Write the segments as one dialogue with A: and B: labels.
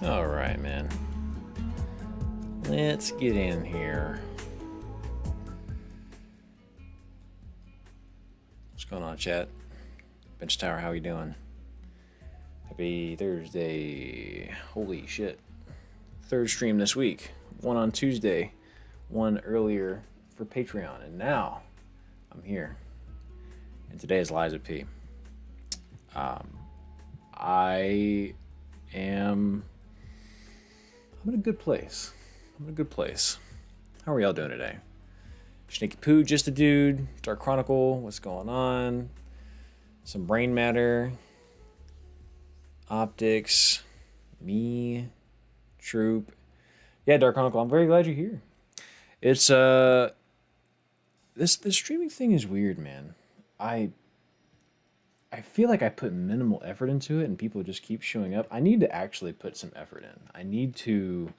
A: All right, man. Let's get in here. What's going on, chat? Bench Tower, how you doing? Happy Thursday. Holy shit. Third stream this week. One on Tuesday, one earlier for Patreon, and now I'm here. And today is Liza P. I'm in a good place. How are y'all doing today? Snaky Poo, just a dude. Dark Chronicle, what's going on? Some brain matter. Optics. Me. Troop. Yeah, Dark Chronicle, I'm very glad you're here. It's this streaming thing is weird, man. I feel like I put minimal effort into it and people just keep showing up. I need to actually put some effort in. I need to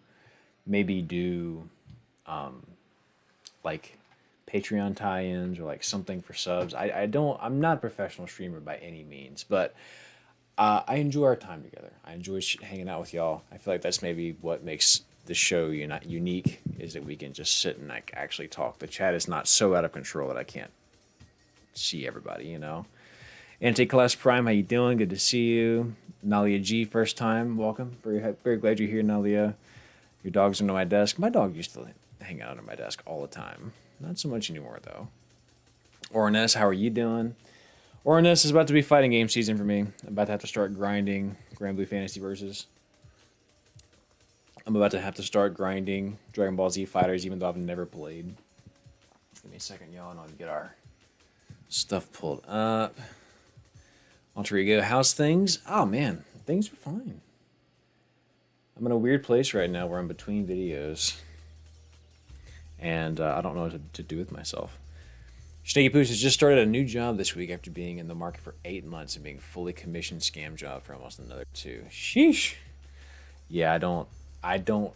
A: maybe do like Patreon tie-ins or like something for subs. I'm not a professional streamer by any means, but I enjoy our time together. I enjoy hanging out with y'all. I feel like that's maybe what makes the show unique, is that we can just sit and like actually talk. The chat is not so out of control that I can't see everybody, you know. Anti-Class Prime, how you doing? Good to see you. Nalia G, first time. Welcome. Very glad you're here, Nalia. Your dog's under my desk. My dog used to hang out under my desk all the time. Not so much anymore, though. Orness, how are you doing? Orness is about to be fighting game season for me. I'm about to have to start grinding Grand Blue Fantasy Versus. I'm about to have to start grinding Dragon Ball Z Fighters, even though I've never played. Give me a second, y'all, and I'll get our stuff pulled up. Alter Ego, how's things? Oh man, things are fine. I'm in a weird place right now where I'm between videos. And I don't know what to do with myself. Snaky Poos has just started a new job this week after being in the market for 8 months and being fully commissioned scam job for almost another 2. Sheesh. Yeah, I don't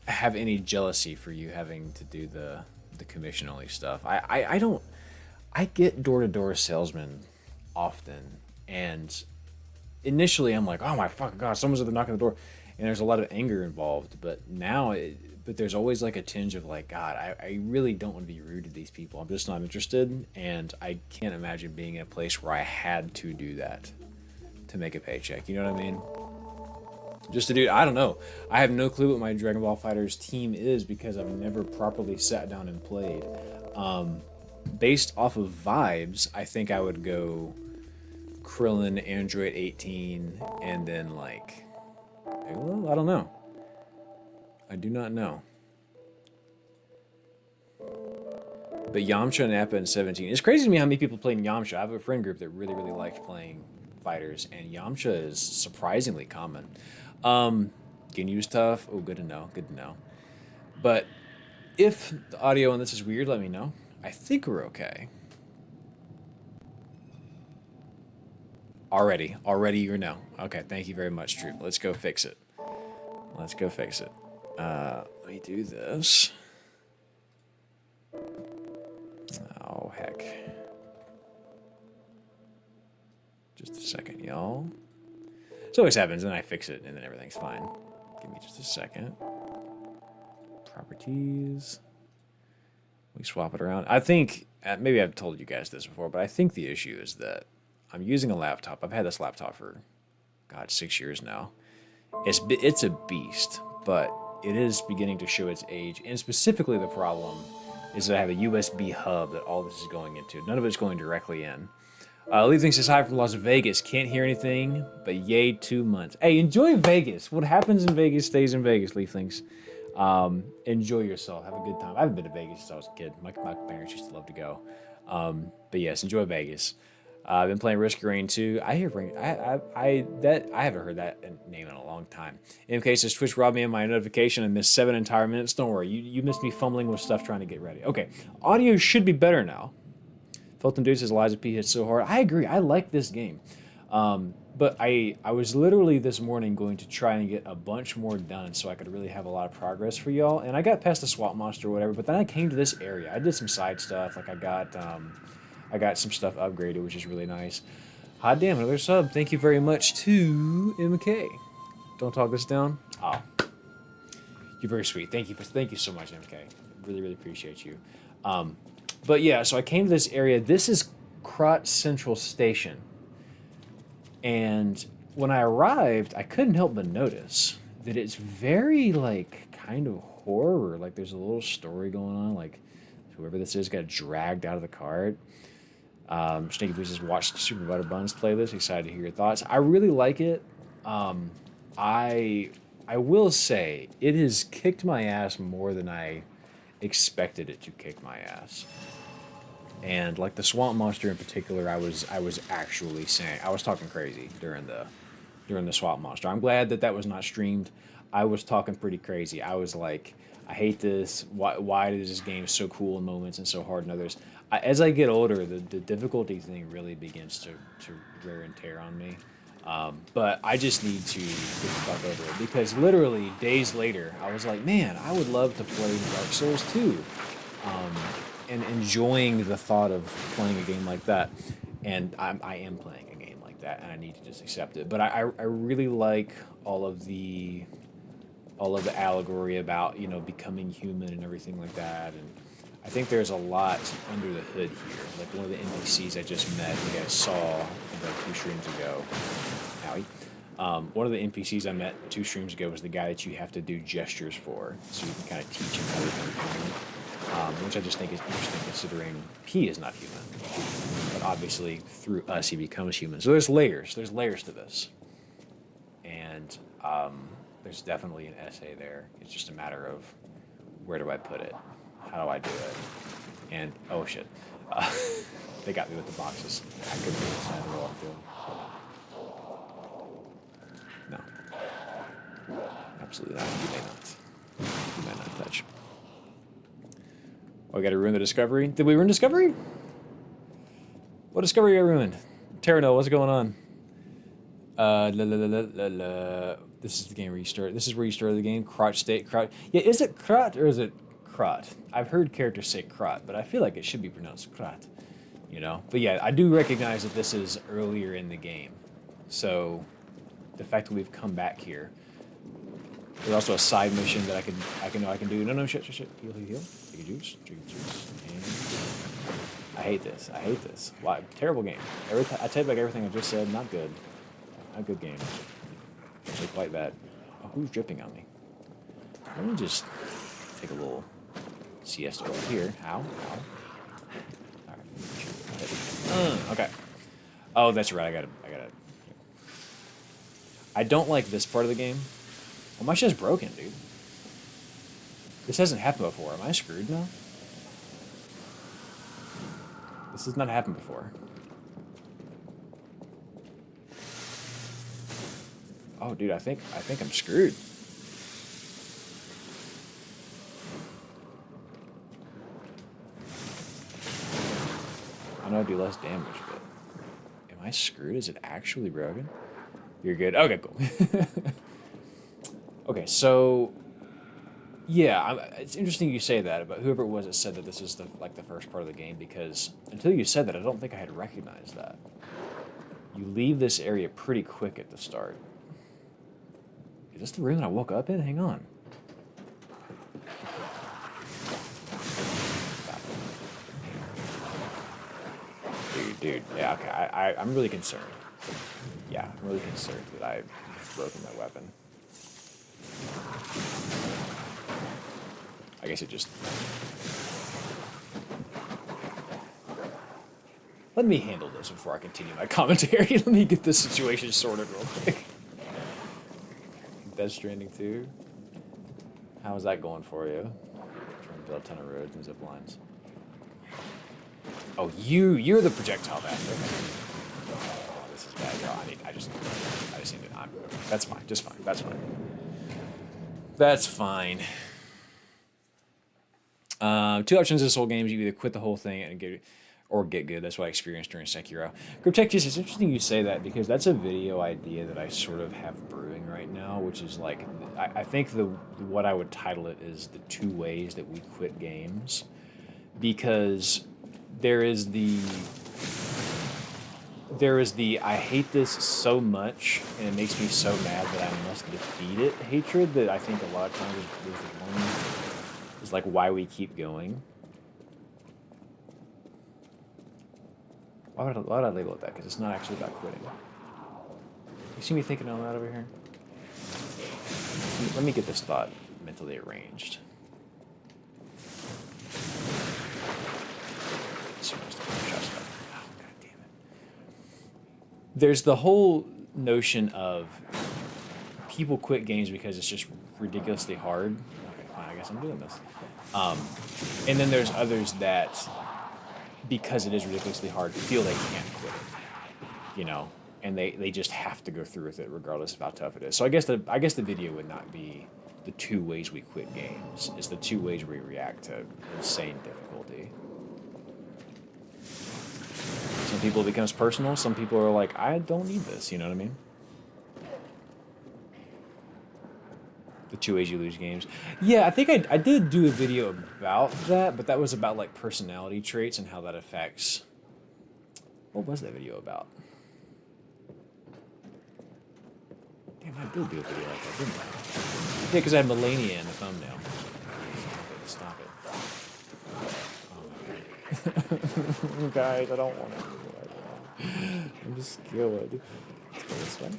A: have any jealousy for you having to do the commission only stuff. I get door-to-door salesmen often, and initially I'm like, oh my fucking god, someone's at the knock on the door, and there's a lot of anger involved. But now, there's always like a tinge of like, God, I really don't want to be rude to these people. I'm just not interested, and I can't imagine being in a place where I had to do that to make a paycheck. You know what I mean? Just to do, I don't know. I have no clue what my Dragon Ball FighterZ team is because I've never properly sat down and played. Based off of vibes, I think I would go Krillin, Android 18, and then like, well, I don't know. I do not know. But Yamcha and Appa and 17. It's crazy to me how many people play Yamcha. I have a friend group that really, really likes playing fighters, and Yamcha is surprisingly common. Ginyu's tough. Oh, good to know. Good to know. But if the audio on this is weird, let me know. I think we're okay. Already or no? Okay, thank you very much, Troop. Let's go fix it. Let me do this. Oh, heck. Just a second, y'all. This always happens, and I fix it, and then everything's fine. Give me just a second. Properties. We swap it around. I think, maybe I've told you guys this before, but I think the issue is that I'm using a laptop. I've had this laptop for, God, 6 years now. It's a beast, but it is beginning to show its age. And specifically the problem is that I have a USB hub that all this is going into. None of it's going directly in. Lee thinks says hi from Las Vegas. Can't hear anything, but yay 2 months. Hey, enjoy Vegas. What happens in Vegas stays in Vegas, Lee thinks. Enjoy yourself. Have a good time. I haven't been to Vegas since I was a kid. My parents used to love to go. But yes, enjoy Vegas. I've been playing Risk of Rain 2. I haven't heard that name in a long time. MK says Twitch robbed me of my notification and missed 7 entire minutes. Don't worry, you missed me fumbling with stuff trying to get ready. Okay, audio should be better now. Felton Dude says Liza P hits so hard. I agree. I like this game. But I was literally this morning going to try and get a bunch more done so I could really have a lot of progress for y'all. And I got past the swamp monster or whatever, but then I came to this area. I did some side stuff. Like I got some stuff upgraded, which is really nice. Hot damn, another sub. Thank you very much to MK. Don't talk this down. Oh, you're very sweet. Thank you so much, MK. Really, really appreciate you. But yeah, so I came to this area. This is Krat Central Station. And when I arrived, I couldn't help but notice that it's very, like, kind of horror. Like, there's a little story going on. Like, whoever this is got dragged out of the cart. Snaky Boots has watched Super Butter Buns playlist. Excited to hear your thoughts. I really like it. I will say it has kicked my ass more than I expected it to kick my ass. And like the swamp monster in particular, I was actually saying I was talking crazy during the swamp monster. I'm glad that was not streamed. I was talking pretty crazy. I was like, I hate this. Why is this game so cool in moments and so hard in others? As I get older, the difficulty thing really begins to wear and tear on me. But I just need to get the fuck over it because literally days later, I was like, man, I would love to play Dark Souls 2. And enjoying the thought of playing a game like that. And I am playing a game like that, and I need to just accept it. But I really like all of the allegory about, you know, becoming human and everything like that. And I think there's a lot under the hood here. Like one of the NPCs I just met, you guys saw like 2 streams ago. Howie. One of the NPCs I met 2 streams ago was the guy that you have to do gestures for, so you can kind of teach him how to become human. Which I just think is interesting considering he is not human. But obviously, through us, he becomes human. So there's layers. There's layers to this. And there's definitely an essay there. It's just a matter of where do I put it? How do I do it? And, oh shit. They got me with the boxes. I couldn't understand what I'm doing. No. Absolutely not. You may not. You may not touch. Oh, we got to ruin the discovery? Did we ruin discovery? What discovery got ruined? Daryl, what's going on? This is the game restart. This is where you started the game. Crotch state. Crotch. Yeah, is it Krat or is it Krat? I've heard characters say Krat, but I feel like it should be pronounced Krat. You know? But yeah, I do recognize that this is earlier in the game. So the fact that we've come back here. There's also a side mission that I can do. No, shit. Heal. Take a juice. Drink juice. And I hate this. Why? Terrible game. I take back everything I just said. Not good. Not good game. Look like that. Oh, who's dripping on me? Let me just take a little siesta over here. Ow. Alright. Okay. Oh, that's right. I gotta. I don't like this part of the game. Oh, my shit's broken, dude. This hasn't happened before. Am I screwed now? This has not happened before. Oh, dude, I think I'm screwed. I know I do less damage, but am I screwed? Is it actually broken? You're good. Okay, cool. Okay, so yeah, it's interesting you say that about whoever it was that said that this is the first part of the game, because until you said that, I don't think I had recognized that. You leave this area pretty quick at the start. Is this the room that I woke up in? Hang on. Dude, yeah, okay, I'm really concerned. Yeah, I'm really concerned that I've broken my weapon. I guess it just... Let me handle this before I continue my commentary. Let me get this situation sorted real quick. Death Stranding 2. How is that going for you? Trying to build a ton of roads and zip lines. Oh, you're the projectile master. Oh, this is bad, girl. I just need to... That's fine. Just fine. That's fine. That's fine. 2 options in this whole game is you either quit the whole thing and get good. That's what I experienced during Sekiro. Cryptectus, it's interesting you say that because that's a video idea that I sort of have brewing right now, which is like, I think what I would title it is the 2 ways that we quit games, because there is the there is the I hate this so much and it makes me so mad that I must defeat it hatred that I think a lot of times is the one is like why we keep going. Why would I label it that? Because it's not actually about quitting. You see me thinking out loud over here? Let me get this thought mentally arranged. There's the whole notion of people quit games because it's just ridiculously hard. Okay, fine, I guess I'm doing this. And then there's others that, because it is ridiculously hard, feel they can't quit it, you know, and they just have to go through with it regardless of how tough it is. So I guess the video would not be the 2 ways we quit games. It's the 2 ways we react to insane difficulty. Some people it becomes personal. Some people are like, I don't need this. You know what I mean? The 2 ways you lose games. Yeah, I think I did do a video about that, but that was about like personality traits and how that affects. What was that video about? Damn, I did do a video like that, didn't I? Yeah, because I had Melania in the thumbnail. Stop it. Guys, I don't want to do it. I'm just scared. Let's go this way.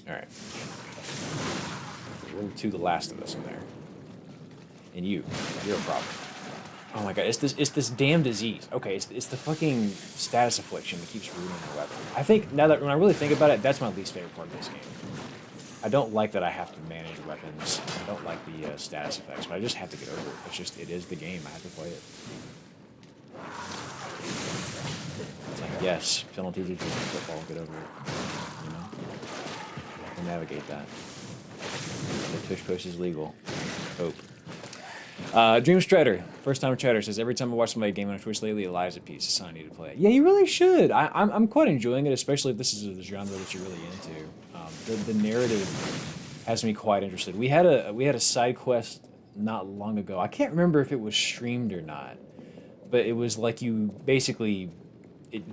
A: Alright. A little to the last of us in there. And you're a problem. Oh my god, it's this damn disease. Okay, it's the fucking status affliction that keeps ruining the weapon. I think, now that when I really think about it, that's my least favorite part of this game. I don't like that I have to manage weapons. I don't like the status effects, but I just have to get over it. It's just, it is the game. I have to play it. It's like, yes, penalties equal football. Get over it. You know? I have to navigate that. The tush push is legal. Hope. Dream Strider, first time chatter, says, every time I watch somebody game on Twitch lately, it lies a piece. It's something I need to play. Yeah, you really should. I'm quite enjoying it, especially if this is a genre that you're really into. The narrative has me quite interested. We had a side quest not long ago. I can't remember if it was streamed or not, but it was like you basically,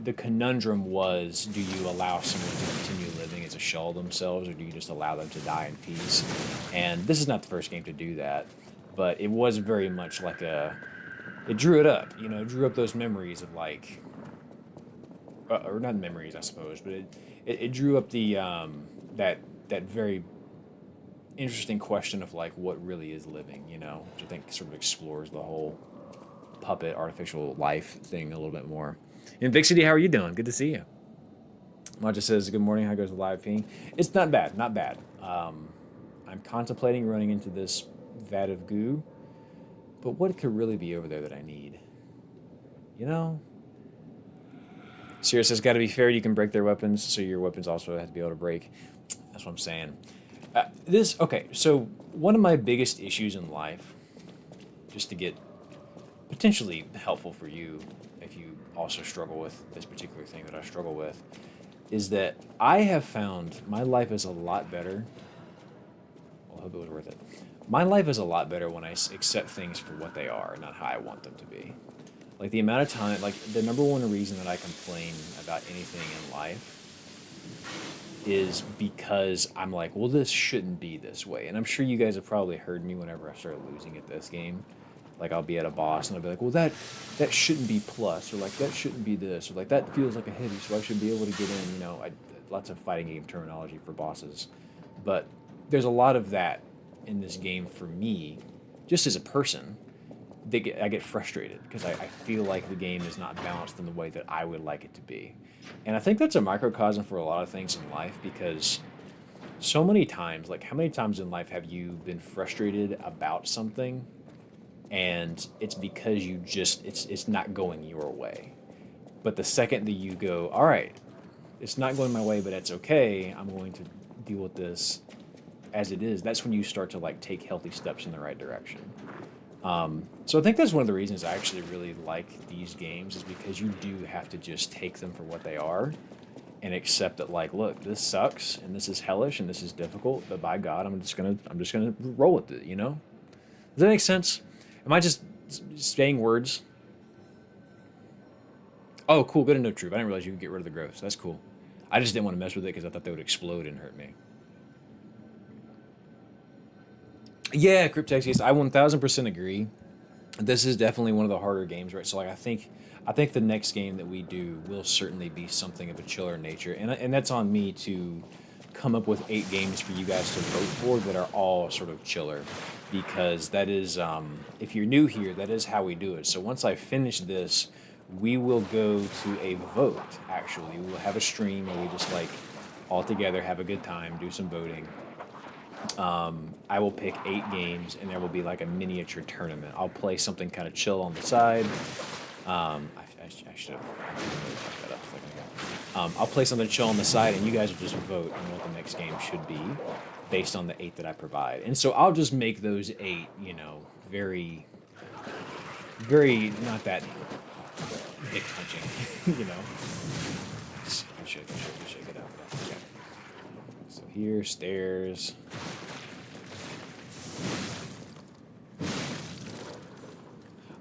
A: the conundrum was, do you allow someone to continue living as a shell of themselves, or do you just allow them to die in peace? And this is not the first game to do that, but it was very much like it drew it up, you know, it drew up those memories of like, or not memories, I suppose, but it drew up the, that very interesting question of like, what really is living, you know, which I think sort of explores the whole puppet artificial life thing a little bit more. And Vic City, how are you doing? Good to see you. Maja says, good morning, how goes the live ping? It's not bad, not bad. I'm contemplating running into this vat of goo, but what could really be over there that I need? You know? Sirius says, gotta be fair, you can break their weapons, so your weapons also have to be able to break. That's what I'm saying. Okay, so one of my biggest issues in life, just to get potentially helpful for you if you also struggle with this particular thing that I struggle with, is that I have found my life is a lot better. Well, I hope it was worth it. My life is a lot better when I accept things for what they are, not how I want them to be. Like the amount of time, like the number one reason that I complain about anything in life is because I'm like, well, this shouldn't be this way. And I'm sure you guys have probably heard me whenever I start losing at this game. Like I'll be at a boss and I'll be like, well, that shouldn't be plus, or like that shouldn't be this, or like that feels like a heavy, so I should be able to get in, you know, lots of fighting game terminology for bosses. But there's a lot of that in this game for me, just as a person. I get frustrated because I feel like the game is not balanced in the way that I would like it to be. And I think that's a microcosm for a lot of things in life, because so many times, like how many times in life have you been frustrated about something and it's because you just, it's not going your way. But the second that you go, all right, it's not going my way, but it's okay, I'm going to deal with this as it is, that's when you start to like take healthy steps in the right direction. So I think that's one of the reasons I actually really like these games, is because you do have to just take them for what they are and accept that, like, look, this sucks and this is hellish and this is difficult, but by God, I'm just gonna roll with it, you know? Does that make sense? Am I just saying words? Oh, cool. Good to know, Troop. I didn't realize you could get rid of the growths. That's cool. I just didn't want to mess with it because I thought they would explode and hurt me. Yeah, Cryptex, yes, I 1000% agree. This is definitely one of the harder games, right? So, like, I think the next game that we do will certainly be something of a chiller nature, and that's on me to come up with 8 games for you guys to vote for that are all sort of chiller, because that is, if you're new here, that is how we do it. So once I finish this, we will go to a vote. Actually, we will have a stream where we just like all together have a good time, do some voting. I will pick 8 games, and there will be like a miniature tournament. I'll play something kind of chill on the side. I should have really fucked that up a second ago. I'll play something chill on the side, and you guys will just vote on what the next game should be based on the 8 that I provide. And so I'll just make those 8, very, very not that dick punching, Shake it out. Okay. So here, stairs.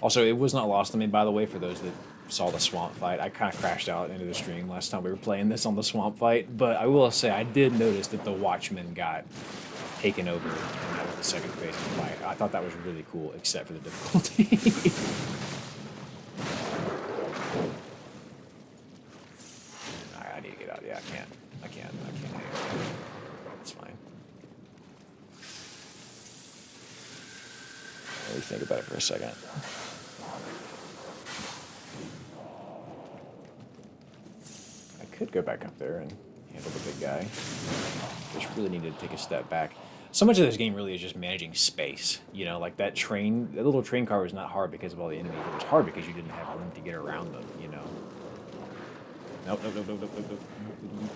A: Also, it was not lost on me, by the way, for those that saw the swamp fight. I kind of crashed out into the stream last time we were playing this on the swamp fight, but I will say I did notice that the Watchmen got taken over, and that was the second phase of the fight. I thought that was really cool, except for the difficulty. I need to get out. Yeah, I can't. It's fine. Let me think about it for a second. I could go back up there and handle the big guy. Just really need to take a step back. So much of this game really is just managing space. Like that little train car was not hard because of all the enemies. It was hard because you didn't have room to get around them, Nope.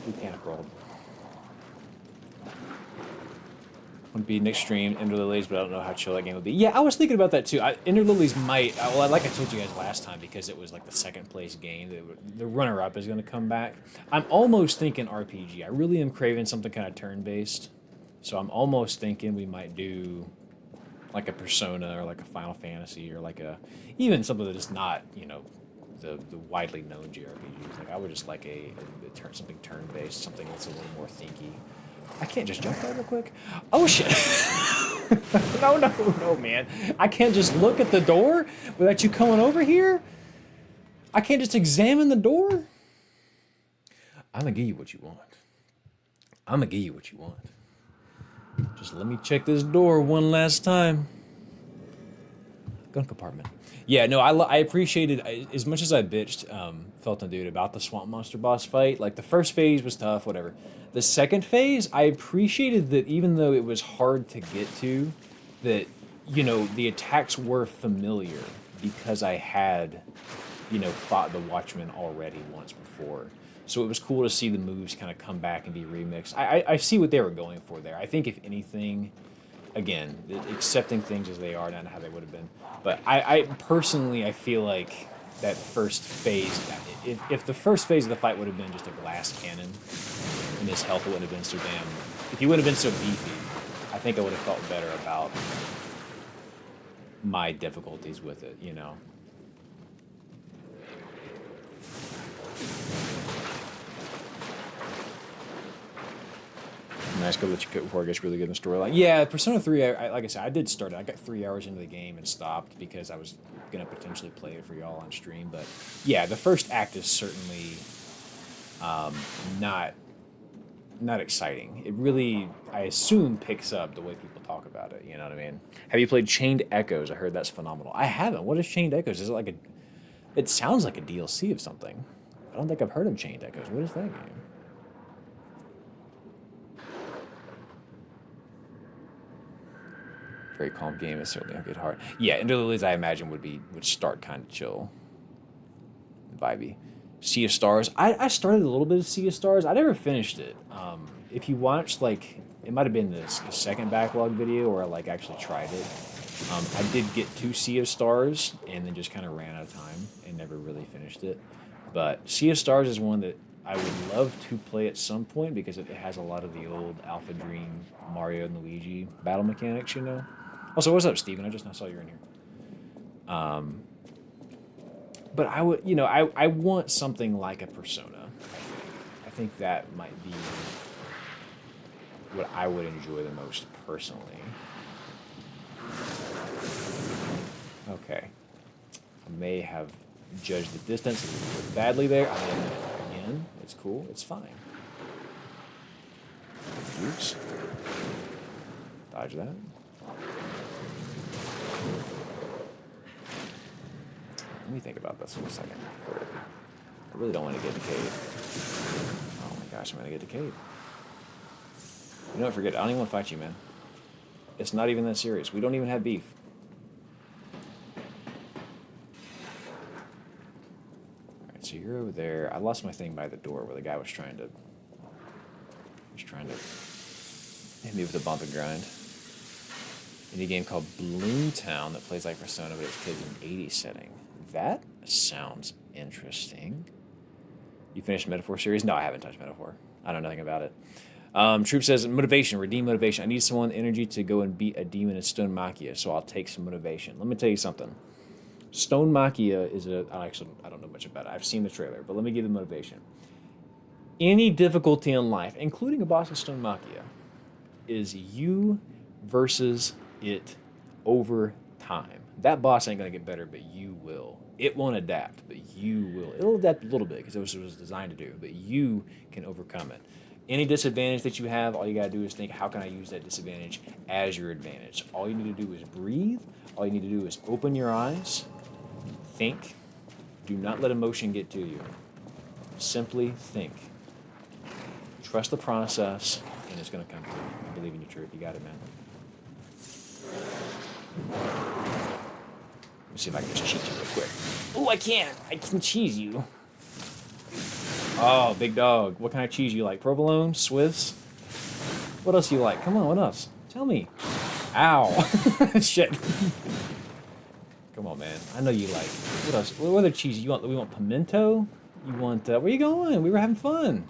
A: We panic rolled. Would be next stream, Ender Lilies, but I don't know how chill that game would be. Yeah, I was thinking about that too. Ender Lilies might, like I told you guys last time, because it was like the second place game, the runner-up is going to come back. I'm almost thinking RPG. I really am craving something kind of turn-based. So I'm almost thinking we might do like a Persona or like a Final Fantasy or like even something that is not, the widely known JRPGs. Like I would just like something turn-based, something that's a little more thinky. I can't just jump there real quick. Oh shit! No, man! I can't just look at the door without you coming over here. I can't just examine the door. I'm gonna give you what you want. Just let me check this door one last time. Gun compartment. Yeah, no, I appreciated, as much as I bitched, Felton Dude, about the Swamp Monster boss fight. Like, the first phase was tough, whatever. The second phase, I appreciated that even though it was hard to get to, that, the attacks were familiar because I had, fought the Watchmen already once before. So it was cool to see the moves kind of come back and be remixed. I see what they were going for there. I think, if anything, again, accepting things as they are, not how they would have been. But I personally, I feel like that first phase, if the first phase of the fight would have been just a glass cannon, and his health wouldn't have been so damn, if he would have been so beefy, I think I would have felt better about my difficulties with it, Nice, go let you cook before it gets really good in the storyline. Yeah, Persona 3, like I said, I did start it. I got 3 hours into the game and stopped because I was going to potentially play it for y'all on stream. But yeah, the first act is certainly not exciting. It really, I assume, picks up the way people talk about it. You know what I mean? Have you played Chained Echoes? I heard that's phenomenal. I haven't. What is Chained Echoes? Is it like it sounds like a DLC of something. I don't think I've heard of Chained Echoes. What is that game? Very calm game. It's certainly a good heart. Yeah, Ender Lilies, I imagine, would start kind of chill, vibey. Sea of Stars. I started a little bit of Sea of Stars. I never finished it. If you watched, like, it might have been the second backlog video where I like actually tried it. I did get to Sea of Stars and then just kind of ran out of time and never really finished it. But Sea of Stars is one that I would love to play at some point because it has a lot of the old Alpha Dream, Mario and Luigi battle mechanics, Also, what's up, Steven? I just now saw you in here. But I would, you know, I want something like a Persona. I think that might be what I would enjoy the most personally. Okay. I may have judged the distance a little bit badly there. I am, again, it's cool. It's fine. Oops. Dodge that. Let me think about this for a second. I really don't want to get decayed. Oh my gosh, I'm going to get decayed. You know what, forget it. I don't even want to fight you, man. It's not even that serious. We don't even have beef. Alright, so you're over there. I lost my thing by the door where the guy was trying to hit me with a bump and grind. In a game called Bloomtown that plays like Persona, but it's kids in 80s setting. That sounds interesting. You finished Metaphor series? No, I haven't touched Metaphor. I know nothing about it. Troop says, motivation, redeem motivation. I need someone energy to go and beat a demon in Stone Machia, so I'll take some motivation. Let me tell you something. Stone Machia is I don't know much about it. I've seen the trailer, but let me give you the motivation. Any difficulty in life, including a boss of Stone Machia, is you versus it over time. That boss ain't going to get better, but you will. It won't adapt, but you will. It'll adapt a little bit because it was designed to do, but you can overcome it. Any disadvantage that you have, all you got to do is think, how can I use that disadvantage as your advantage? All you need to do is breathe. All you need to do is open your eyes, think. Do not let emotion get to you. Simply think. Trust the process, and it's going to come to you. I believe in you, Troop. You got it, man. Let me see if I can just cheat you real quick. Oh, I can! I can cheese you. Oh, big dog. What kind of cheese you like? Provolone? Swiss? What else you like? Come on, what else? Tell me. Ow. Shit. Come on, man. I know you like. What else? What other cheese you want? We want pimento? You want, where you going? We were having fun.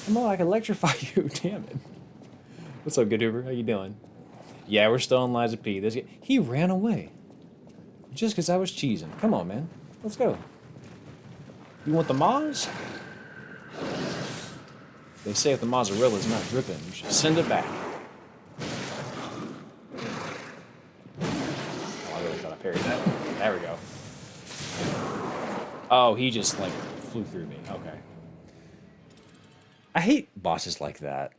A: Come on, I can electrify you. Damn it. What's up, good Uber? How you doing? Yeah, we're still on Liza P. He ran away. Just because I was cheesing. Come on, man. Let's go. You want the Maz? They say if the mozzarella is not dripping, you should send it back. Oh, I really thought I parried that. There we go. Oh, he just, like, flew through me. Okay. I hate bosses like that.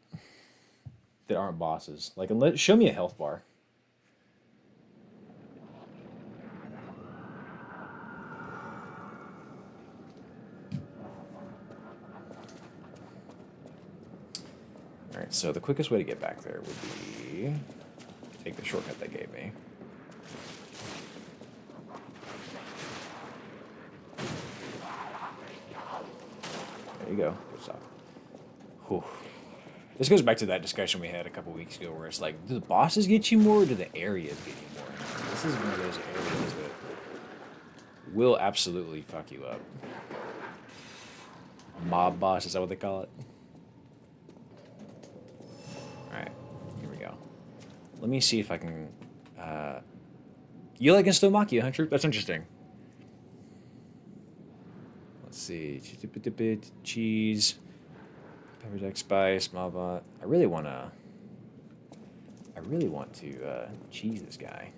A: That aren't bosses. Like, show me a health bar. Alright, so the quickest way to get back there would be take the shortcut they gave me. There you go. Good stuff. Whew. This goes back to that discussion we had a couple weeks ago where it's like, do the bosses get you more or do the areas get you more? This is one of those areas that will absolutely fuck you up. Mob boss, is that what they call it? Alright, here we go. Let me see if I can... You like Instomachia, huh, Troop? That's interesting. Let's see. Cheese. Pepper jack spice, Mobot. I really want to cheese this guy.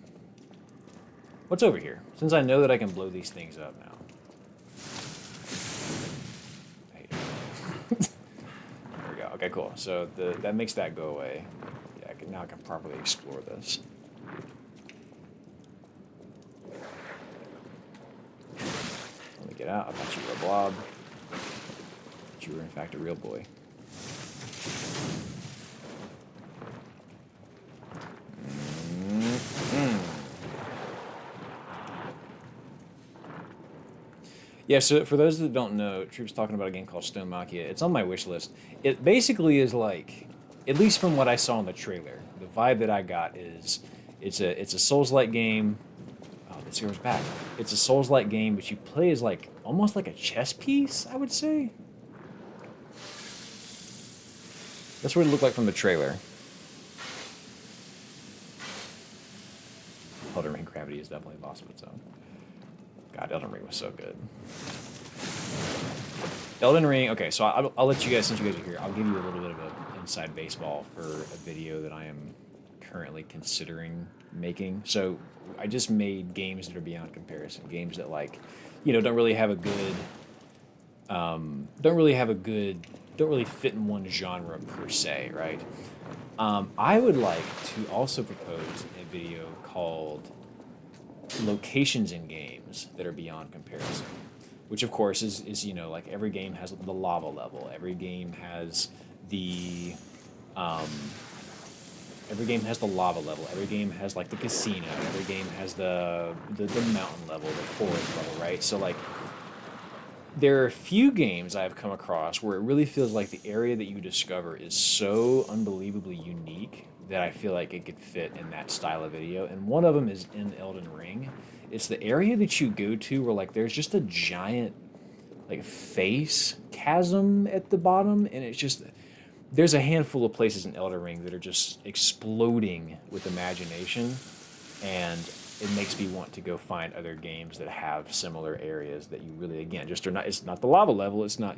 A: What's over here? Since I know that I can blow these things up now. I hate it. There we go. Okay, cool. So that makes that go away. Yeah, now I can properly explore this. Let me get out. I thought you were a blob. I thought you were in fact a real boy. Yeah, so for those that don't know, Troop's talking about a game called Stone Machia. It's on my wish list. It basically is like, at least from what I saw in the trailer, the vibe that I got is it's a Souls-like game. Oh, the zero's back. It's a Souls-like game, but you play as like almost like a chess piece, I would say. That's what it looked like from the trailer. Elden Ring Gravity is definitely a boss of its own. God, Elden Ring was so good. Elden Ring. Okay, so I'll let you guys, since you guys are here, I'll give you a little bit of an inside baseball for a video that I am currently considering making. So I just made games that are beyond comparison, games that like, don't really have a good, don't really fit in one genre per se, right? I would like to also propose a video called Locations in Games That Are Beyond Comparison, which of course is like every game has the lava level, every game has the every game has the lava level, every game has like the casino, every game has the mountain level, the forest level, right? So like there are a few games I've come across where it really feels like the area that you discover is so unbelievably unique that I feel like it could fit in that style of video. And one of them is in Elden Ring. It's the area that you go to where like there's just a giant like face chasm at the bottom, and it's just there's a handful of places in Elden Ring that are just exploding with imagination, and it makes me want to go find other games that have similar areas that you really, again, just are not. It's not the lava level. It's not,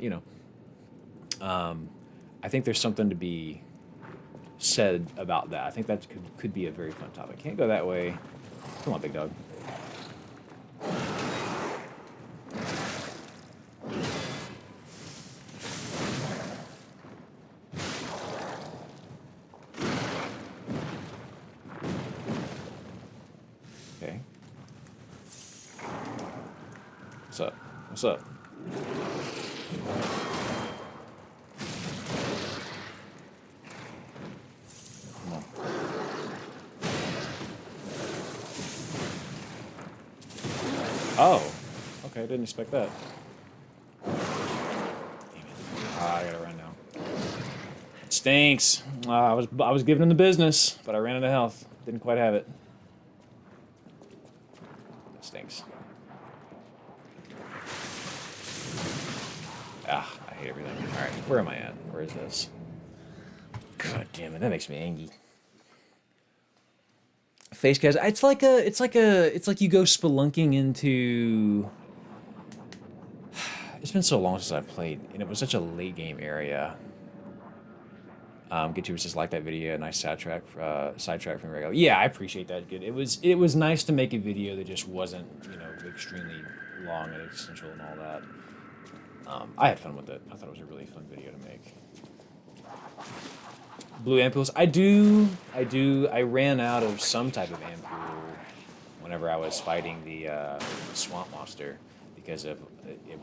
A: I think there's something to be said about that. I think that could be a very fun topic. Can't go that way. Come on, big dog. Okay. What's up? What's up? Come on. Oh. Okay, I didn't expect that. Damn it. I gotta run now. It stinks. I was giving him the business, but I ran out of health. Didn't quite have it. It stinks. Ah, I hate everything. All right, where am I at? Where is this? God damn it, that makes me angry. Face cast. It's like you go spelunking into. It's been so long since I've played, and it was such a late game area. Get you just like that video, nice sidetrack from regular. Yeah, I appreciate that. Good. It was nice to make a video that just wasn't extremely long and essential and all that. I had fun with it. I thought it was a really fun video to make. Blue ampules. I do. I ran out of some type of ampule whenever I was fighting the swamp monster because of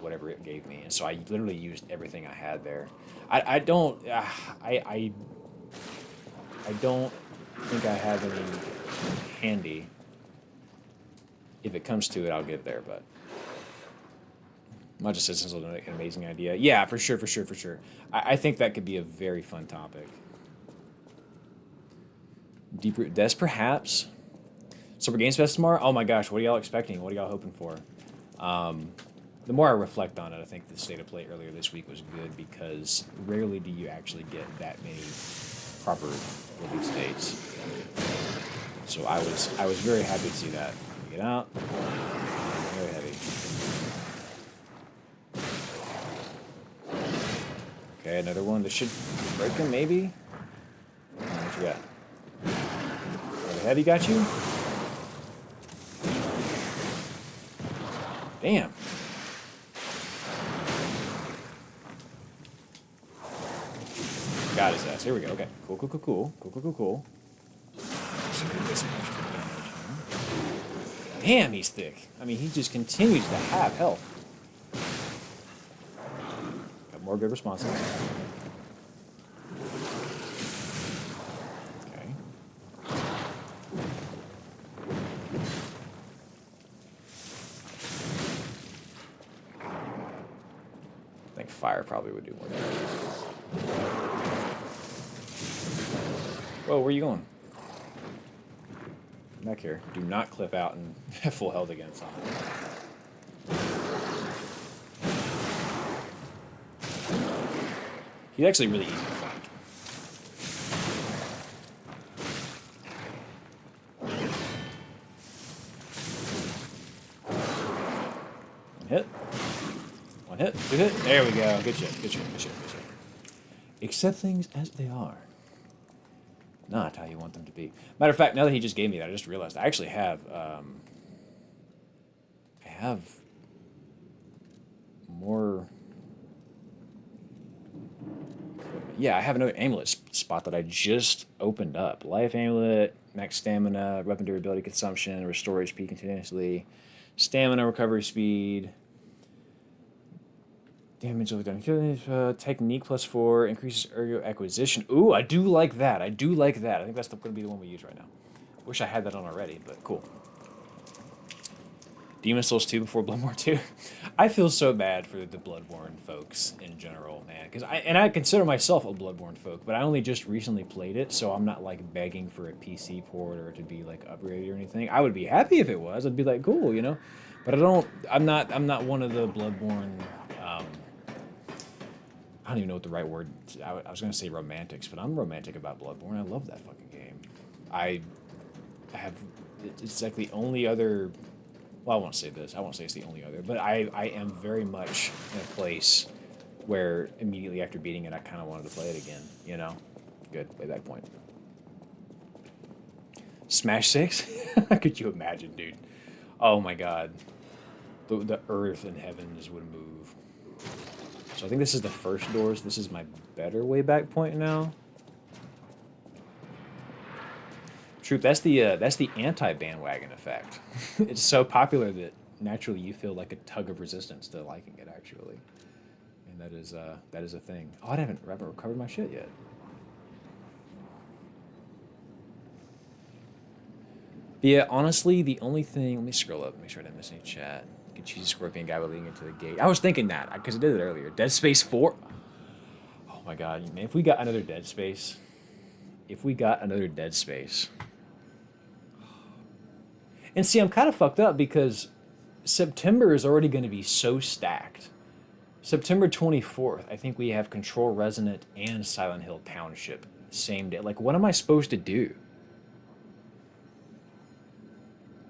A: whatever it gave me, and so I literally used everything I had there. I don't think I have any handy. If it comes to it, I'll get there, but. Much assistance is an amazing idea. Yeah, for sure. I think that could be a very fun topic. Deep Root Deaths, perhaps. Summer Games Fest tomorrow? Oh my gosh, what are y'all expecting? What are y'all hoping for? The more I reflect on it, I think the state of play earlier this week was good because rarely do you actually get that many proper release dates. So I was very happy to see that. Get out. Very heavy. Okay, another one. This should break him, maybe? What you got? Oh, the heavy got you? Damn. Got his ass. Here we go. Okay. Cool. Damn, he's thick. I mean, he just continues to have health. More good responses. Okay. I think fire probably would do more damage. Whoa, where are you going? Come back here. Do not clip out and have full health again. He's actually really easy to flank. hit. One hit. Two hit. There we go. Good shit. Good shit. Good shit. Good shit. Accept things as they are. Not how you want them to be. Matter of fact, now that he just gave me that, I just realized I actually have, more. Yeah, I have another amulet spot that I just opened up. Life amulet, max stamina, weapon durability consumption, restore HP continuously, stamina recovery speed, damage over done, technique +4, increases ergo acquisition. Ooh, I do like that. I do like that. I think that's going to be the one we use right now. Wish I had that on already, but cool. Demon Souls 2 before Bloodborne 2. I feel so bad for the Bloodborne folks in general, man. Because I consider myself a Bloodborne folk, but I only just recently played it, so I'm not like begging for a PC port or to be like upgraded or anything. I would be happy if it was. I'd be like, cool, you know. But I don't. I'm not one of the Bloodborne. I don't even know what the right word. I was gonna say romantics, but I'm romantic about Bloodborne. I love that fucking game. I have. It's like the only other. Well, I won't say this. I won't say it's the only other, but I am very much in a place where immediately after beating it, I kind of wanted to play it again. You know, good way back point. Smash 6? Could you imagine, dude? Oh my god, the earth and heavens would move. So I think this is the first doors. This is my better way back point now. Truth, that's the anti-bandwagon effect. It's so popular that naturally you feel like a tug of resistance to liking it, actually, and that is a thing. Oh, I haven't recovered my shit yet. But yeah, honestly, the only thing. Let me scroll up, make sure I didn't miss any chat. Get cheesy scorpion guy leading into the gate. I was thinking that because I did it earlier. Dead Space 4. Oh my god, man! If we got another Dead Space. And see, I'm kind of fucked up because September is already going to be so stacked. September 24th, I think we have Control Resonant and Silent Hill Township same day. Like, what am I supposed to do?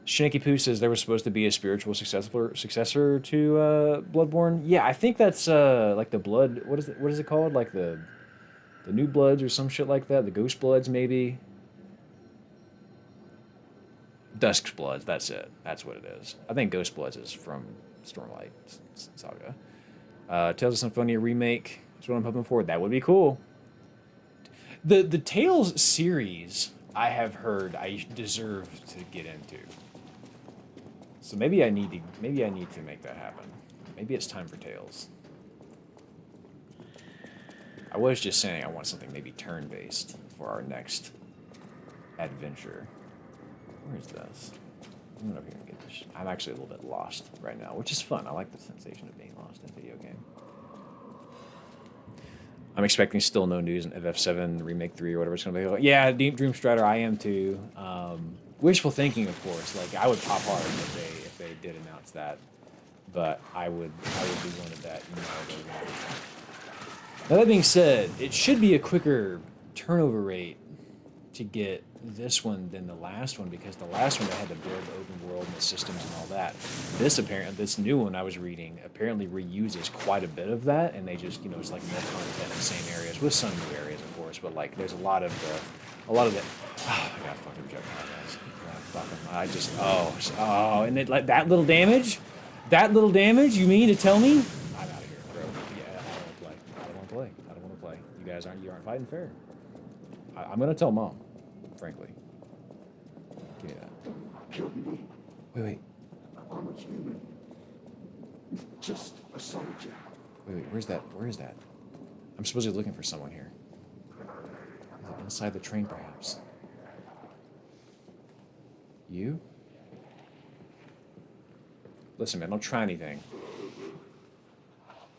A: Shinicky Poo says there was supposed to be a spiritual successor to Bloodborne. Yeah, I think that's like the blood. What is it called? Like the New Bloods or some shit like that. The Ghost Bloods, maybe. Dusk's Bloods, that's it. That's what it is. I think Ghost Bloods is from Stormlight Saga. Tales of Symphonia remake is what I'm hoping for. That would be cool. The Tales series, I have heard I deserve to get into. So maybe I need to make that happen. Maybe it's time for Tales. I was just saying I want something maybe turn-based for our next adventure. Where is this? I'm gonna over here and get this. I'm actually a little bit lost right now, which is fun. I like the sensation of being lost in a video game. I'm expecting still no news in FF7 Remake 3 or whatever it's gonna be. Yeah, Deep Dream Strider, I am too. Wishful thinking, of course. Like, I would pop hard if they did announce that, but I would be one of that. Now that being said, it should be a quicker turnover rate to get this one than the last one, because the last one they had to build open world and the systems and all that. This new one I was reading apparently reuses quite a bit of that, and they just, it's like more content in the same areas with some new areas, of course, but like there's a lot of the. Oh, I got fucking rejected, guys. And it, like that little damage, you mean to tell me? I'm out of here, bro. Yeah, I don't want to play. You guys aren't fighting fair. I'm gonna tell Mom, frankly. Give me that.
B: Kill me.
A: Wait.
B: I'm a human. Just a soldier.
A: Wait, where is that? I'm supposedly looking for someone here. Inside the train, perhaps. You? Listen, man, don't try anything.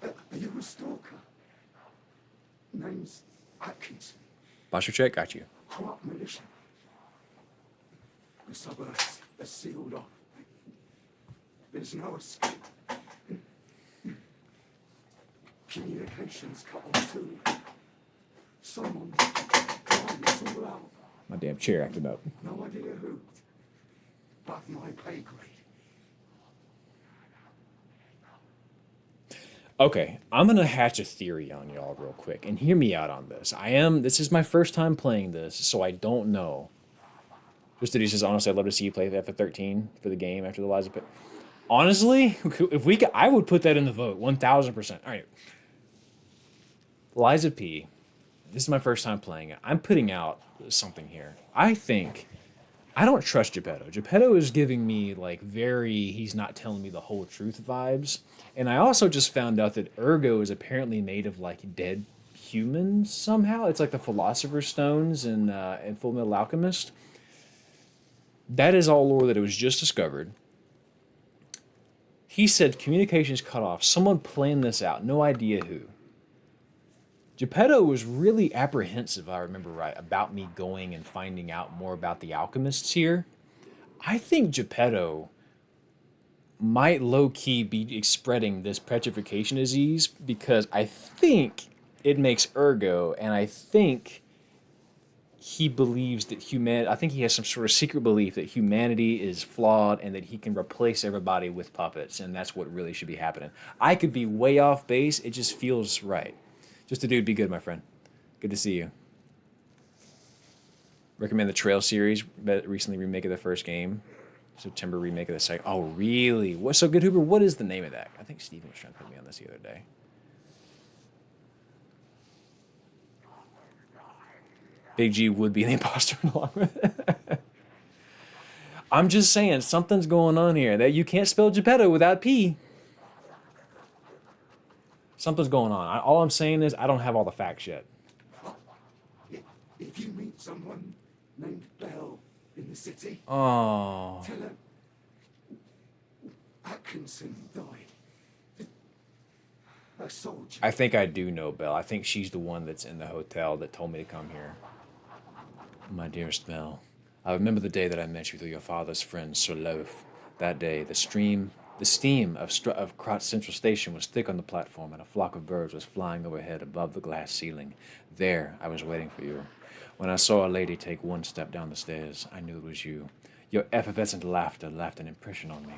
B: Are you a stalker? Name's Atkinson.
A: Posture check, got you.
B: Krat militia. The suburbs are sealed off. There's no escape. Communications cut off too. Someone climbed us all out.
A: My damn chair acted up.
B: No idea who. But my pay grade.
A: Okay, I'm gonna hatch a theory on y'all real quick, and hear me out on this. This is my first time playing this, so I don't know. Just that he says, honestly, I'd love to see you play the F13 for the game after the Liza P. Honestly, if we could, I would put that in the vote, 1000%. All right, Liza P. This is my first time playing it. I'm putting out something here. I don't trust Geppetto. Geppetto is giving me like he's not telling me the whole truth vibes. And I also just found out that Ergo is apparently made of like dead humans somehow. It's like the Philosopher's Stones in Full Metal Alchemist. That is all lore that it was just discovered. He said communications cut off. Someone planned this out. No idea who. Geppetto was really apprehensive, if I remember right, about me going and finding out more about the alchemists here. I think Geppetto might low-key be spreading this petrification disease because I think it makes Ergo, and I think he believes that I think he has some sort of secret belief that humanity is flawed and that he can replace everybody with puppets, and that's what really should be happening. I could be way off base. It just feels right. Just a dude, be good, my friend. Good to see you. Recommend the Trail series. Recently remake of the first game. September remake of the second. Oh, really? What's so good, Hooper? What is the name of that? I think Steven was trying to put me on this the other day. Big G would be the imposter along with it. I'm just saying, something's going on here. That you can't spell Geppetto without P. Something's going on. All I'm saying is I don't have all the facts yet.
B: If you meet someone named Bell in the city,
A: Oh.
B: tell her Atkinson died. A soldier.
A: I think I do know Belle. I think she's the one that's in the hotel that told me to come here. My dearest Belle, I remember the day that I met you through your father's friend, Sir Loaf. That day, the steam of Krat Central Station was thick on the platform, and a flock of birds was flying overhead above the glass ceiling. There, I was waiting for you. When I saw a lady take one step down the stairs, I knew it was you. Your effervescent laughter left an impression on me.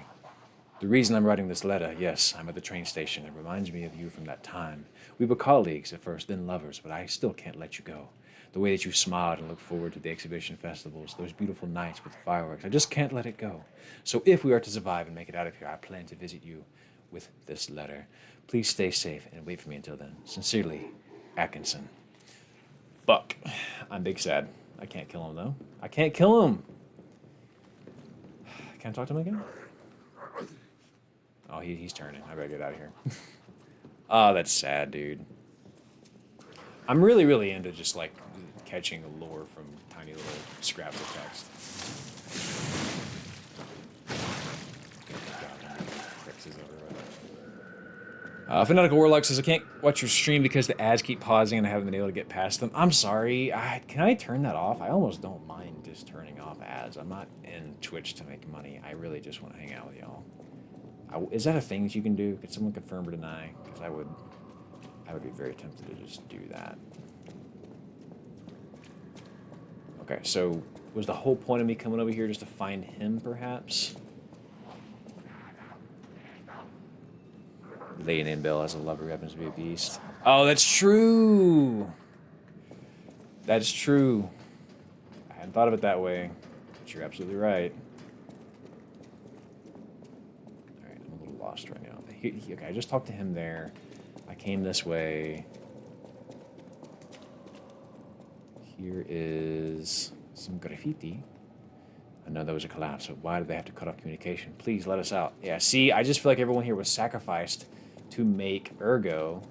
A: The reason I'm writing this letter, yes, I'm at the train station. It reminds me of you from that time. We were colleagues at first, then lovers, but I still can't let you go. The way that you smiled and looked forward to the exhibition festivals, those beautiful nights with the fireworks, I just can't let it go. So if we are to survive and make it out of here, I plan to visit you with this letter. Please stay safe and wait for me until then. Sincerely, Atkinson. Fuck. I'm big sad. I can't kill him, though. I can't kill him. Can I talk to him again? Oh, he's turning. I better get out of here. Oh, that's sad, dude. I'm really, really into just, like, catching lore from tiny little scraps of text. Fanatical Warlock says, I can't watch your stream because the ads keep pausing and I haven't been able to get past them. I'm sorry. Can I turn that off? I almost don't mind just turning off ads. I'm not in Twitch to make money. I really just want to hang out with y'all. Is that a thing that you can do? Could someone confirm or deny? Because I would be very tempted to just do that. Okay, so was the whole point of me coming over here just to find him, perhaps? Laying in Bill as a lover who happens to be a beast. Oh, that's true! That's true. I hadn't thought of it that way, but you're absolutely right. Alright, I'm a little lost right now. Okay, I just talked to him there. I came this way. Here is some graffiti. I know there was a collapse, so why did they have to cut off communication? Please let us out. Yeah, see, I just feel like everyone here was sacrificed to make Ergo,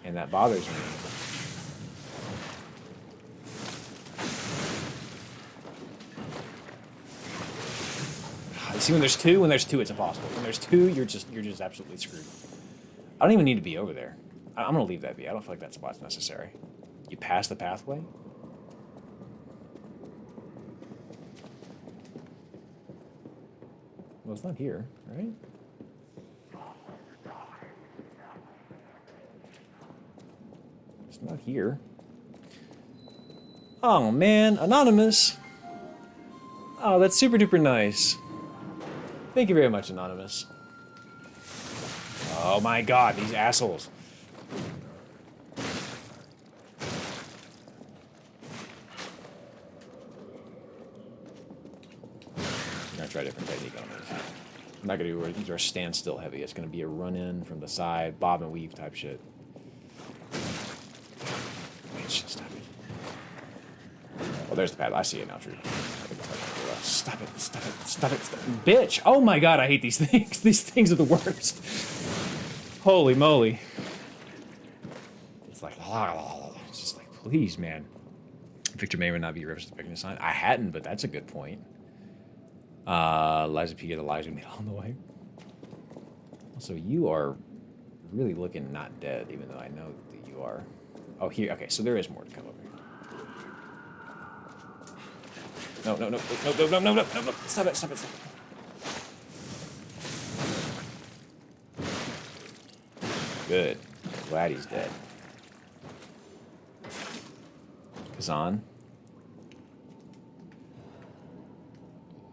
A: and that bothers me. See, when there's two, it's impossible. When there's two, you're just absolutely screwed. I don't even need to be over there. I'm gonna leave that be. I don't feel like that spot's necessary. You pass the pathway? Well, it's not here, right? It's not here. Oh, man. Anonymous. Oh, that's super duper nice. Thank you very much, Anonymous. Oh my god, these assholes. I'm gonna try a different technique on this. I'm not gonna do these are standstill heavy. It's gonna be a run in from the side, bob and weave type shit. Wait, shit, stop it. Oh, there's the pad. I see it now, true. Stop it, stop it, stop it, stop it. Bitch! Oh my god, I hate these things. These things are the worst. Holy moly. It's like, it's just like, please, man. Victor may or may not be respecting the sign. I hadn't, but that's a good point. Liza P. get Elijah Meal on the way. Also, you are really looking not dead, even though I know that you are. Oh, here. Okay, so there is more to come over here. No, no, no, no, no, no, no, no, no, no. Stop it, stop it, stop it. Good. Glad he's dead. Kazan.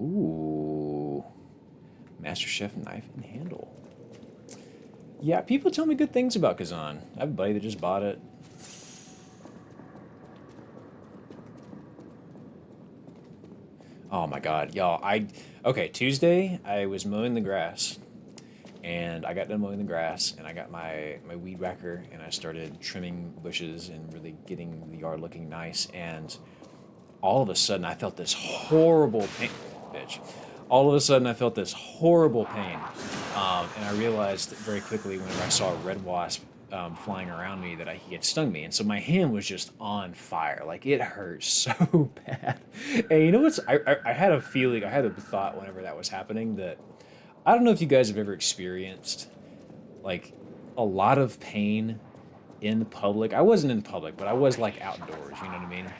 A: Ooh. Master Chef knife and handle. Yeah, people tell me good things about Kazan. I have a buddy that just bought it. Oh my god, y'all, okay, Tuesday, I was mowing the grass, and I got done mowing the grass, and I got my weed whacker, and I started trimming bushes and really getting the yard looking nice, and all of a sudden, I felt this horrible pain, bitch. All of a sudden, I felt this horrible pain, and I realized very quickly whenever I saw a red wasp flying around me that he had stung me, and so my hand was just on fire. Like, it hurt so bad. And you know what's? I had a feeling, I had a thought whenever that was happening that I don't know if you guys have ever experienced like a lot of pain in public. I wasn't in public, but I was like outdoors. You know what I mean?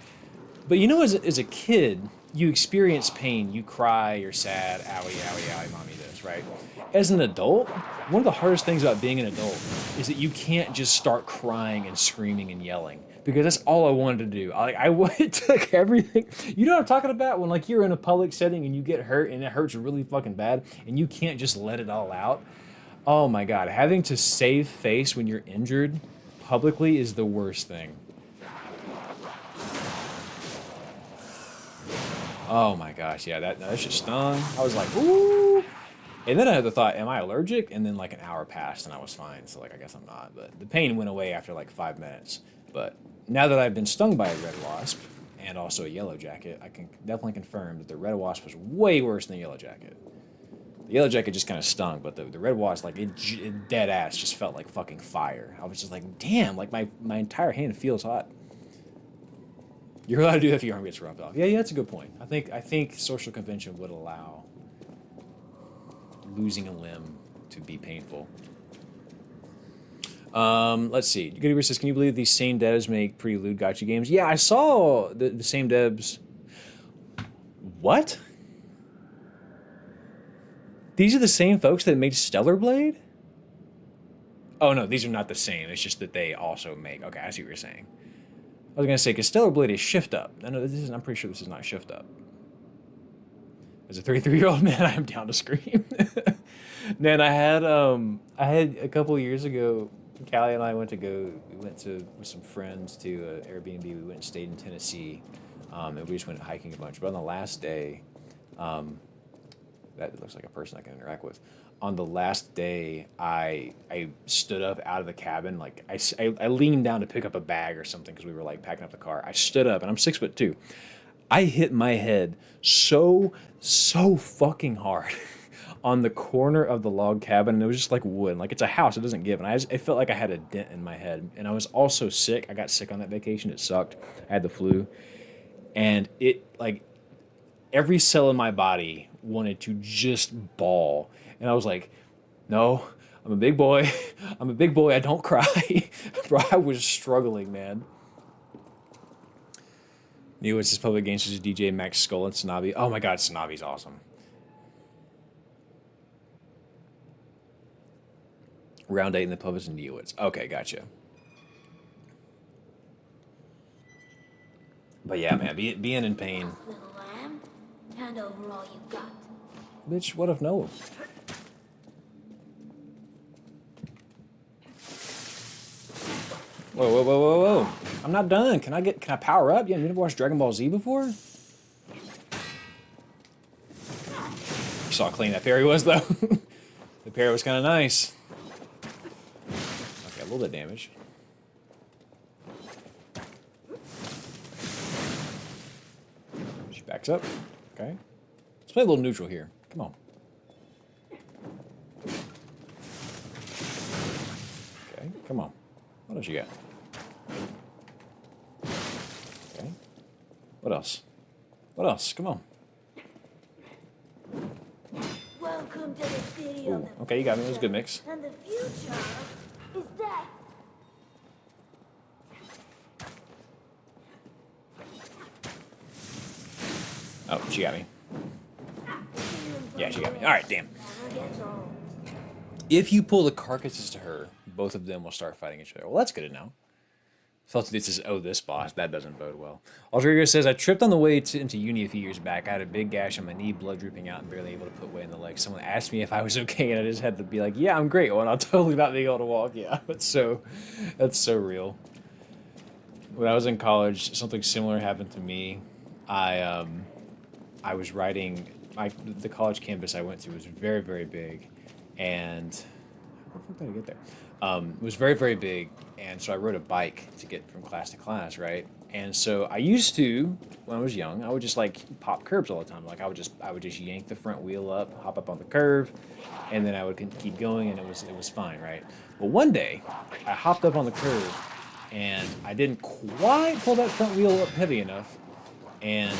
A: But you know, as a kid, you experience pain. You cry, you're sad, owie, owie, owie, mommy this, right? As an adult, one of the hardest things about being an adult is that you can't just start crying and screaming and yelling, because that's all I wanted to do. It took everything. You know what I'm talking about? When like you're in a public setting and you get hurt and it hurts really fucking bad and you can't just let it all out. Oh my God, having to save face when you're injured publicly is the worst thing. Oh my gosh, yeah, that shit stung. I was like, ooh. And then I had the thought, am I allergic? And then like an hour passed and I was fine. So like, I guess I'm not. But the pain went away after like 5 minutes. But now that I've been stung by a red wasp and also a yellow jacket, I can definitely confirm that the red wasp was way worse than the yellow jacket. The yellow jacket just kind of stung, but the red wasp, like it dead ass just felt like fucking fire. I was just like, damn, like my entire hand feels hot. You're allowed to do that if your arm gets rubbed off. Yeah, that's a good point. I think social convention would allow losing a limb to be painful. Let's see. Goody says, can you believe these same devs make pretty lewd gotcha games? Yeah, I saw the same devs. What? These are the same folks that made Stellar Blade? Oh no, these are not the same. It's just that they also make. Okay, I see what you're saying. I was gonna say, because Stellar Blade is shift up. No, I'm pretty sure this is not shift up. As a 33-year-old man, I am down to scream. Man, I had a couple of years ago, Callie and I went with some friends to Airbnb. We went and stayed in Tennessee, and we just went hiking a bunch. But on the last day, that looks like a person I can interact with. On the last day, I stood up out of the cabin, like I leaned down to pick up a bag or something because we were like packing up the car. I stood up, and I'm 6'2". I hit my head so fucking hard on the corner of the log cabin, and it was just like wood. Like, it's a house, it doesn't give. And it felt like I had a dent in my head. And I was also sick. I got sick on that vacation. It sucked. I had the flu. And it, like, every cell in my body wanted to just bawl. And I was like, no, I'm a big boy. I'm a big boy. I don't cry. Bro, I was struggling, man. New What's his public gangsters DJ Max Skull and Snobby. Oh my God, Snobby's awesome. Round 8 in the pub is Neowitz. Okay, gotcha. But yeah, man, being in pain.
C: Little lamb, hand over all you got.
A: Bitch, what if no? Whoa, whoa, whoa, whoa, whoa. I'm not done. Can I power up? Yeah, you never watched Dragon Ball Z before? You saw how clean that parry was, though. The parry was kind of nice. Okay, a little bit of damage. She backs up. Okay. Let's play a little neutral here. Come on. Okay, come on. What else you got? Okay. What else? What else? Come on.
C: Welcome to the city
A: Ooh,
C: of the
A: okay, you got me. It was a good mix.
C: And the future is death.
A: Oh, she got me. Yeah, she got me. All right, damn.
C: Never gets old.
A: If you pull the carcasses to her, both of them will start fighting each other. Well, that's good to know. Felt this is this boss. That doesn't bode well. Rodrigo says, I tripped on the way into uni a few years back. I had a big gash on my knee, blood dripping out, and barely able to put weight in the leg. Someone asked me if I was okay, and I just had to be like, yeah, I'm great. Well, and I'll totally not being able to walk. Yeah, that's so real. When I was in college, something similar happened to me. I was riding the college campus I went to was very, very big, and how the fuck did I get there? It was very, very big, and so I rode a bike to get from class to class, right? And so I used to, when I was young, I would just like pop curbs all the time. Like I would just yank the front wheel up, hop up on the curve, and then I would keep going, and it was fine, right? But one day, I hopped up on the curve, and I didn't quite pull that front wheel up heavy enough, and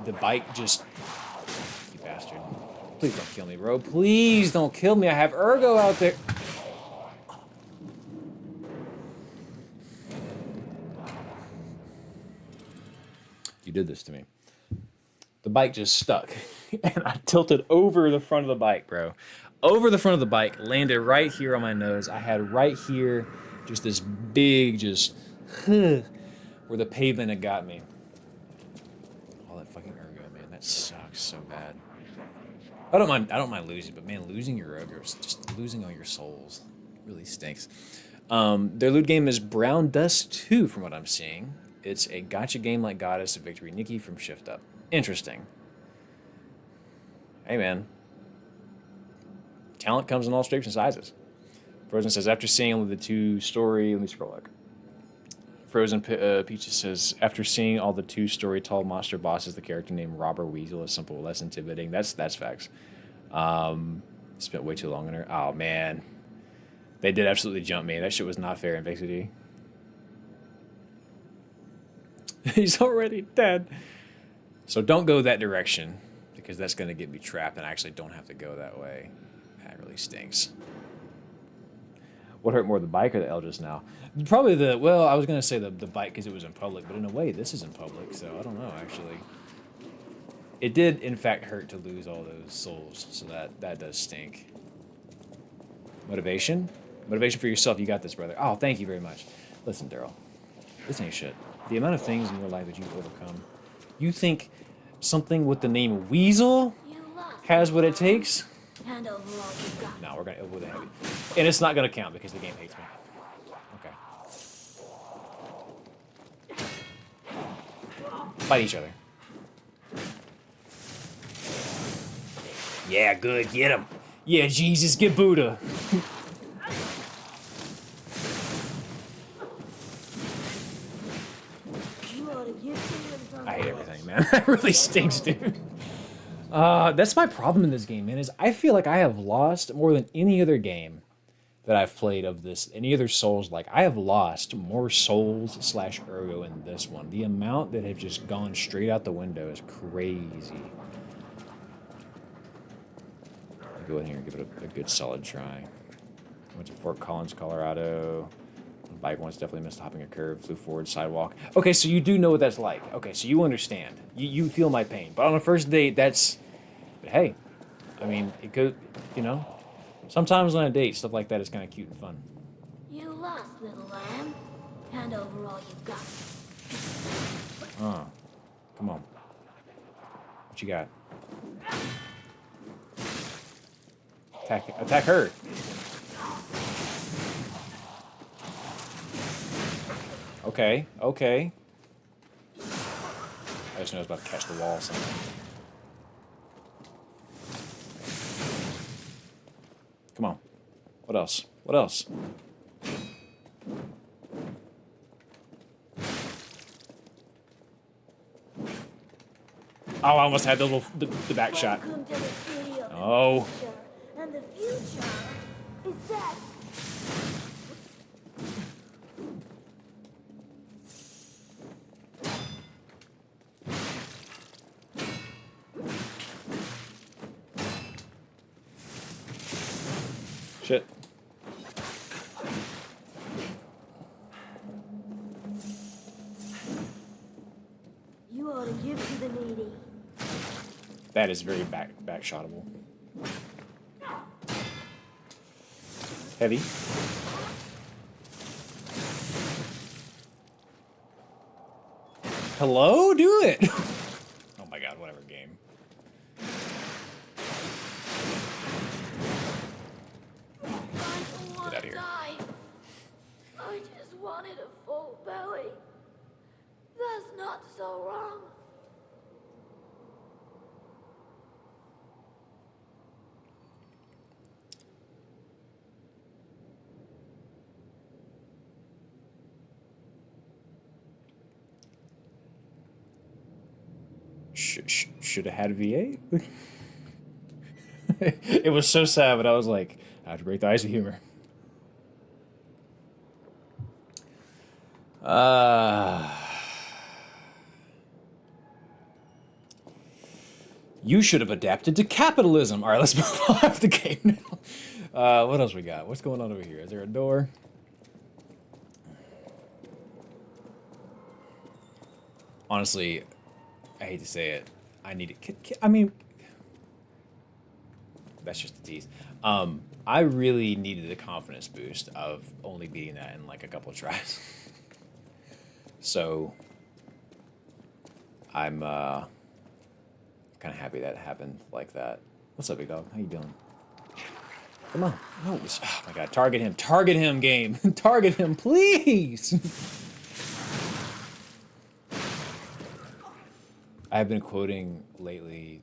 A: the bike just, you bastard. Please don't kill me, bro. Please don't kill me. I have ergo out there. You did this to me. The bike just stuck. And I tilted over the front of the bike, bro. Over the front of the bike, landed right here on my nose. I had right here just this big, where the pavement had got me. All that fucking ergo, man. That sucks so bad. I don't mind losing, but man, losing your ogres, just losing all your souls, really stinks. Their loot game is Brown Dust 2, from what I'm seeing. It's a gacha game like Goddess of Victory Nikki from Shift Up. Interesting. Hey, man. Talent comes in all shapes and sizes. Frozen says, after seeing only the two story, let me scroll back. Frozen Peaches says, after seeing all the two-story tall monster bosses, the character named Robber Weasel is simple, less intimidating. That's facts. Spent way too long on her. Oh, man. They did absolutely jump me. That shit was not fair in Vixity. He's already dead. So don't go that direction, because that's going to get me trapped, and I actually don't have to go that way. That really stinks. What hurt more, the bike or the L just now? Probably I was going to say the bike because it was in public, but in a way, this is in public, so I don't know, actually. It did, in fact, hurt to lose all those souls, so that does stink. Motivation? Motivation for yourself, you got this, brother. Oh, thank you very much. Listen, Daryl, this ain't shit. The amount of things in your life that you've overcome, you think something with the name Weasel has what it takes?
C: Hand over all you got.
A: No, we're going to elbow the heavy. And it's not going to count because the game hates me. Okay. Fight each other. Yeah, good. Get him. Yeah, Jesus, get Buddha.
C: You ought to get
A: I hate everything, man. That really stinks, dude. That's my problem in this game, man, is I feel like I have lost more than any other game that I've played of this, any other Souls. Like, I have lost more souls / ergo in this one. The amount that have just gone straight out the window is crazy. I'll go in here and give it a good solid try. Went to Fort Collins, Colorado. The bike once definitely missed hopping a curve, flew forward sidewalk. Okay, so you do know what that's like. Okay, so you understand. You feel my pain. But on a first date, that's... But hey, I mean, it could, sometimes on a date, stuff like that is kind of cute and fun.
C: You lost, little lamb. Hand over all you got.
A: Come on. What you got? Attack her. Okay, okay. I just know I was about to catch the wall or something. Come on. What else? What else? Oh, I almost had the back shot.
C: Welcome to the city of the
A: Oh.
C: future, and the future is death.
A: Shit.
C: You ought to give to the needy.
A: That is very back shotable. Heavy. Hello? Do it! Oh my god, whatever game.
C: I don't want
A: outta
C: to
A: here.
C: die. I just wanted a full belly. That's not so wrong.
A: Should have had VA? It was so sad, but I was like, I have to break the ice of humor. You should have adapted to capitalism. All right, let's move on to the game now. What else we got? What's going on over here? Is there a door? Honestly, I hate to say it. I need it. I mean, that's just a tease. I really needed a confidence boost of only beating that in like a couple of tries. So I'm kind of happy that happened like that. What's up, big dog? How you doing? Come on. No. Oh my god. Target him. Target him, game. Target him, please. I've been quoting lately.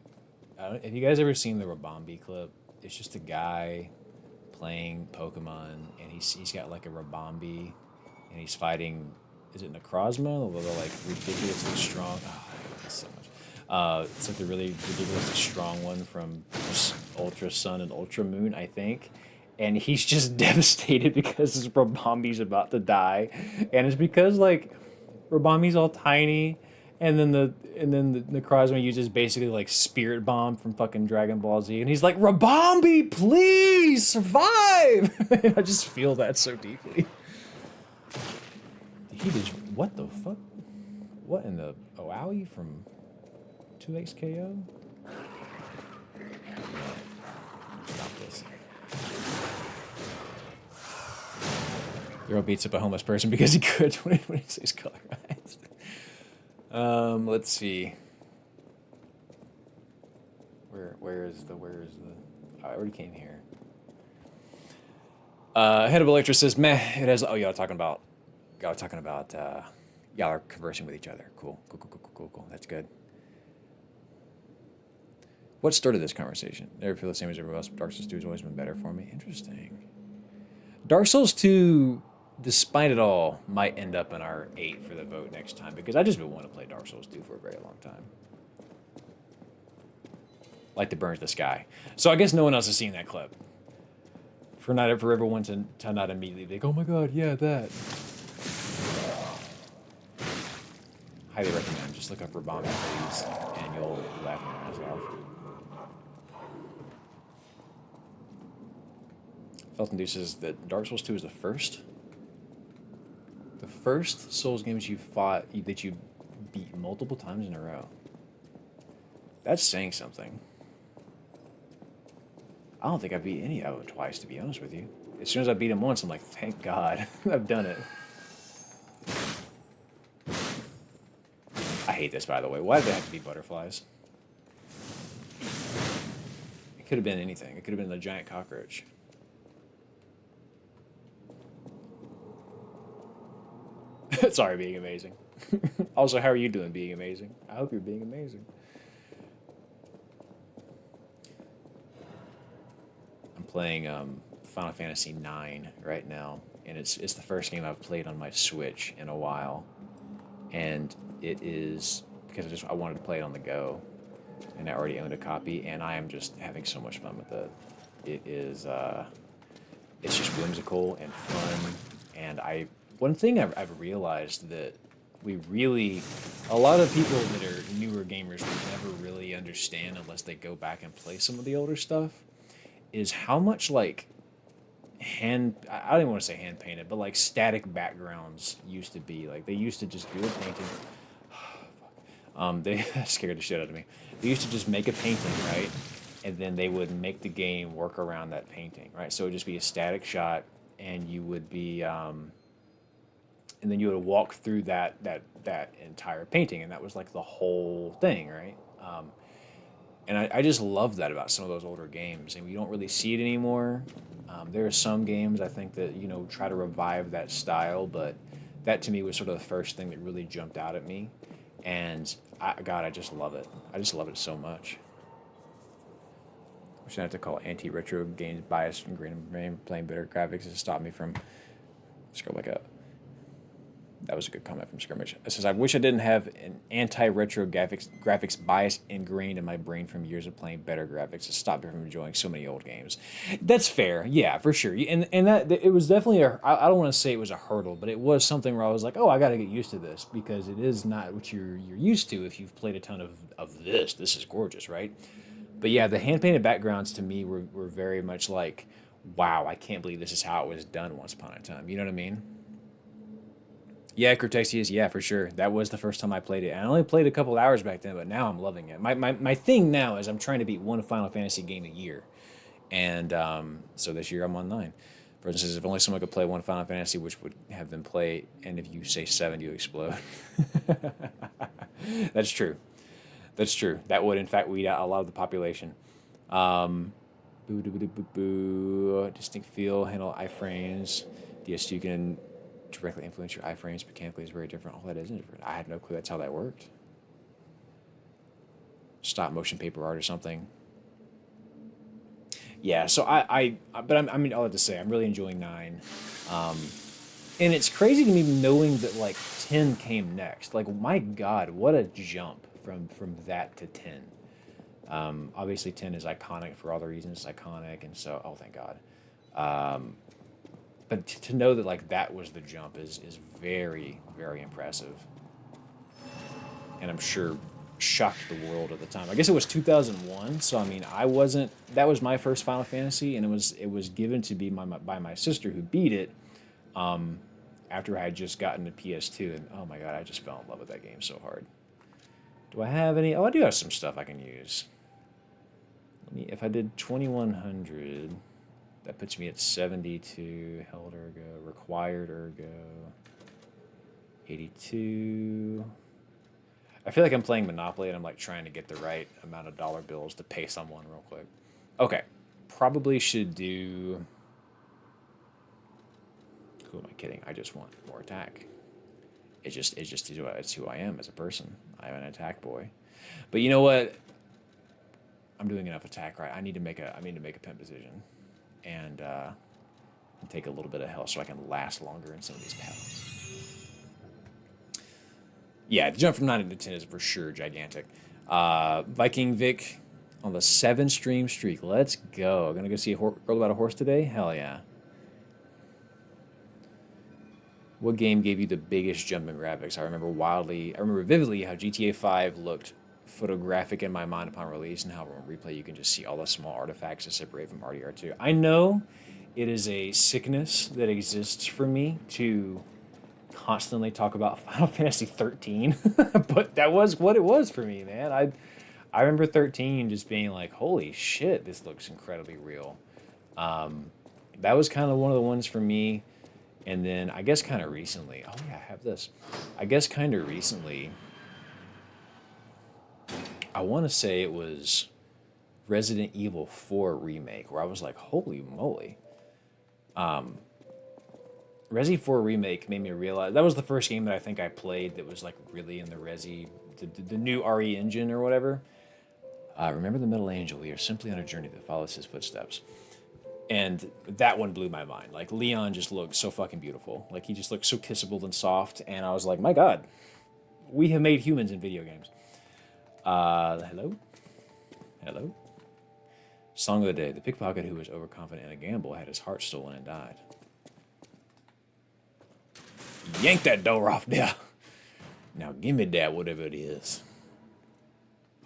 A: Have you guys ever seen the Rabombi clip? It's just a guy playing Pokemon, and he's got like a Rabombi, and he's fighting. Is it Necrozma? The like ridiculously strong. Oh, I hate this so much. It's like the really ridiculously strong one from Ultra Sun and Ultra Moon, I think. And he's just devastated because his Rabombi's about to die, and it's because like Rabombi's all tiny. And then the Necrozma uses basically like Spirit Bomb from fucking Dragon Ball Z, and he's like, "Rabombi, please survive!" I just feel that so deeply. He did what the fuck? What in the Owie from 2XKO? Stop this. Daryl beats up a homeless person because he could when he says colorized. Let's see. Where is the oh, I already came here. Head of Electra says, meh, it has y'all are talking about y'all are conversing with each other. Cool. That's good. What started this conversation? Never feel the same as everyone else, but Dark Souls 2 has always been better for me. Interesting. Dark Souls 2, despite it all, might end up in our 8 for the vote next time, because I just been wanting to play Dark Souls 2 for a very long time. Like the Burns the Sky. So I guess no one else has seen that clip. For everyone to not immediately think, oh my god, yeah, that. Highly recommend. Just look up Rabombi, please, and you'll laugh your ass off. Felton Deuce says that Dark Souls 2 is the first Souls game that you beat multiple times in a row. That's saying something. I don't think I beat any of them twice, to be honest with you. As soon as I beat them once, I'm like, thank God, I've done it. I hate this, by the way. Why did they have to be butterflies? It could have been anything. It could have been a giant cockroach. Sorry, being amazing. Also, how are you doing being amazing? I hope you're being amazing. I'm playing Final Fantasy IX right now, and it's the first game I've played on my Switch in a while, and it is because I wanted to play it on the go, and I already owned a copy, and I am just having so much fun with it. It is it's just whimsical and fun, and one thing I've realized that we really a lot of people that are newer gamers will never really understand unless they go back and play some of the older stuff is how much like I don't even want to say hand painted, but like static backgrounds used to be. Like they used to just do a painting. They scared the shit out of me. They used to just make a painting, right? And then they would make the game work around that painting, right? So it would just be a static shot, and you would be, and then you would walk through that entire painting, and that was like the whole thing, right? And I just love that about some of those older games, and we don't really see it anymore. There are some games I think that try to revive that style, but that to me was sort of the first thing that really jumped out at me, and God, I just love it. I just love it so much. I should have to call anti-retro games biased and green and playing better graphics to stop me from scroll back up. That was a good comment from Skirmish. It says, I wish I didn't have an anti-retro graphics bias ingrained in my brain from years of playing better graphics to stop me from enjoying so many old games. That's fair. Yeah, for sure. And that it was definitely I don't want to say it was a hurdle, but it was something where I was like, oh, I got to get used to this because it is not what you're used to if you've played a ton of this. This is gorgeous, right? But yeah, the hand-painted backgrounds to me were very much like, wow, I can't believe this is how it was done once upon a time. You know what I mean? Yeah, Cortexius, yeah, for sure. That was the first time I played it. I only played a couple hours back then, but now I'm loving it. My thing now is I'm trying to beat one Final Fantasy game a year. And so this year I'm on 9. For instance, if only someone could play one Final Fantasy, which would have them play, and if you say 7, you explode. That's true. That's true. That would, in fact, weed out a lot of the population. Boo, boo, boo, boo, boo. Distinct feel, handle iframes. DS2 can directly influence your iframes mechanically is very different. Oh, that isn't different. I had no clue that's how that worked. Stop motion paper art or something. Yeah, so I mean, all I have to say, I'm really enjoying 9. And it's crazy to me knowing that like 10 came next. Like, my God, what a jump from that to 10. Obviously 10 is iconic for all the reasons it's iconic, and so, oh, thank God. But to know that like that was the jump is very, very impressive. And I'm sure shocked the world at the time. I guess it was 2001, so I mean, that was my first Final Fantasy, and it was given to me by my sister who beat it after I had just gotten to PS2, and oh my God, I just fell in love with that game so hard. Do I have any? Oh, I do have some stuff I can use. If I did 2100, that puts me at 72. Held ergo, required ergo, 82. I feel like I'm playing Monopoly and I'm like trying to get the right amount of dollar bills to pay someone real quick. Okay, probably should do. Who am I kidding? I just want more attack. It's who I am as a person. I'm an attack boy. But you know what? I'm doing enough attack, right? I need to make a pimp decision, and take a little bit of health so I can last longer in some of these battles. Yeah, the jump from 9 to 10 is for sure gigantic. Viking Vic on the 7-stream streak. Let's go. Gonna go see a girl about a horse today? Hell yeah. What game gave you the biggest jump in graphics? I remember vividly how GTA 5 looked photographic in my mind upon release, and how on replay you can just see all the small artifacts that separate from RDR2. I know it is a sickness that exists for me to constantly talk about Final Fantasy 13, but that was what it was for me, man. I remember 13 just being like, holy shit, this looks incredibly real. That was kind of one of the ones for me. And then I guess kind of recently, oh yeah, I have this. I guess kind of recently, I want to say it was Resident Evil 4 remake, where I was like, holy moly. Resi 4 Remake made me realize that was the first game that I think I played that was like really in the Resi, the new RE engine or whatever. Remember the Middle Angel. We are simply on a journey that follows his footsteps. And that one blew my mind. Like, Leon just looked so fucking beautiful. Like, he just looked so kissable and soft. And I was like, my God, we have made humans in video games. Hello? Hello? Song of the day. The pickpocket who was overconfident in a gamble had his heart stolen and died. Yank that door off there. Now give me that, whatever it is.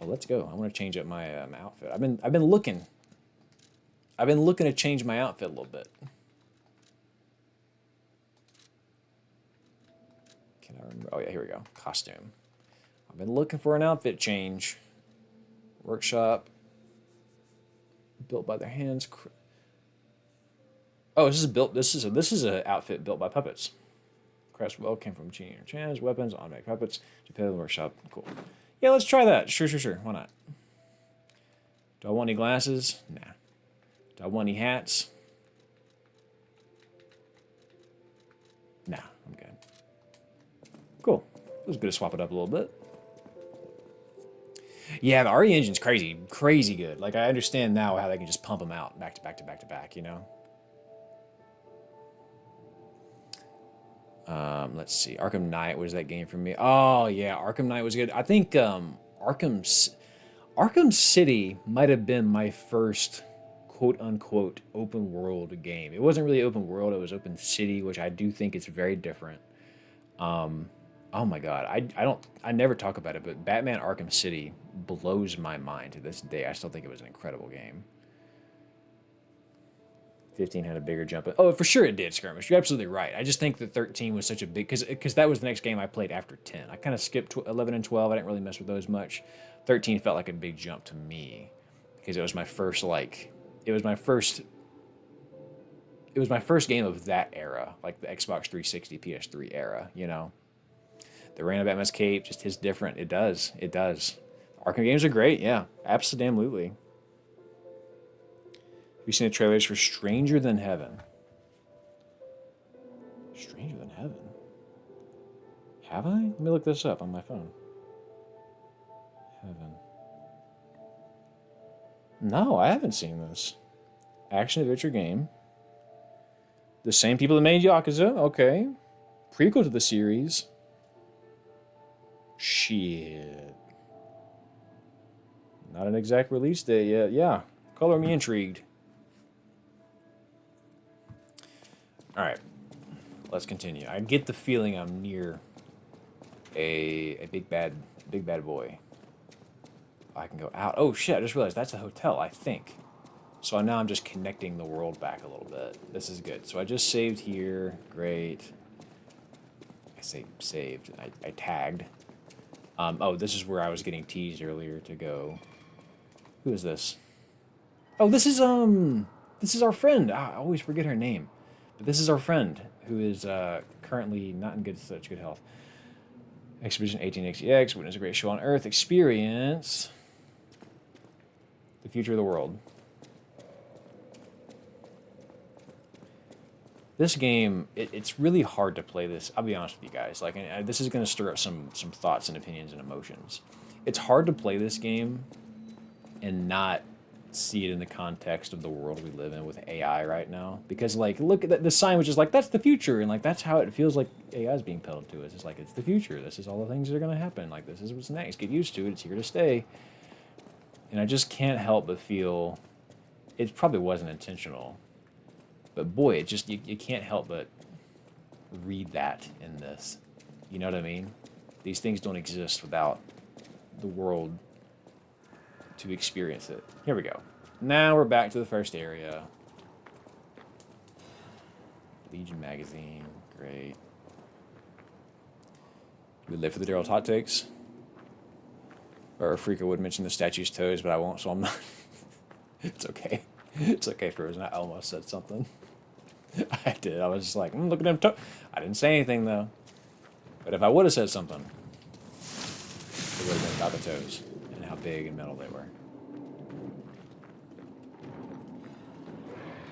A: Oh, let's go. I want to change up my, my outfit. I've been looking. I've been looking to change my outfit a little bit. Can I remember? Oh yeah, here we go. Costume. I've been looking for an outfit change. Workshop. Built by their hands. Oh, this is an outfit built by puppets. Krat's well came from Gene Chan's weapons, automatic puppets, Japan workshop. Cool. Yeah, let's try that. Sure. Why not? Do I want any glasses? Nah. Do I want any hats? Nah, I'm good. Cool. It was good to swap it up a little bit. Yeah, the RE engine's crazy good. Like, I understand now how they can just pump them out back to back, you know? Let's see. Arkham Knight was that game for me. Oh, yeah, Arkham Knight was good. I think Arkham City might have been my first quote-unquote open world game. It wasn't really open world, it was open city, which I do think is very different. Oh my god, I never talk about it, but Batman Arkham City blows my mind to this day. I still think it was an incredible game. 15 had a bigger jump. Oh, for sure it did, Skirmish. You're absolutely right. I just think that 13 was such a big... Because that was the next game I played after 10. I kind of skipped 11 and 12. I didn't really mess with those much. 13 felt like a big jump to me. Because it was my first, like... It was my first game of that era. Like the Xbox 360, PS3 era, you know? The Reign of Batman's Cape just hits different. It does. Arkham games are great, yeah. Absolutely. Have you seen the trailers for Stranger Than Heaven? Stranger Than Heaven? Have I? Let me look this up on my phone. Heaven. No, I haven't seen this. Action-adventure game. The same people that made Yakuza. Okay. Prequel to the series. Shit. Not an exact release date yet. Yeah. Color me intrigued. Alright. Let's continue. I get the feeling I'm near a big bad boy. I can go out. Oh shit, I just realized that's a hotel, I think. So now I'm just connecting the world back a little bit. This is good. So I just saved here. Great. I say saved. I tagged. Oh, this is where I was getting teased earlier to go. Who is this? Oh, this is our friend. I always forget her name. But this is our friend who is currently not in such good health. Expedition 18XEX, witness a great show on Earth. Experience the future of the world. This game, it's really hard to play this. I'll be honest with you guys. Like, this is going to stir up some thoughts and opinions and emotions. It's hard to play this game and not see it in the context of the world we live in with AI right now. Because, like, look at the sign, which is like, that's the future. And, like, that's how it feels like AI is being peddled to us. It's like, it's the future. This is all the things that are going to happen. Like, this is what's next. Get used to it. It's here to stay. And I just can't help but feel it probably wasn't intentional. But boy, it just, you can't help but read that in this. You know what I mean? These things don't exist without the world to experience it. Here we go. Now we're back to the first area. Legion magazine. Great. We live for the Daryl hot takes. Or Freaka would mention the statue's toes, but I won't, so I'm not. It's okay. It's okay, Frozen. I almost said something. I did. I was just like, look at them toes. I didn't say anything, though. But if I would have said something, it would have been about the toes and how big and metal they were.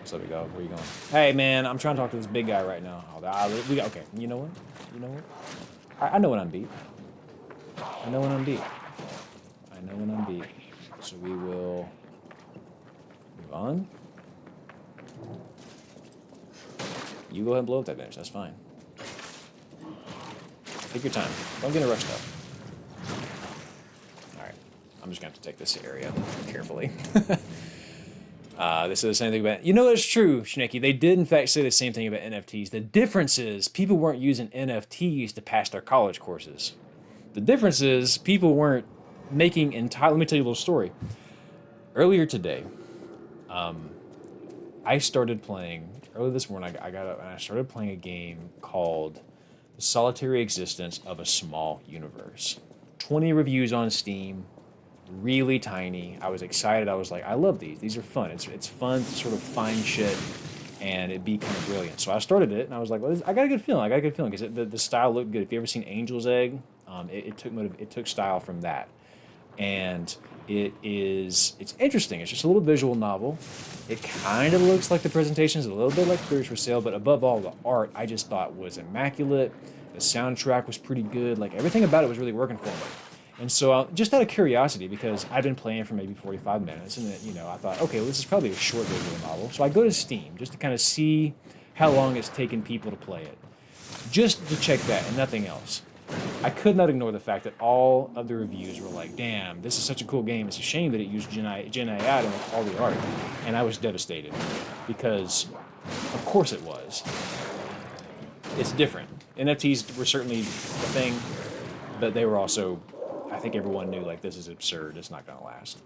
A: What's up, big dog? Where you going? Hey, man, I'm trying to talk to this big guy right now. Okay, you know what? You know what? I know when I'm beat. I know when I'm beat. I know when I'm beat. So we will move on. You go ahead and blow up that bench. That's fine. Take your time. Don't get in a rush, though. All right. I'm just going to have to take this area carefully. They said the same thing about... You know, it's true, Shneki. They did, in fact, say the same thing about NFTs. The difference is people weren't using NFTs to pass their college courses. The difference is people weren't making entire... Let me tell you a little story. Earlier today, I started playing... Earlier this morning, I got up and I started playing a game called The Solitary Existence of a Small Universe. 20 reviews on Steam. Really tiny. I was excited. I was like, I love these. These are fun. It's fun to sort of find shit and it'd be kind of brilliant. So I started it and I was like, well, I got a good feeling. Because the style looked good. If you ever seen Angel's Egg, it took style from that. And it's interesting. It's just a little visual novel. It kind of looks like the presentations, a little bit like Clears for Sale, but above all, the art I just thought was immaculate. The soundtrack was pretty good. Like everything about it was really working for me. And so just out of curiosity, because I've been playing for maybe 45 minutes, and I thought, okay, well, this is probably a short visual novel. So I go to Steam just to kind of see how long it's taken people to play it. Just to check that and nothing else. I could not ignore the fact that all of the reviews were like, damn, this is such a cool game. It's a shame that it used Gen AI to make all the art. And I was devastated because, of course it was. It's different. NFTs were certainly a thing, but they were also... I think everyone knew, like, this is absurd. It's not going to last.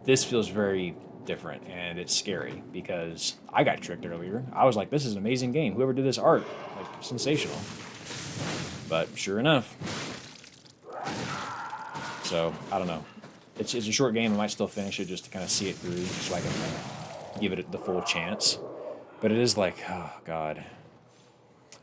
A: This feels very different, and it's scary because I got tricked earlier. I was like, this is an amazing game. Whoever did this art, like, sensational. But sure enough. So, I don't know. It's a short game. I might still finish it just to kind of see it through so I can give it the full chance. But it is like, oh, God.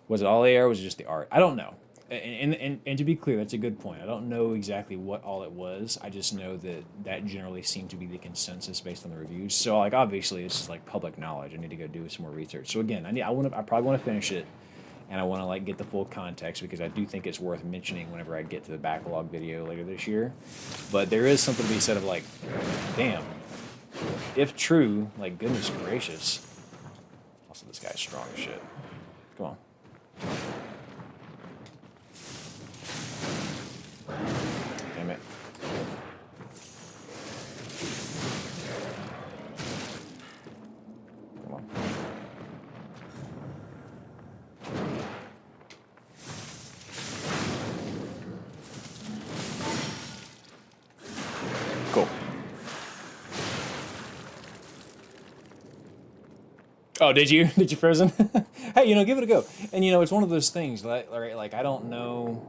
A: Was it all AI or was it just the art? I don't know. And to be clear, that's a good point. I don't know exactly what all it was. I just know that generally seemed to be the consensus based on the reviews. So, like, obviously, it's just like public knowledge. I need to go do some more research. So again, I probably want to finish it, and I want to like get the full context because I do think it's worth mentioning whenever I get to the backlog video later this year. But there is something to be said of like, damn, if true, like goodness gracious. Also, this guy's strong as shit. Come on. Damn it. Come on. Cool. Oh, did you? Did you frozen? Hey, give it a go. And it's one of those things, like I don't know.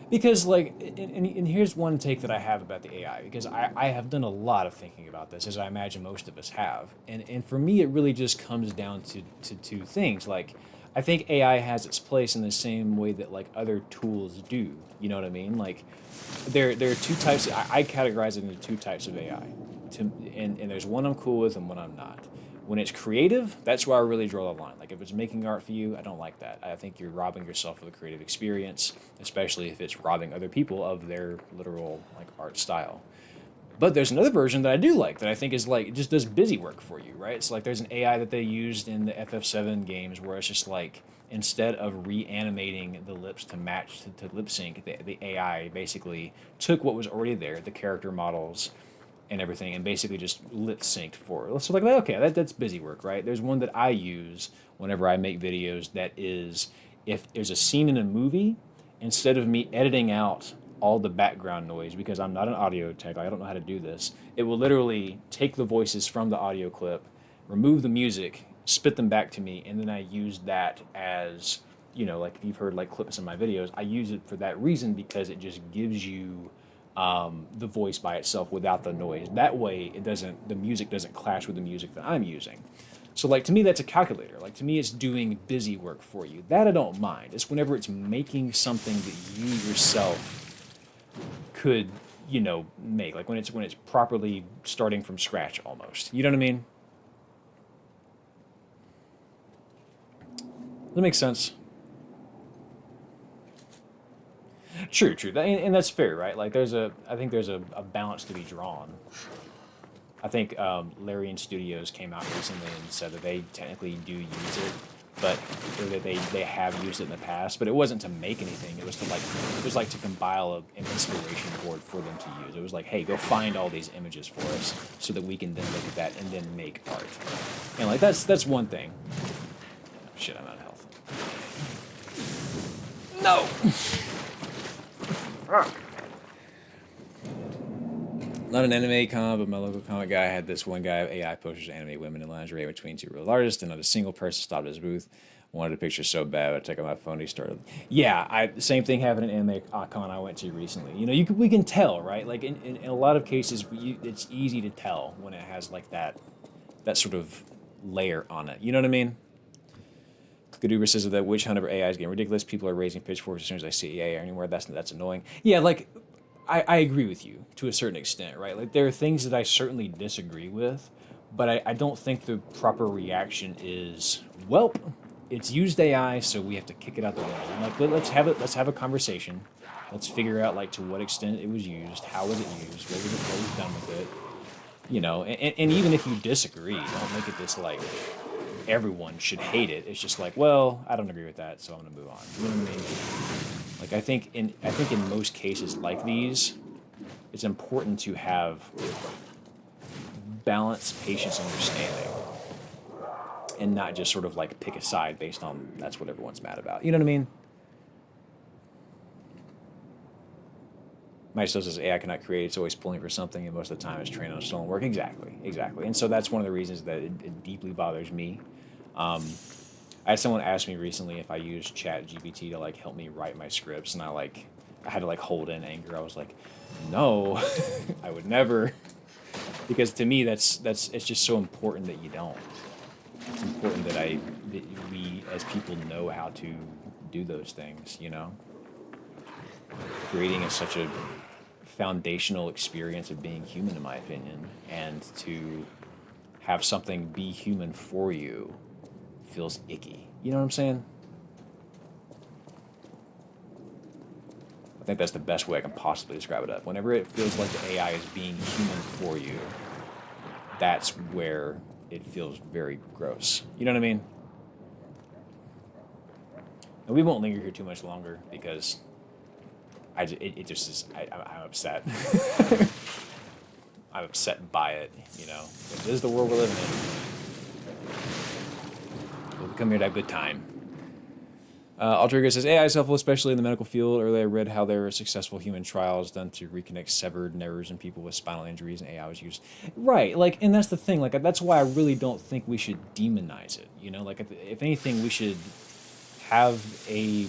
A: Because, like, and here's one take that I have about the AI, because I have done a lot of thinking about this, as I imagine most of us have. And for me, it really just comes down to two things. Like, I think AI has its place in the same way that, like, other tools do. You know what I mean? Like, there are two types. I categorize it into two types of AI. And there's one I'm cool with and one I'm not. When it's creative, that's where I really draw the line. Like, if it's making art for you, I don't like that. I think you're robbing yourself of a creative experience, especially if it's robbing other people of their literal, like, art style. But there's another version that I do like that I think is, like, it just does busy work for you, right? It's like there's an AI that they used in the FF7 games where it's just like, instead of reanimating the lips to match to lip sync, the AI basically took what was already there, the character models, and everything, and basically just lip synced for it. So like, okay, that's busy work, right? There's one that I use whenever I make videos that is, if there's a scene in a movie, instead of me editing out all the background noise, because I'm not an audio tech, I don't know how to do this, it will literally take the voices from the audio clip, remove the music, spit them back to me, and then I use that as, like if you've heard like clips in my videos, I use it for that reason because it just gives you the voice by itself without the noise. That way, the music doesn't clash with the music that I'm using. So, like, to me, that's a calculator. Like, to me, it's doing busy work for you. That I don't mind. It's whenever it's making something that you yourself could, make. Like, when it's properly starting from scratch, almost. You know what I mean? That makes sense. True, true, and that's fair, right? Like, I think there's a balance to be drawn. I think Larian Studios came out recently and said that they technically do use it, but or that they have used it in the past. But it wasn't to make anything. It was to like to compile an inspiration board for them to use. It was like, hey, go find all these images for us so that we can then look at that and then make art. And like that's one thing. Oh, shit, I'm out of health. No. Not an anime con, but my local comic guy had this one guy, AI posters to animate women in lingerie between two real artists, and not a single person stopped at his booth. Wanted a picture so bad, I took out my phone. He started. Yeah, same thing happened in anime con I went to recently. You know, we can tell, right? Like in a lot of cases, it's easy to tell when it has like that sort of layer on it. You know what I mean? Gooduber says that witch hunt over AI is getting ridiculous. People are raising pitchforks as soon as they see AI anywhere. That's annoying. Yeah, like I agree with you to a certain extent, right? Like there are things that I certainly disagree with, but I don't think the proper reaction is, welp, it's used AI, so we have to kick it out the window. I'm like, let's have a conversation. Let's figure out like to what extent it was used, how was it used, what was done with it. You know, and even if you disagree, don't make it this like everyone should hate it. It's just like, well, I don't agree with that, so I'm gonna move on. You know what I mean? Like I think in most cases like these, it's important to have balance, patience, understanding, and not just sort of like pick a side based on that's what everyone's mad about. You know what I mean? My still says AI cannot create; it's always pulling for something, and most of the time it's trained on stolen work. Exactly. And so that's one of the reasons that it deeply bothers me. I had someone ask me recently if I use Chat GPT to like help me write my scripts, and I had to like hold in anger. I was like, no, I would never, because to me it's just so important that you don't. It's important that we as people know how to do those things. You know, creating is such a foundational experience of being human, in my opinion, and to have something be human for you feels icky. You know what I'm saying? I think that's the best way I can possibly describe it up. Whenever it feels like the AI is being human for you, that's where it feels very gross. You know what I mean? And we won't linger here too much longer because it just is. I'm upset. I'm upset by it. You know, this is the world we're living in. We come here to have a good time. Alter says AI is helpful, especially in the medical field. Earlier, I read how there were successful human trials done to reconnect severed nerves in people with spinal injuries, and AI was used. Right, like, and that's the thing. Like, that's why I really don't think we should demonize it. You know, like, if anything, we should have a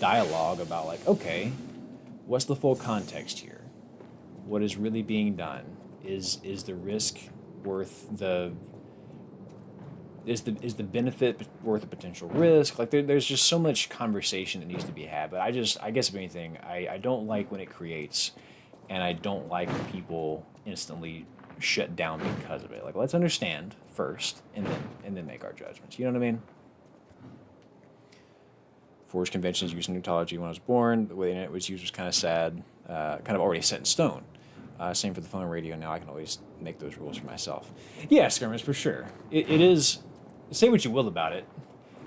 A: dialogue about, like, okay, what's the full context here? What is really being done? Is the risk worth the? Is the benefit worth the potential risk? Like there's just so much conversation that needs to be had. But I guess if anything, I don't like when it creates, and I don't like when people instantly shut down because of it. Like let's understand first, and then make our judgments. You know what I mean? Forged conventions using newtology when I was born. The way the internet was used was kind of sad, kind of already set in stone. Same for the phone and radio. Now I can always make those rules for myself. Yeah, skirmish for sure. It is. Say what you will about it.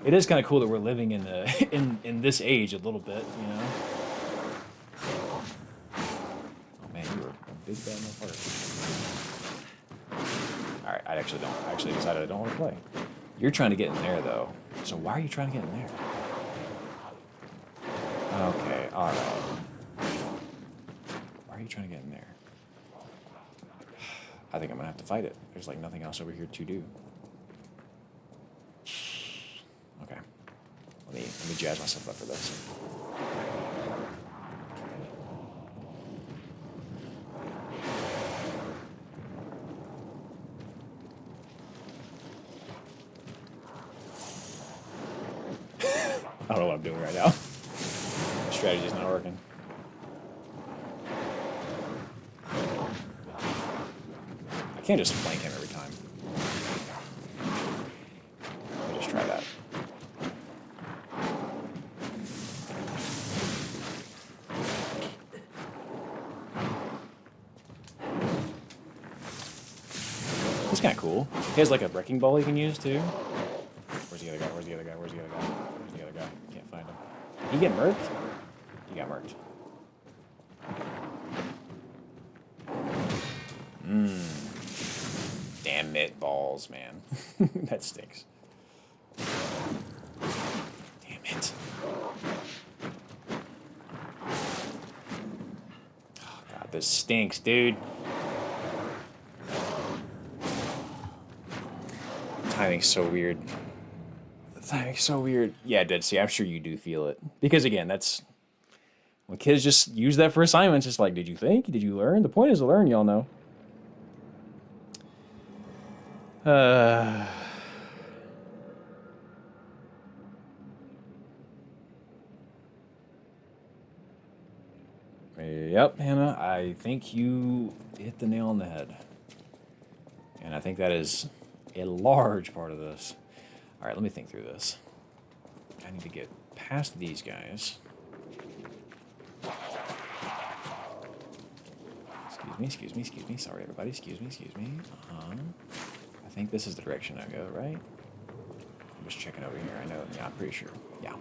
A: It is kind of cool that we're living in the in this age a little bit, you know. Oh man, you were a big bad motherfucker. All right, I actually decided I don't want to play. You're trying to get in there though. So why are you trying to get in there? Okay, all right. Why are you trying to get in there? I think I'm gonna have to fight it. There's like nothing else over here to do. Okay. Let me jazz myself up for this. I don't know what I'm doing right now. The strategy's not working. I can't just flank him every time. Let me just try that. It's kind of cool. He has like a wrecking ball he can use too. Where's the other guy? Where's the other guy? Where's the other guy? Where's the other guy? Can't find him. Did he get murked? He got murked. Damn it, balls, man. That stinks. Damn it. Oh, God, this stinks, dude. Timing's so weird. The timing's so weird. Yeah, Dead Sea, I'm sure you do feel it. Because, again, that's... When kids just use that for assignments, it's like, did you think? Did you learn? The point is to learn, y'all know. Yep, Hannah, I think you hit the nail on the head. And I think that is a large part of this. All right, let me think through this. I need to get past these guys. Excuse me. Sorry, everybody. Excuse me. I think this is the direction I go, right? I'm just checking over here. I know. Yeah, I'm pretty sure. Yeah.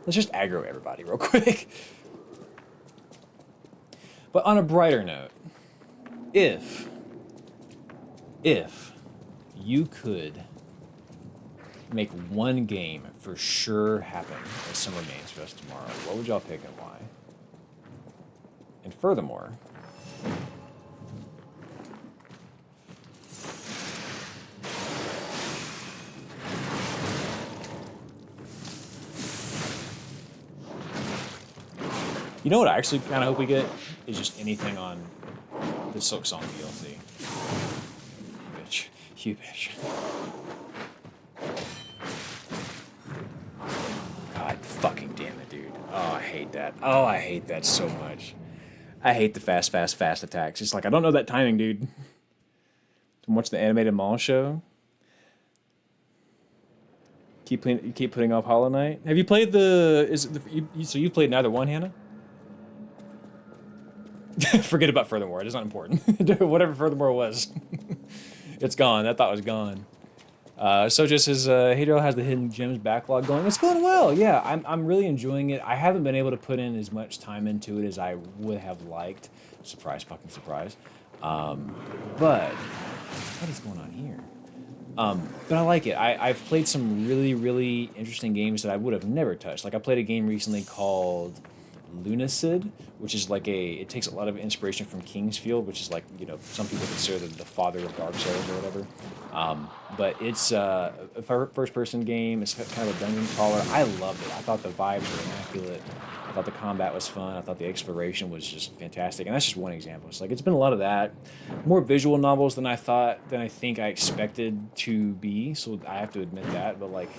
A: Let's just aggro everybody real quick. But on a brighter note, if you could make one game for sure happen at Summer Games Fest tomorrow, what would y'all pick and why? And furthermore, you know what I actually kind of hope we get is just anything on the Silk Song DLC. You bitch. God fucking damn it, dude. Oh, I hate that. Oh, I hate that so much. I hate the fast attacks. It's like, I don't know that timing, dude. To watch the animated mall show. Keep putting off Hollow Knight. Have you played the? So you've played neither one, Hannah? Forget about Furthermore. It is not important. Whatever Furthermore was, it's gone. That thought was gone. So just as Hey Daryl has the Hidden Gems backlog going, it's going well. Yeah, I'm really enjoying it. I haven't been able to put in as much time into it as I would have liked. Surprise, fucking surprise. But what is going on here? But I like it. I've played some really interesting games that I would have never touched. Like I played a game recently called Lunacid, which is like it takes a lot of inspiration from Kingsfield, which is like, you know, some people consider the father of Dark Souls or whatever. But it's a first-person game. It's kind of a dungeon crawler. I loved it. I thought the vibes were immaculate. I thought the combat was fun. I thought the exploration was just fantastic. And that's just one example. It's like it's been a lot of that. More visual novels than I think I expected to be. So I have to admit that. But like,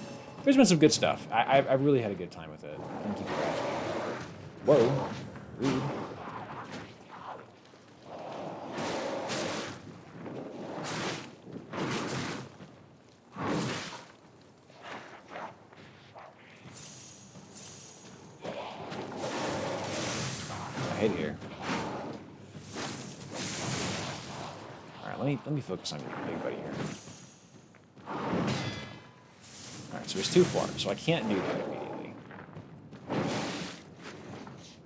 A: there's been some good stuff. I've really had a good time with it. Thank you for asking. Whoa. Rude. I hate it here. Alright, let me focus on your big buddy here. Alright, so it's too far, so I can't do that immediately.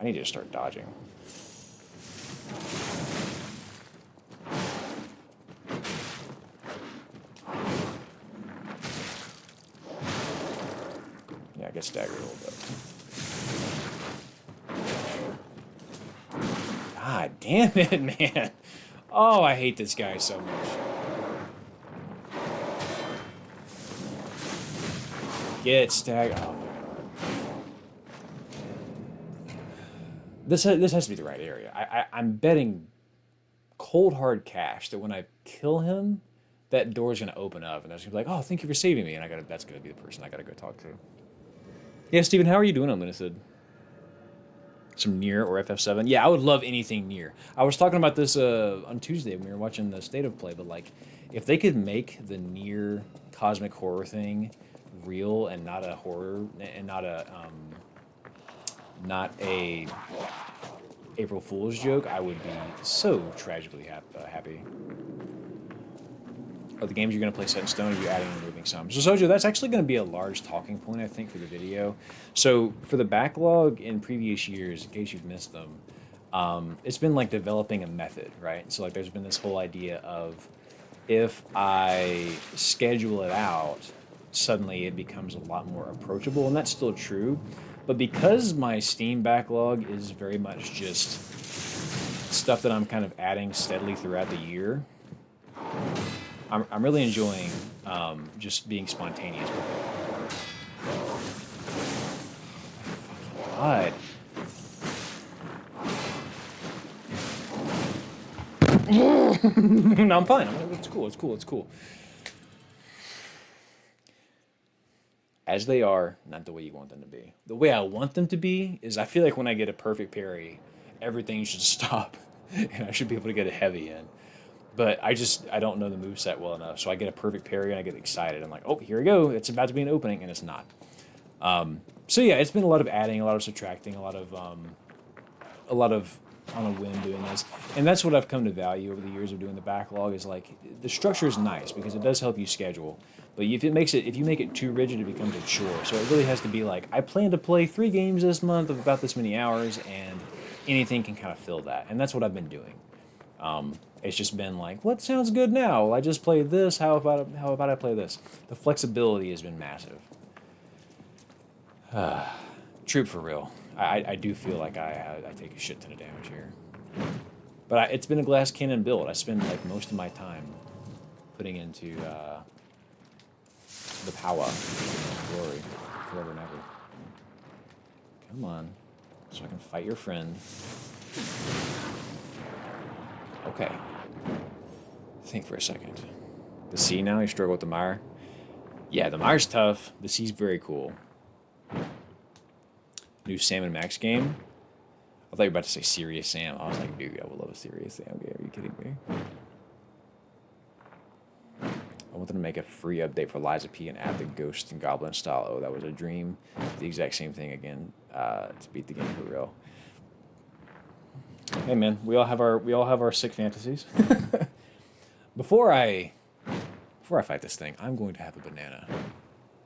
A: I need to start dodging. Yeah, I get staggered a little bit. God damn it, man. Oh, I hate this guy so much. Get staggered. Oh. This has to be the right area. I'm betting cold hard cash that when I kill him, that door's gonna open up and that's gonna be like, oh, thank you for saving me, and that's gonna be the person I gotta go talk to. Yeah, Steven, how are you doing on Lunacid? Some Nier or FF7? Yeah, I would love anything Nier. I was talking about this on Tuesday when we were watching the State of Play, but like, if they could make the Nier cosmic horror thing real and not a horror and not a April Fool's joke, I would be so tragically happy. Are the games you're going to play set in stone, or are you adding and removing some? So Sojo, that's actually going to be a large talking point, I think, for the video. So for the backlog in previous years, in case you've missed them, it's been like developing a method, right? So like there's been this whole idea of if I schedule it out, suddenly it becomes a lot more approachable, and that's still true. But because my Steam backlog is very much just stuff that I'm kind of adding steadily throughout the year, I'm really enjoying just being spontaneous with it. God. No, I'm fine. It's cool. It's cool. It's cool. As they are, not the way you want them to be. The way I want them to be is I feel like when I get a perfect parry, everything should stop, and I should be able to get a heavy in. But I don't know the moveset well enough, so I get a perfect parry and I get excited. I'm like, oh, here we go. It's about to be an opening, and it's not. So yeah, it's been a lot of adding, a lot of subtracting, a lot of on a whim doing this, and that's what I've come to value over the years of doing the backlog. Is like the structure is nice because it does help you schedule, but if you make it too rigid, it becomes a chore. So it really has to be like, I plan to play 3 games this month of about this many hours, and anything can kind of fill that, and that's what I've been doing. It's just been like, what sounds good now? Well, I just played this. How about I play this? The flexibility has been massive. Troop for real. I do feel like I take a shit ton of damage here. But it's been a glass cannon build. I spend like most of my time putting into the power, glory, forever and ever. Come on, so I can fight your friend. Okay. Think for a second. The sea now, you struggle with the mire? Yeah, the mire's tough. The sea's very cool. New Sam and Max game? I thought you were about to say Serious Sam. I was like, dude, I would love a Serious Sam game. Are you kidding me? I wanted to make a free update for Liza P and add the Ghost and Goblin style. Oh, that was a dream. The exact same thing again to beat the game for real. Hey man, we all have our sick fantasies. Before I fight this thing, I'm going to have a banana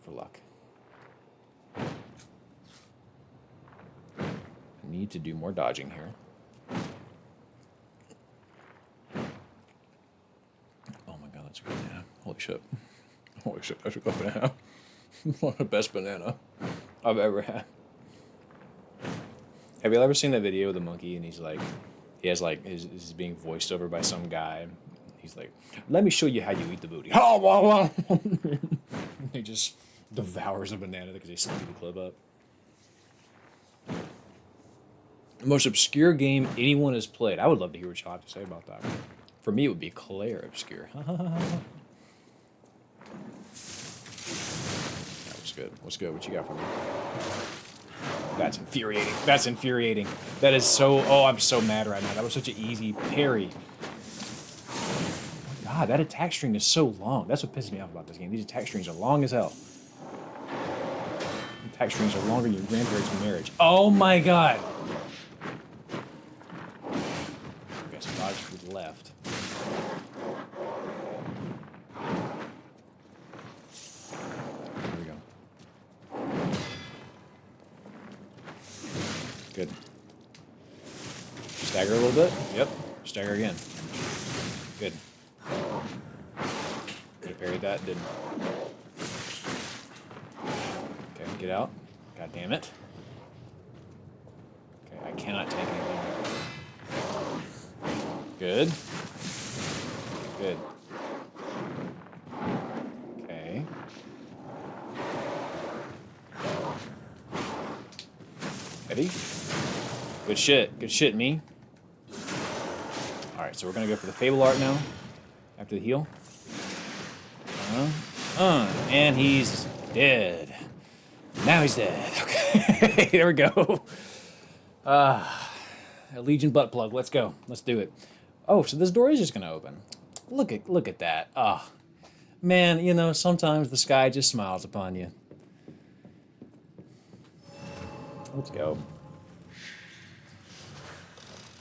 A: for luck. I need to do more dodging here. Oh my god, that's a good banana. Holy shit. Holy shit, that's a good banana. One of the best banana I've ever had. Have you ever seen that video of the monkey and he's being voiced over by some guy? He's like, let me show you how you eat the booty. Oh, wow, wow. He just devours a banana because he speeded the clip up. The most obscure game anyone has played. I would love to hear what y'all have to say about that. For me, it would be Claire obscure. That was good. What's good? What you got for me? That's infuriating. That's infuriating. That is so... Oh, I'm so mad right now. That was such an easy parry. Oh my god, that attack string is so long. That's what pisses me off about this game. These attack strings are long as hell. Attack strings are longer than your grandparents' marriage. Oh my god! Okay, so dodge to the left. Here we go. Good. Stagger a little bit. Yep. Stagger again. Good. Could have parried that, didn't. Okay, get out. God damn it. Okay, I cannot take anything. Good. Good. Okay. Ready? Good shit. Good shit, me. Alright, so we're gonna go for the Fable Art now. After the heal. And he's dead. Now he's dead. Okay. There we go. Legion butt plug. Let's go. Let's do it. Oh, so this door is just gonna open. Look at that. Oh. Man, you know, sometimes the sky just smiles upon you. Let's go.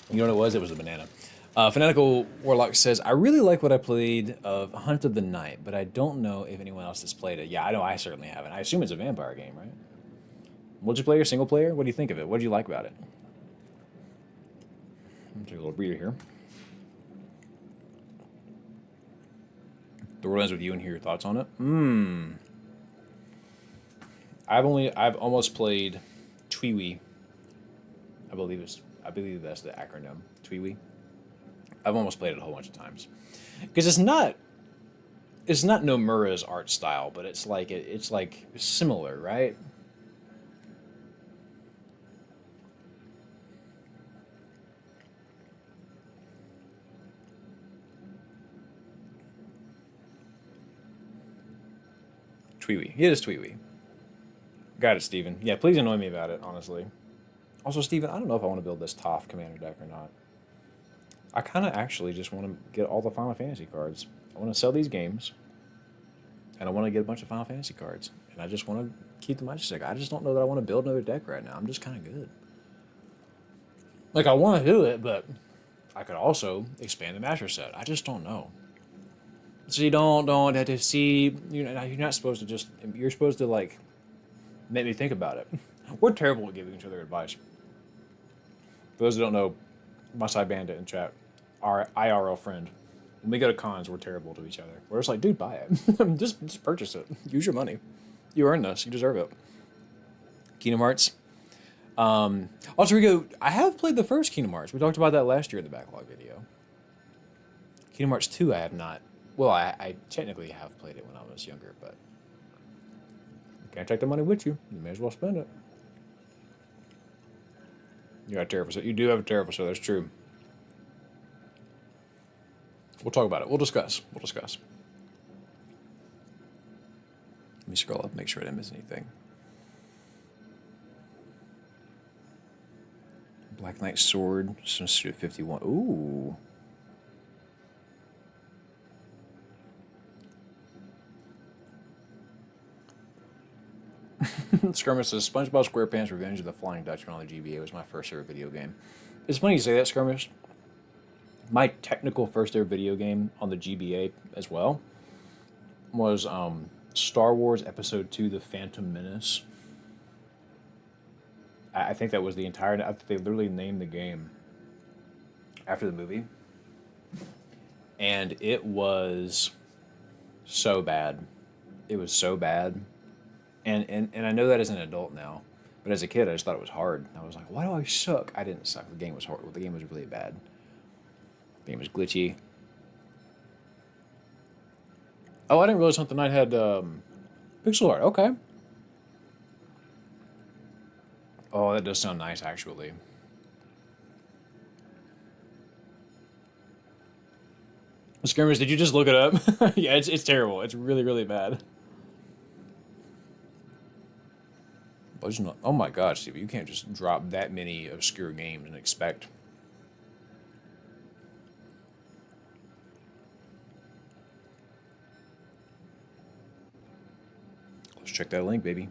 A: You know what it was? It was a banana. Fanatical Warlock says, I really like what I played of Hunt of the Night, but I don't know if anyone else has played it. Yeah, I know I certainly haven't. I assume it's a vampire game, right? Multiplayer, single player? What do you think of it? What do you like about it? Let me take a little breather here. The world ends with you and hear your thoughts on it. I've almost played Twiwi. I believe that's the acronym. Twiwi. I've almost played it a whole bunch of times. Because it's not Nomura's art style, but it's like similar, right? Twiwi. It is Twiwi. Got it, Steven. Yeah, please annoy me about it, honestly. Also, Steven, I don't know if I want to build this Toph commander deck or not. I kind of actually just want to get all the Final Fantasy cards. I want to sell these games, and I want to get a bunch of Final Fantasy cards. And I just want to keep the Magic deck. I just don't know that I want to build another deck right now. I'm just kind of good. Like, I want to do it, but I could also expand the Master set. I just don't know. So you don't have to see. You're not supposed to just. You're supposed to, like, make me think about it. We're terrible at giving each other advice. For those who don't know, my side bandit in chat, our IRL friend, when we go to cons, we're terrible to each other. We're just like, dude, buy it. just purchase it. Use your money. You earned this. You deserve it. Kingdom Hearts. Also, I have played the first Kingdom Hearts. We talked about that last year in the backlog video. Kingdom Hearts 2, I have not. Well, I technically have played it when I was younger, but you can't take the money with you. You may as well spend it. You got a terrible set. You do have a terrible set. That's true. We'll talk about it. We'll discuss. Let me scroll up, make sure I didn't miss anything. Black Knight Sword, some suit 51. Ooh. Skirmish says, SpongeBob SquarePants Revenge of the Flying Dutchman on the GBA was my first ever video game. It's funny you say that, Skirmish. My technical first ever video game on the GBA as well was Star Wars Episode 2, The Phantom Menace. I think that was the entire... I think they literally named the game after the movie. And it was so bad. It was so bad. And I know that as an adult now, but as a kid, I just thought it was hard. I was like, why do I suck? I didn't suck. The game was hard. The game was really bad. The game was glitchy. Oh, I didn't realize Hunt the Night had pixel art. Okay. Oh, that does sound nice, actually. Skirmish, did you just look it up? Yeah, it's terrible. It's really, really bad. Oh my God, Steve, you can't just drop that many obscure games and expect. Let's check that link, baby.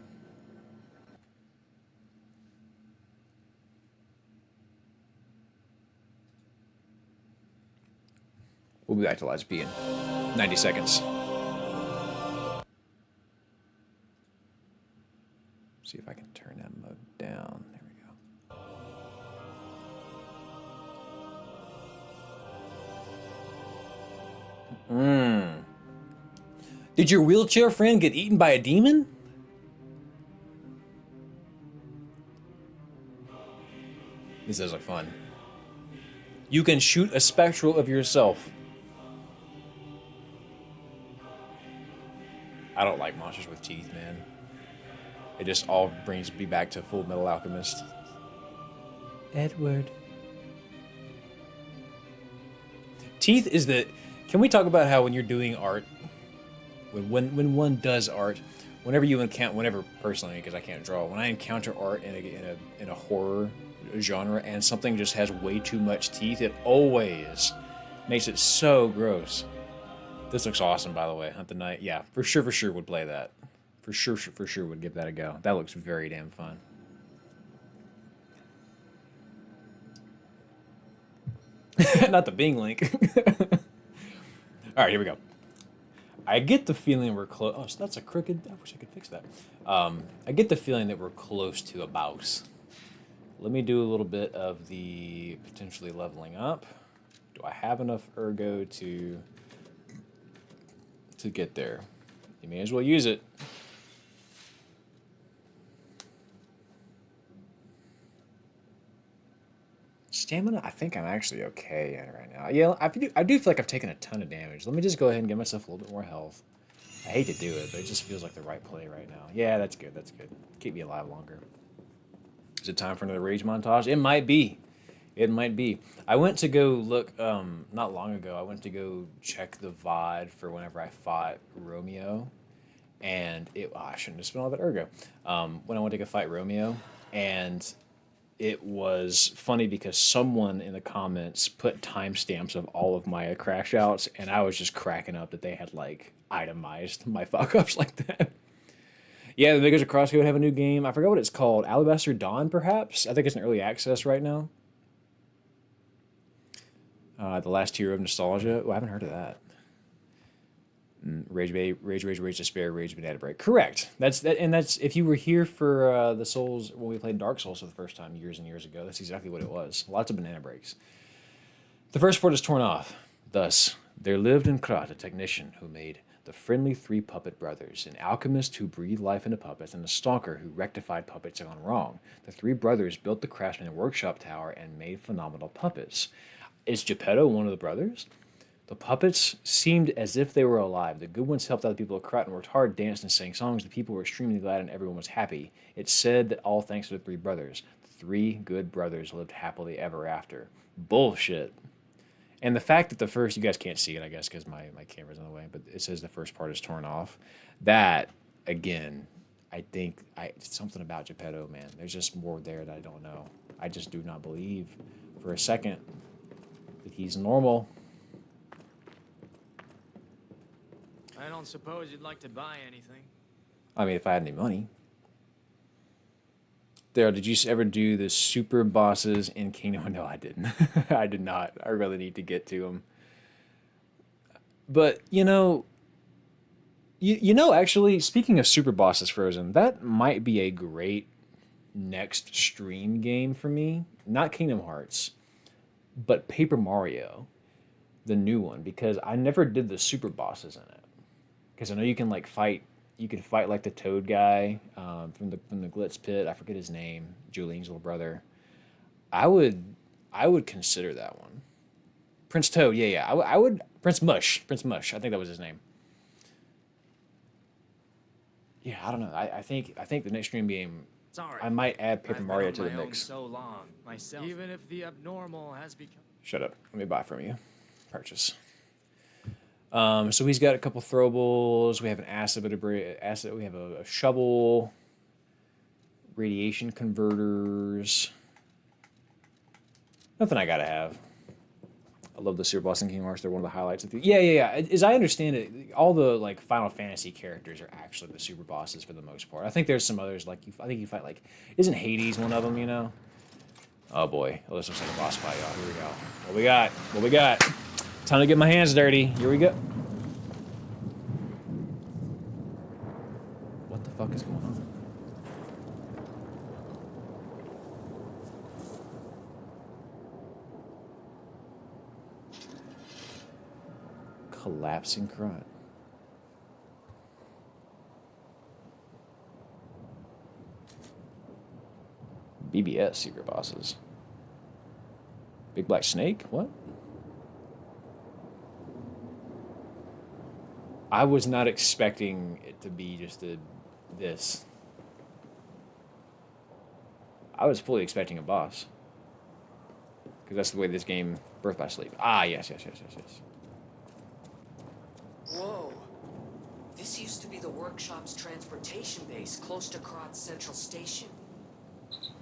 A: We'll be back to Liza P in 90 seconds. See if I can turn that mode down. There we go. Did your wheelchair friend get eaten by a demon? This sounds like fun. You can shoot a spectral of yourself. I don't like monsters with teeth, man. It just all brings me back to Full Metal Alchemist. Edward. Teeth is the... Can we talk about how when you're doing art, when one does art, whenever personally, because I can't draw, when I encounter art in a horror genre and something just has way too much teeth, it always makes it so gross. This looks awesome, by the way. Hunt the Night. Yeah, for sure would play that. For sure would give that a go. That looks very damn fun. Not the Bing link. All right, here we go. I get the feeling we're close. Oh, so that's a crooked. I wish I could fix that. I get the feeling that we're close to a boss. Let me do a little bit of the potentially leveling up. Do I have enough ergo to get there? You may as well use it. Stamina, I think I'm actually okay at right now. Yeah, I do feel like I've taken a ton of damage. Let me just go ahead and give myself a little bit more health. I hate to do it, but it just feels like the right play right now. Yeah, that's good. That's good. Keep me alive longer. Is it time for another rage montage? It might be. It might be. I went to go look, not long ago, I went to go check the VOD for whenever I fought Romeo. And I shouldn't have spent all that ergo. When I went to go fight Romeo. And it was funny because someone in the comments put timestamps of all of my crash outs. And I was just cracking up that they had, like, itemized my fuck ups like that. Yeah, the Makers of Crosscode have a new game. I forgot what it's called. Alabaster Dawn, perhaps? I think it's in early access right now. The Last Hero of Nostalgia. Oh, I haven't heard of that. Rage, Despair, Rage, Banana Break. Correct. That's if you were here for the Souls when we played Dark Souls for the first time years and years ago. That's exactly what it was. Lots of banana breaks. The first port is torn off. Thus, there lived in Krat a technician who made the friendly three puppet brothers, an alchemist who breathed life into puppets, and a stalker who rectified puppets gone wrong. The three brothers built the Craftsman Workshop Tower and made phenomenal puppets. Is Geppetto one of the brothers? The puppets seemed as if they were alive. The good ones helped out the people of Krat and worked hard, danced and sang songs. The people were extremely glad and everyone was happy. It said that all thanks to the three brothers. The three good brothers lived happily ever after. Bullshit. And the fact that the first, you guys can't see it, I guess, because my camera's in the way, but it says the first part is torn off. That, again, I think it's something about Geppetto, man. There's just more there that I don't know. I just do not believe for a second that he's normal.
D: I don't suppose you'd like to buy anything.
A: I mean, if I had any money. Daryl, did you ever do the super bosses in Kingdom? No, I didn't. I did not. I really need to get to them. But, actually, speaking of super bosses Frozen, that might be a great next stream game for me. Not Kingdom Hearts, but Paper Mario, the new one, because I never did the super bosses in it. Because I know you can fight like the Toad guy from the Glitz Pit. I forget his name. Julian's little brother. I would consider that one. Prince Toad. Yeah. I would. Prince Mush. I think that was his name. Yeah, I don't know. I think the next stream game.
D: Sorry.
A: I might add Paper
D: I've
A: Mario
D: been
A: to
D: on
A: the
D: my own
A: mix.
D: so long, myself. Even if the abnormal has become.
A: Shut up. Let me buy from you. Purchase. So he's got a couple throwables. We have an acid. We have a shovel. Radiation converters. Nothing I gotta have. I love the super boss in Kingdom Hearts. They're one of the highlights of the. Yeah. As I understand it, all the Final Fantasy characters are actually the super bosses for the most part. I think there's some others I think you fight isn't Hades one of them? Oh boy, this looks like a boss fight, y'all. Here we go. What we got? Time to get my hands dirty. Here we go. What the fuck is going on? Collapsing Krat. BBS secret bosses. Big Black Snake? What? I was not expecting it to be just this. I was fully expecting a boss. Because that's the way this game, Birth by Sleep. Ah, yes.
E: Whoa. This used to be the workshop's transportation base, close to Krat's central station.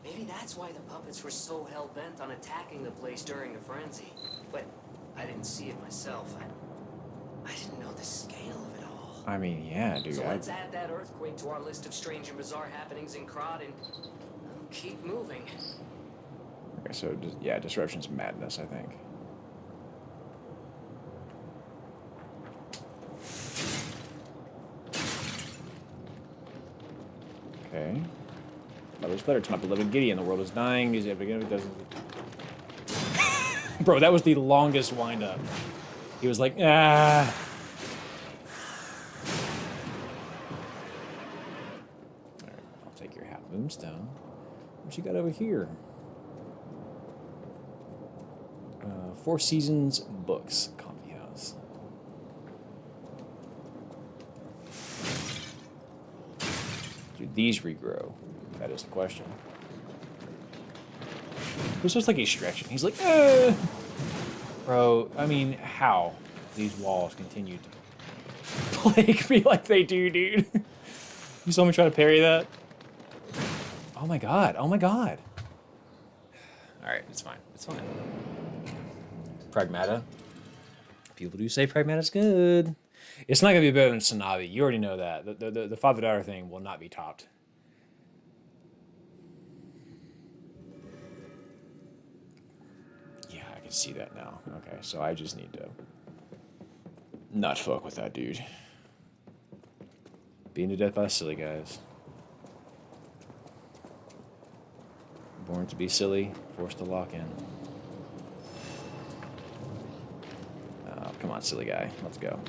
E: Maybe that's why the puppets were so hell-bent on attacking the place during the frenzy. But I didn't see it myself. I didn't know the scale of it all.
A: I mean, yeah, dude.
E: So let's add that earthquake to our list of strange and bizarre happenings in Krat and keep moving.
A: Okay, so, yeah, Disruption's madness, I think. Okay. That was better to my beloved Gideon. The world is dying. Is it beginning? It doesn't. Bro, that was the longest wind up. He was like, ah. Alright, I'll take your half moonstone. What you got over here? Four Seasons Books, Coffee House. Do these regrow? That is the question. This looks like he's stretching. He's like, Bro, I mean, how these walls continue to plague me like they do, dude? You saw me try to parry that? Oh my god, oh my god. Alright, it's fine, it's fine. Pragmata. People do say Pragmata's good. It's not going to be better than Sanabi. You already know that. The father-daughter thing will not be topped. Yeah, I can see that now. Okay, so I just need to not fuck with that dude. Beaten to death by silly guys. Born to be silly, forced to lock in. Oh, come on, silly guy. Let's go.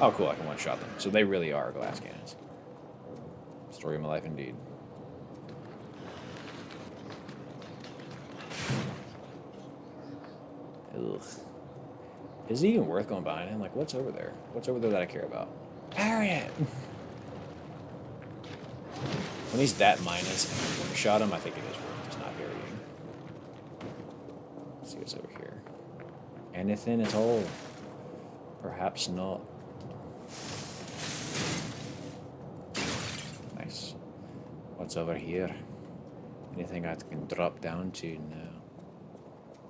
A: Oh, cool. I can one-shot them. So they really are glass cannons. Story of my life, indeed. Ugh. Is it even worth going behind him? Like, what's over there? What's over there that I care about? Parry it! When he's that minus and one shot him, I think it is worth just not parrying. Let's see what's over here. Anything at all? Perhaps not. Nice. What's over here? Anything I can drop down to? No.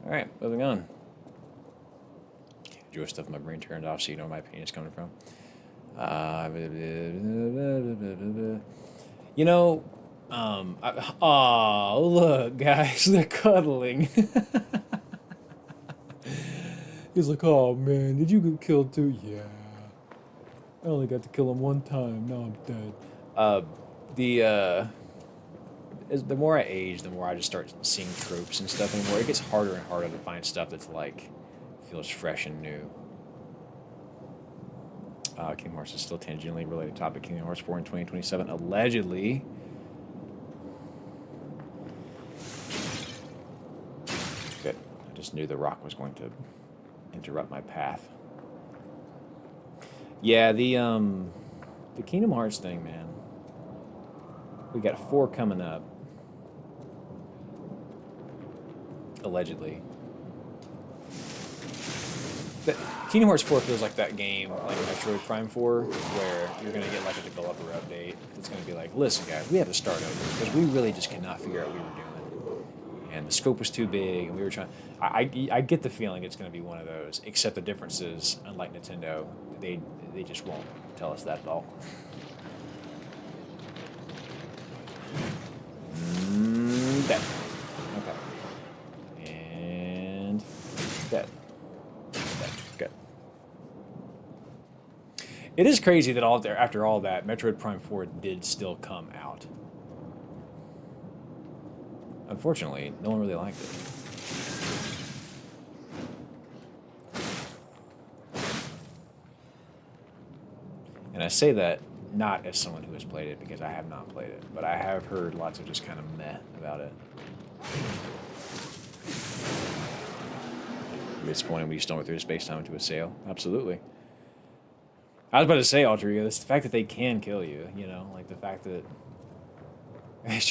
A: Alright, moving on. Enjoy stuff in my brain turned off so you know where my opinion is coming from. You know, oh, look, guys, they're cuddling. He's like, oh, man, did you get killed too? Yeah. I only got to kill him one time. Now I'm dead. The more I age, the more I just start seeing tropes and stuff anymore. It gets harder and harder to find stuff that's, like, feels fresh and new. Kingdom Hearts is still tangentially related topic. Kingdom Hearts 4 in 2027, allegedly. Good. I just knew the rock was going to interrupt my path. Yeah, the Kingdom Hearts thing, man. We got 4 coming up. Allegedly. Kingdom Hearts 4 feels like that game, like Metroid Prime 4, where you're going to get like a developer update that's going to be like, listen guys, we had to start over because we really just cannot figure out what we were doing. And the scope was too big, and we were trying... I get the feeling it's going to be one of those, except the difference is, unlike Nintendo, they just won't tell us that at all. Dead. Okay. And... dead. Good. It is crazy that after all that, Metroid Prime 4 did still come out. Unfortunately, no one really liked it. And I say that not as someone who has played it, because I have not played it, but I have heard lots of just kind of meh about it. Disappointing when you stumble through space-time into a sail. Absolutely. I was about to say, Alter, it's the fact that they can kill you, you know? Like, the fact that... he's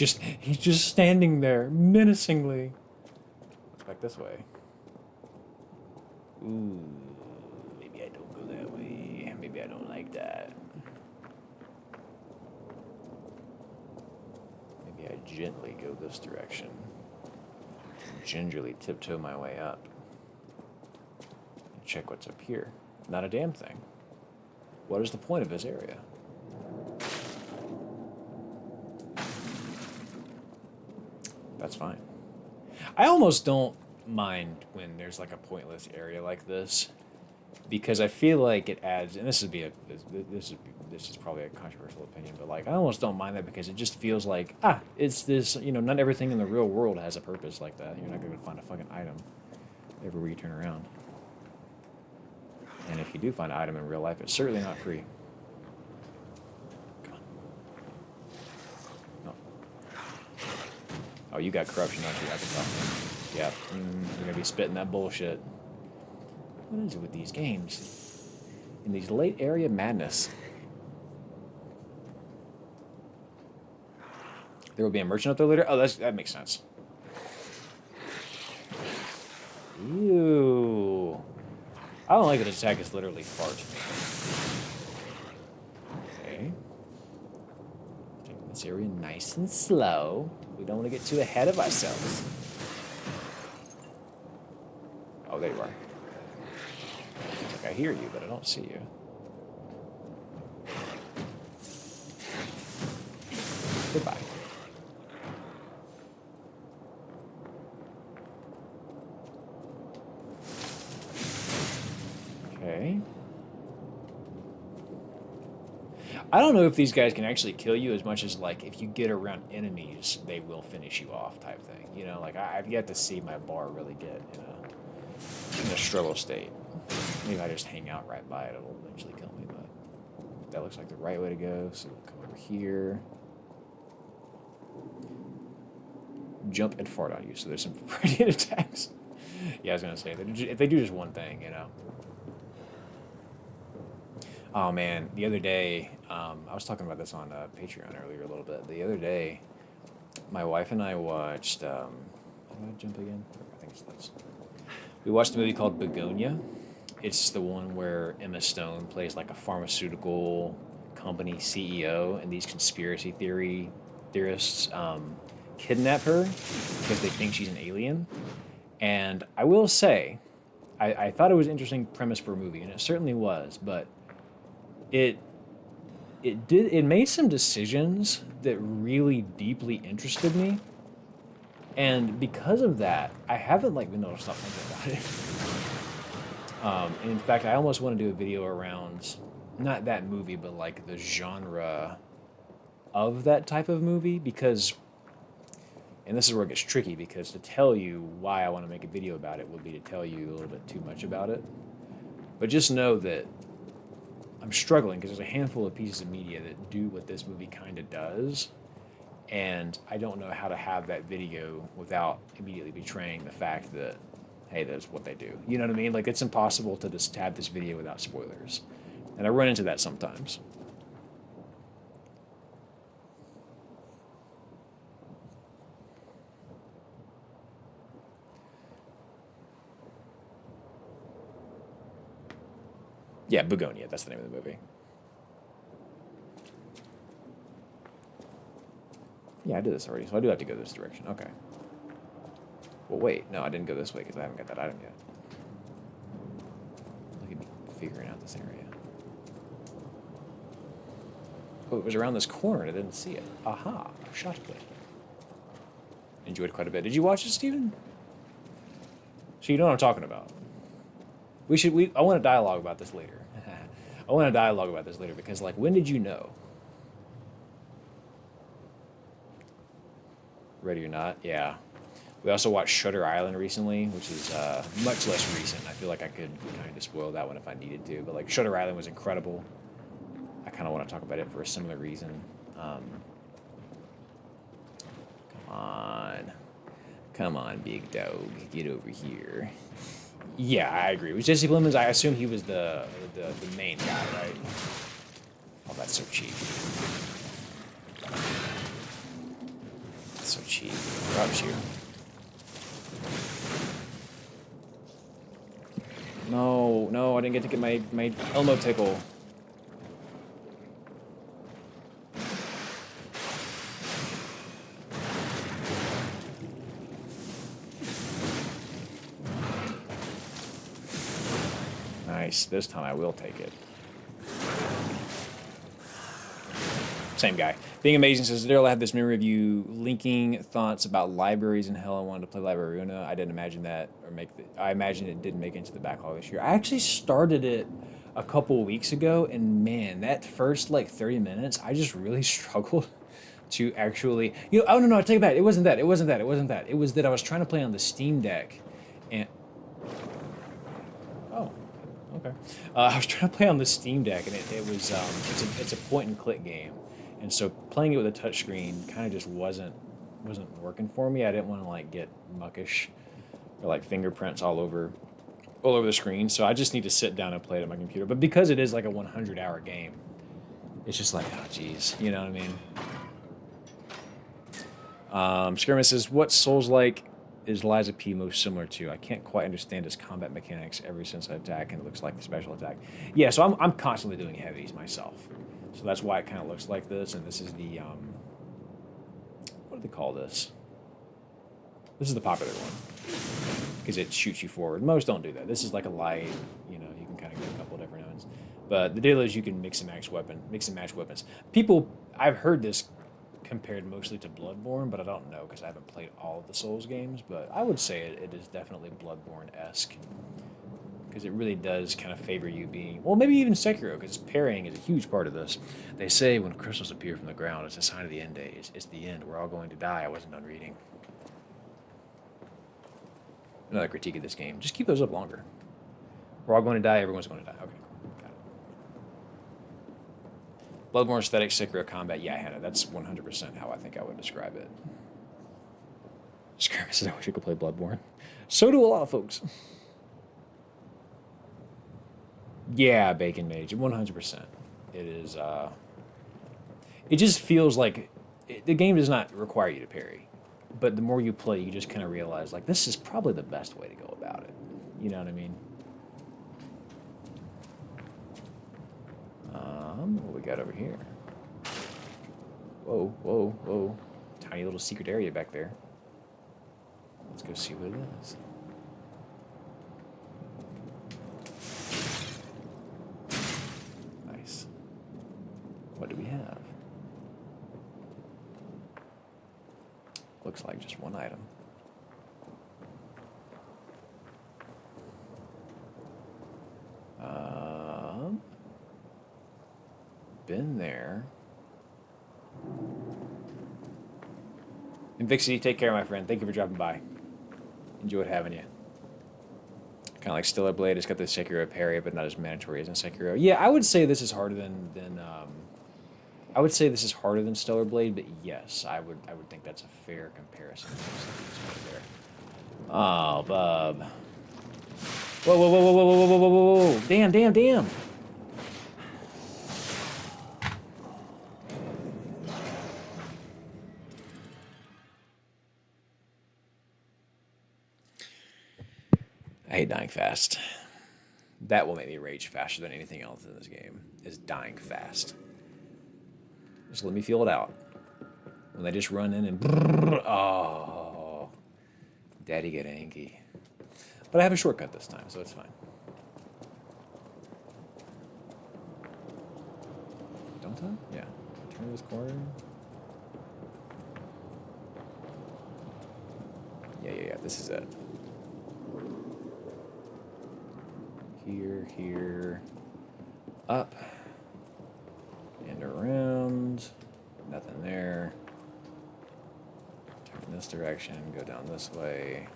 A: just standing there, menacingly. Let's back this way. Ooh, maybe I don't go that way. Maybe I don't like that. Maybe I gently go this direction. Gingerly tiptoe my way up. Check what's up here. Not a damn thing. What is the point of this area? That's fine. I almost don't mind when there's like a pointless area like this, because I feel like it adds, and this is probably a controversial opinion, but like I almost don't mind that because it just feels like it's this, not everything in the real world has a purpose like that. You're not going to find a fucking item everywhere you turn around, and if you do find an item in real life, it's certainly not free. Come on. No. Oh, you got corruption, don't you? I can tell. Yeah, you're gonna be spitting that bullshit. What is it with these games? In these late area madness. There will be a merchant up there later? Oh, that makes sense. Ew. I don't like that this attack is literally fart. Okay. Taking this area nice and slow. We don't want to get too ahead of ourselves. Oh, there you are. I hear you, but I don't see you. Goodbye. Okay. I don't know if these guys can actually kill you as much as, like, if you get around enemies, they will finish you off type thing. Like, I've yet to see my bar really get in a struggle state. Maybe I just hang out right by it, it'll eventually kill me, but that looks like the right way to go, so we'll come over here. Jump and fart on you, so there's some pretty good attacks. Yeah, I was gonna say, if they do just one thing, Oh man, the other day, I was talking about this on Patreon earlier a little bit. The other day, my wife and I watched, how do I jump again? I think it's this. We watched a movie called Begonia. It's the one where Emma Stone plays like a pharmaceutical company CEO, and these conspiracy theorists kidnap her because they think she's an alien. And I will say, I thought it was an interesting premise for a movie, and it certainly was, but it made some decisions that really deeply interested me. And because of that, I haven't been able to stop thinking about it. And in fact, I almost want to do a video around not that movie, but like the genre of that type of movie, because, and this is where it gets tricky, because to tell you why I want to make a video about it would be to tell you a little bit too much about it. But just know that I'm struggling because there's a handful of pieces of media that do what this movie kind of does. And I don't know how to have that video without immediately betraying the fact that, hey, that's what they do. You know what I mean? Like, it's impossible to just have this video without spoilers. And I run into that sometimes. Yeah, Begonia, that's the name of the movie. Yeah, I did this already, so I do have to go this direction. Okay. Well, wait. No, I didn't go this way because I haven't got that item yet. Look at me figuring out this area. Oh, it was around this corner and I didn't see it. Aha. Shot put. Enjoyed quite a bit. Did you watch it, Steven? So you know what I'm talking about. I want a dialogue about this later. I want a dialogue about this later because, like, when did you know? Ready or Not, yeah. We also watched Shutter Island recently, which is much less recent. I feel like I could kind of spoil that one if I needed to, but like Shutter Island was incredible. I kind of want to talk about it for a similar reason. Come on, big dog, get over here. Yeah, I agree. With Jesse Plemons, I assume he was the main guy, right? Oh, that's so cheap. So cheap. Rubs you. No, I didn't get to get my Elmo tickle. Nice. This time I will take it. Same guy. Being Amazing says, Daryl, I had this memory of you linking thoughts about libraries in hell. I wanted to play Library Una. I didn't imagine that, I imagine it didn't make it into the backlog this year. I actually started it a couple weeks ago, and man, that first like 30 minutes, I just really struggled to actually, oh no, I take it back. It wasn't that. It wasn't that. It wasn't that. It was that I was trying to play on the Steam Deck, and oh, okay. I was trying to play on the Steam Deck, and it was it's a point and click game, and so playing it with a touchscreen kind of just wasn't working for me. I didn't want to like get muckish or like fingerprints all over the screen, so I just need to sit down and play it on my computer. But because it is like a 100-hour game, it's just like, oh geez, you know what I mean? Skirmish says, what Souls-like is Liza P most similar to? I can't quite understand its combat mechanics ever since I attack, and it looks like the special attack. Yeah, so I'm constantly doing heavies myself, so that's why it kind of looks like this. And this is the what do they call this? This is the popular one because it shoots you forward. Most don't do that. This is like a light. You can kind of get a couple different ones. But the deal is you can mix and match weapons. People, I've heard this compared mostly to Bloodborne, but I don't know because I haven't played all of the Souls games. But I would say it is definitely Bloodborne-esque because it really does kind of favor you being, well, maybe even Sekiro, because parrying is a huge part of this. They say when crystals appear from the ground, it's a sign of the end days. It's the end. We're all going to die. I wasn't done reading. Another critique of this game. Just keep those up longer. We're all going to die. Everyone's going to die. Okay, cool. Got it. Bloodborne aesthetic, Sekiro combat. Yeah, Hannah, that's 100% how I think I would describe it. Skirmish says, I wish I could play Bloodborne. So do a lot of folks. Yeah, Bacon Mage, 100%. It is, it just feels like, the game does not require you to parry. But the more you play, you just kind of realize, like, this is probably the best way to go about it. You know what I mean? What we got over here? Whoa, whoa, whoa. Tiny little secret area back there. Let's go see what it is. Nice. What do we have? Looks like just one item. Been there. Invixity, take care, my friend. Thank you for dropping by. Enjoyed having you. Kind of like Stellar Blade. It's got the Sekiro parry, but not as mandatory as in Sekiro. Yeah, I would say this is harder than I would say this is harder than Stellar Blade, but yes, I would think that's a fair comparison. Right there. Oh, bub. Whoa, whoa, whoa, whoa, whoa, whoa, whoa, whoa, whoa, whoa. Damn, damn, damn. I hate dying fast. That will make me rage faster than anything else in this game, is dying fast. Just let me feel it out. When they just run in and brrr, oh, daddy get angry. But I have a shortcut this time, so it's fine. Don't I? Yeah. Turn this corner. Yeah. This is it. Here, up, and around, nothing there. Turn this direction, go down this way.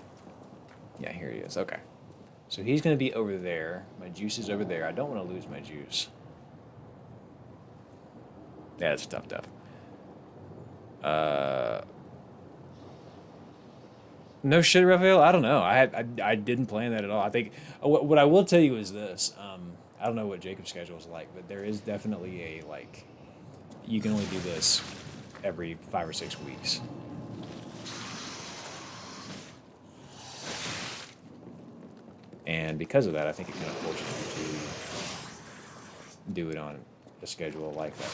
A: Yeah, here he is, okay. So he's gonna be over there. My juice is over there. I don't wanna lose my juice. Yeah, it's tough. No shit, Raphael. I don't know. I didn't plan that at all. I think what I will tell you is this. I don't know what Jacob's schedule is like, but there is definitely a like. You can only do this every 5 or 6 weeks. And because of that, I think it kind of forces you to do it on a schedule like that.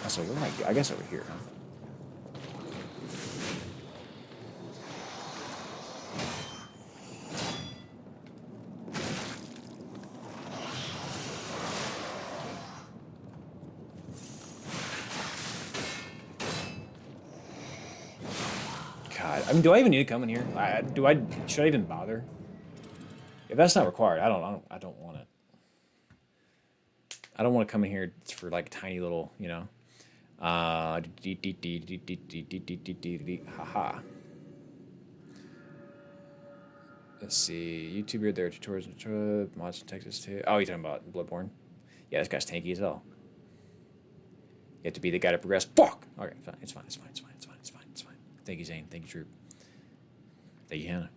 A: So where am I guess over here, huh? I mean, do I even need to come in here? Should I even bother? If that's not required, I don't want it. I don't want to come in here for like tiny little, you know. Haha. Let's see. YouTuber, there are tutorials, mods in Texas too. Oh, you're talking about Bloodborne? Yeah, this guy's tanky as hell. You have to be the guy to progress. Fuck! Okay, fine. It's fine. Thank you, Zane. Thank you, Troop. Thank you, Hannah.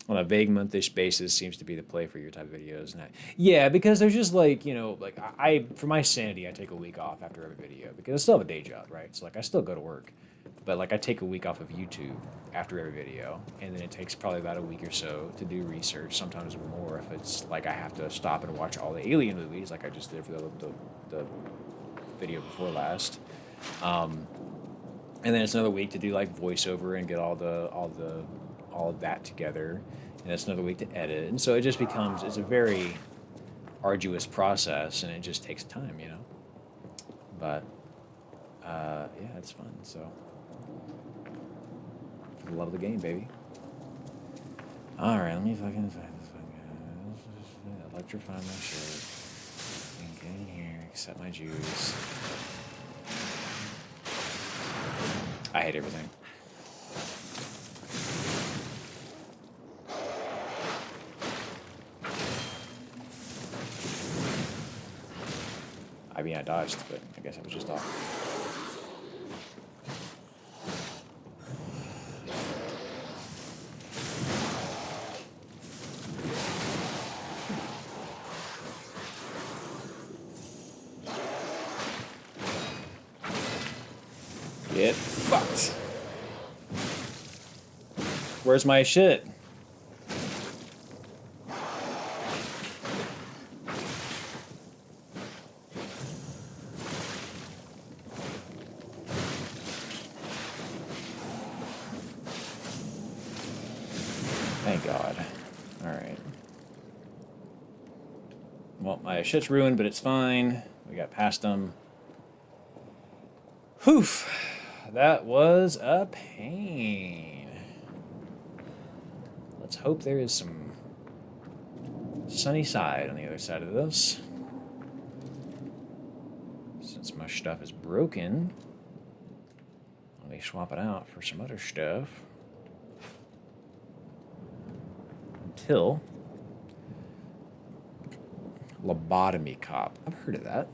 A: On a vague month-ish basis seems to be the play for your type of videos. And yeah, because there's just like, you know, like I for my sanity, I take a week off after every video because I still have a day job, right? So like I still go to work, but like I take a week off of YouTube after every video, and then it takes probably about a week or so to do research, sometimes more if it's like I have to stop and watch all the Alien movies like I just did for the video before last. And then it's another week to do like voiceover and get all of that together, and it's another week to edit, and so it just becomes it's a very arduous process, and it just takes time, you know. But yeah, it's fun. So for the love of the game, baby. All right, let me fucking find this fucking electrify my shirt. Get in here, accept my Jews. I hate everything. I mean, I dodged, but I guess I was just off. Get fucked. Where's my shit? Thank God. Alright. Well, my shit's ruined, but it's fine. We got past them. Whew. That was a pain. Let's hope there is some sunny side on the other side of this. Since my stuff is broken, let me swap it out for some other stuff. Until lobotomy cop. I've heard of that.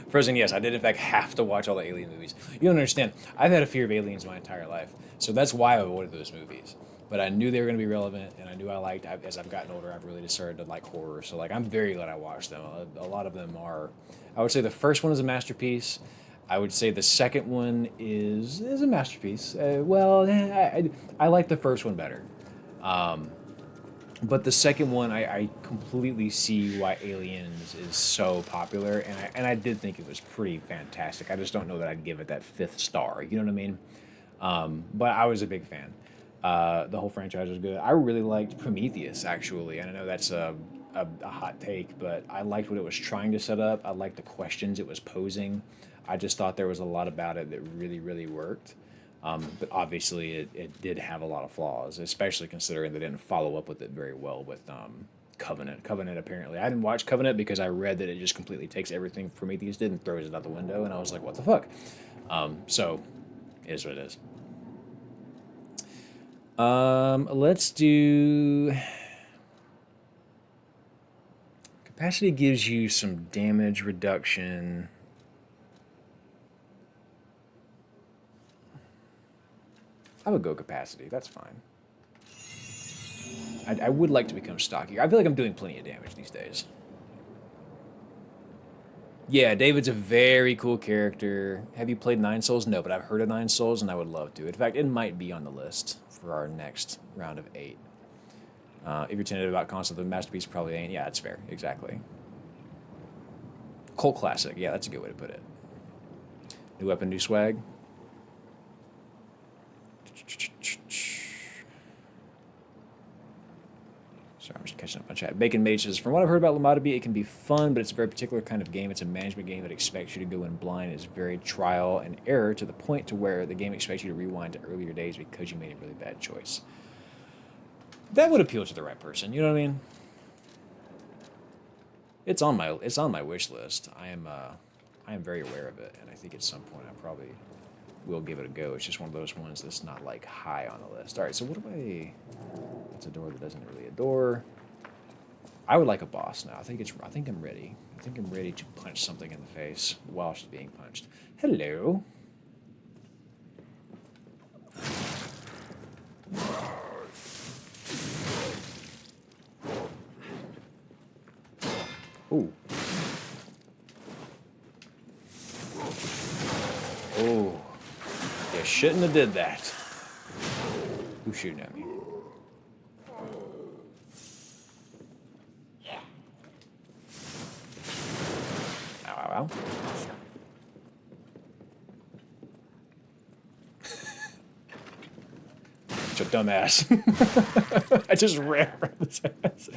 A: Frozen, yes, I did in fact have to watch all the Alien movies. You don't understand. I've had a fear of aliens my entire life, so that's why I avoided those movies. But I knew they were going to be relevant, and I knew I liked. As I've gotten older, I've really just started to like horror. So like, I'm very glad I watched them. A lot of them are. I would say the first one is a masterpiece. I would say the second one is a masterpiece. I like the first one better. But the second one, I completely see why Aliens is so popular, and I did think it was pretty fantastic. I just don't know that I'd give it that 5th star. You know what I mean? But I was a big fan. The whole franchise was good. I really liked Prometheus, actually, and I know that's a hot take, but I liked what it was trying to set up. I liked the questions it was posing. I just thought there was a lot about it that really, really worked. But obviously, it did have a lot of flaws, especially considering they didn't follow up with it very well with Covenant. Covenant, apparently. I didn't watch Covenant because I read that it just completely takes everything Prometheus did and throws it out the window, and I was like, what the fuck? So, it is what it is. Let's do... Capacity gives you some damage reduction... I would go capacity. That's fine. I would like to become stockier. I feel like I'm doing plenty of damage these days. Yeah, David's a very cool character. Have you played Nine Souls? No, but I've heard of Nine Souls, and I would love to. In fact, it might be on the list for our next round of 8. If you're tentative about console, the masterpiece probably ain't. Yeah, that's fair. Exactly. Cult classic. Yeah, that's a good way to put it. New weapon, new swag. Sorry, I'm just catching up on chat. Bacon Mage says, from what I've heard about Lamadabi, it can be fun, but it's a very particular kind of game. It's a management game that expects you to go in blind. It's very trial and error to the point to where the game expects you to rewind to earlier days because you made a really bad choice. That would appeal to the right person. You know what I mean? It's on my wish list. I am very aware of it, and I think at some point I probably will give it a go. It's just one of those ones that's not like high on the list. All right, so what do I? It's a door that doesn't really a door. I would like a boss now. I think I'm ready. I think I'm ready to punch something in the face whilst being punched. Hello. Ooh. Oh. You shouldn't have did that. Who's shooting at me? Ow, ow, ow. Such a dumbass. I just ran around his ass.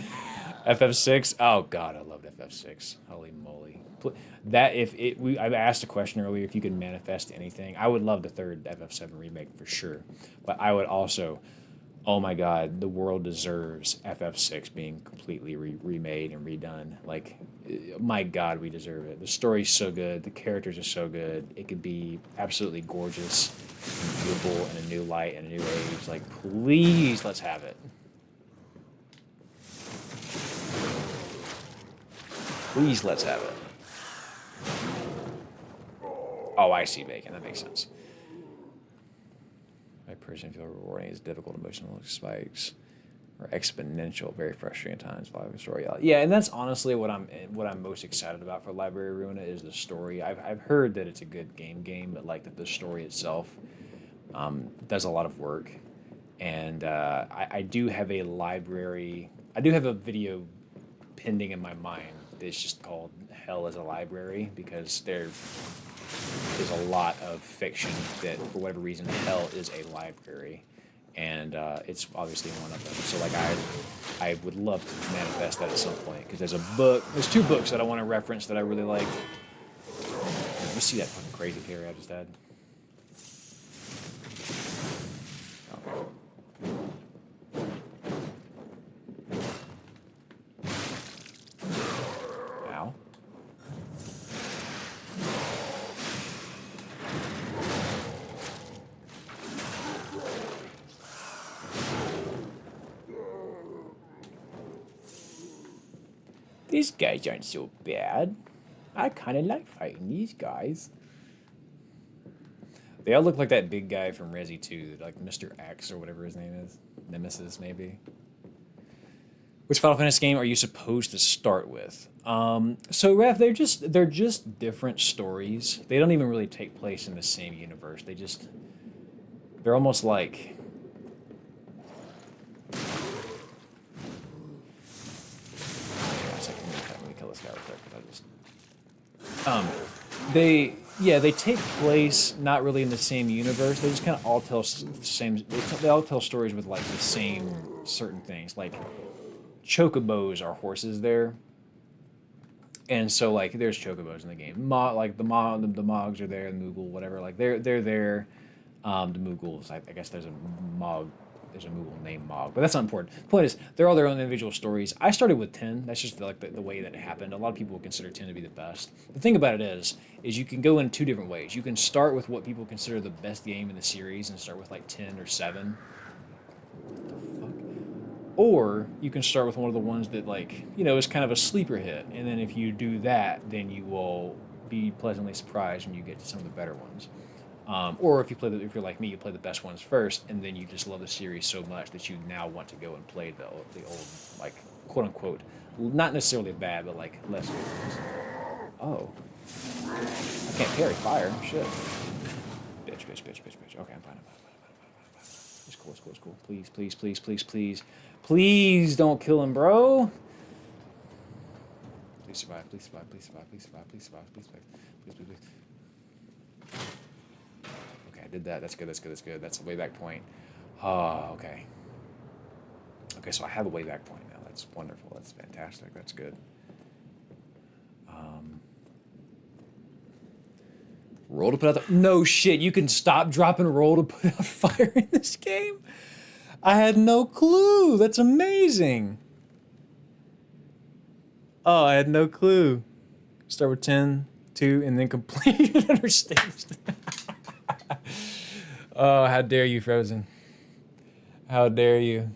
A: FF6. Oh god, I loved FF6. Holy moly! That I've asked a question earlier if you could manifest anything. I would love the third FF7 remake for sure, but I would also, oh my god, the world deserves FF6 being completely remade and redone. Like, my god, we deserve it. The story's so good, the characters are so good. It could be absolutely gorgeous and beautiful in a new light and a new age. Like, please, let's have it. Please, let's have it. Oh, I see bacon. That makes sense. My person feel rewarding is difficult emotional spikes or exponential, very frustrating at times. Following the story, yeah, and that's honestly what I'm most excited about for Library Ruina is the story. I've heard that it's a good game, but like that the story itself does a lot of work, and I do have a library. I do have a video pending in my mind. It's just called Hell as a Library because there is a lot of fiction that, for whatever reason, Hell is a library, and it's obviously one of them. So, like, I would love to manifest that at some point because there's two books that I want to reference that I really like. Let me see that fucking crazy carry I just had. Ow. These guys aren't so bad. I kind of like fighting these guys. They all look like that big guy from Resi 2, like Mr. X or whatever his name is. Nemesis, maybe. Which Final Fantasy game are you supposed to start with? So, Raph, they're just different stories. They don't even really take place in the same universe. They're almost like... Let me kill this guy real quick. They take place not really in the same universe. They just kind of all tell the same. They all tell stories with like the same certain things. Like chocobos are horses there, and so like there's chocobos in the game. Like the Mogs are there, the Moogle, whatever. Like they're there. The Moogles. I guess there's a Mog. There's a Moogle named Mog, but that's not important. The point is, they're all their own individual stories. I started with 10. That's just like the way that it happened. A lot of people would consider 10 to be the best. The thing about it is you can go in two different ways. You can start with what people consider the best game in the series and start with like 10 or 7. What the fuck? Or you can start with one of the ones that is kind of a sleeper hit. And then if you do that, then you will be pleasantly surprised when you get to some of the better ones. Or if you're like me, you play the best ones first, and then you just love the series so much that you now want to go and play the old, like, quote unquote, not necessarily bad, but like less good ones. Oh, I can't parry fire. Shit. Bitch. Okay, I'm fine. It's cool. Please don't kill him, bro. Please survive. Please. I did that. That's good. That's the way back point. Oh, okay. Okay, so I have a way back point now. That's wonderful. That's fantastic. That's good. Roll to put out the... No shit, you can stop, drop, and roll to put out fire in this game? I had no clue. That's amazing. Oh, I had no clue. Start with 10, 2, and then complete it under stage. Oh, how dare you, Frozen. How dare you.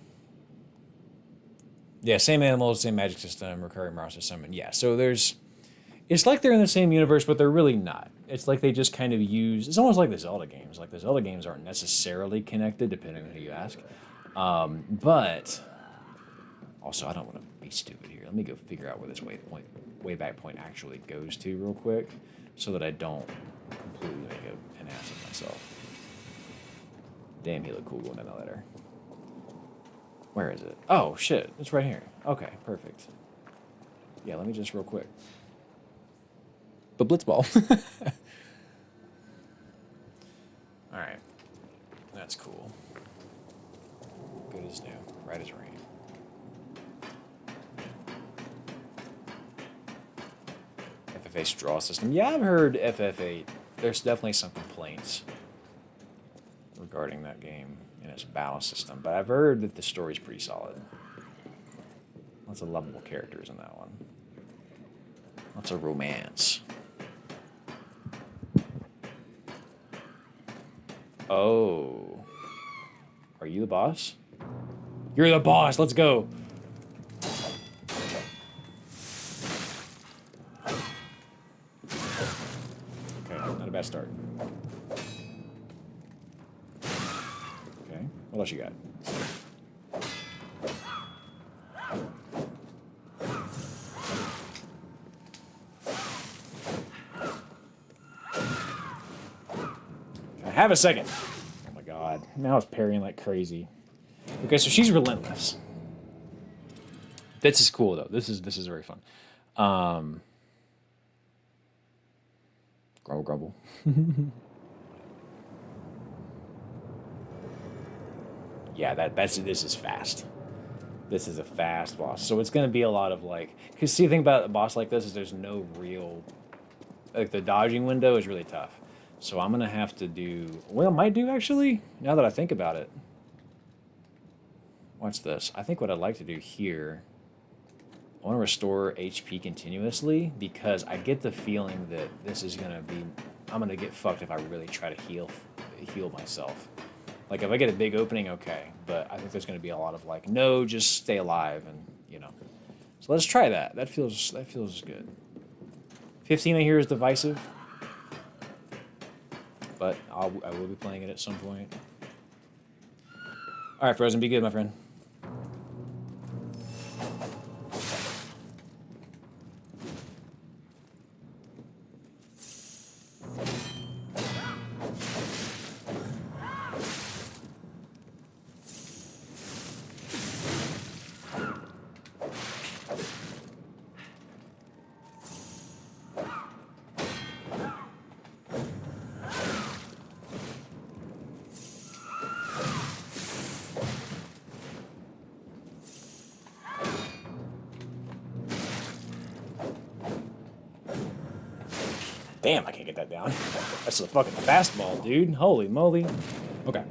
A: Yeah, same animals, same magic system, recurring monster summon. Yeah, so there's... It's like they're in the same universe, but they're really not. It's like they just kind of use... It's almost like the Zelda games. Like, the Zelda games aren't necessarily connected, depending on who you ask. But... Also, I don't want to be stupid here. Let me go figure out where this wayback point actually goes to real quick, so that I don't completely make an ass of myself. Damn, he looked cool going down the ladder. Where is it? Oh, shit. It's right here. Okay, perfect. Yeah, let me just real quick. But Blitzball. Alright. That's cool. Good as new. Right as rain. FF8's draw system. Yeah, I've heard FF8. There's definitely some complaints regarding that game and its battle system, but I've heard that the story's pretty solid. Lots of lovable characters in that one. Lots of romance. Oh. Are you the boss? You're the boss! Let's go! Okay, not a bad start. Okay, what else you got? Have a second. Oh my god. Now it's parrying like crazy. Okay, so she's relentless. This is cool though. This is very fun. Grumble grumble. Yeah, this is fast. This is a fast boss. So it's gonna be a lot of like, cause see the thing about a boss like this is there's no real, like the dodging window is really tough. So I'm going to have to do... Well, I might do, actually, now that I think about it. Watch this. I think what I'd like to do here... I want to restore HP continuously, because I get the feeling that this is going to be... I'm going to get fucked if I really try to heal myself. Like, if I get a big opening, okay. But I think there's going to be a lot of, like, no, just stay alive, and, you know. So let's try that. That feels good. 15 I hear is divisive. But I will be playing it at some point. All right, Frozen, be good, my friend. Damn, I can't get that down. That's a fucking fastball, dude. Holy moly. Okay.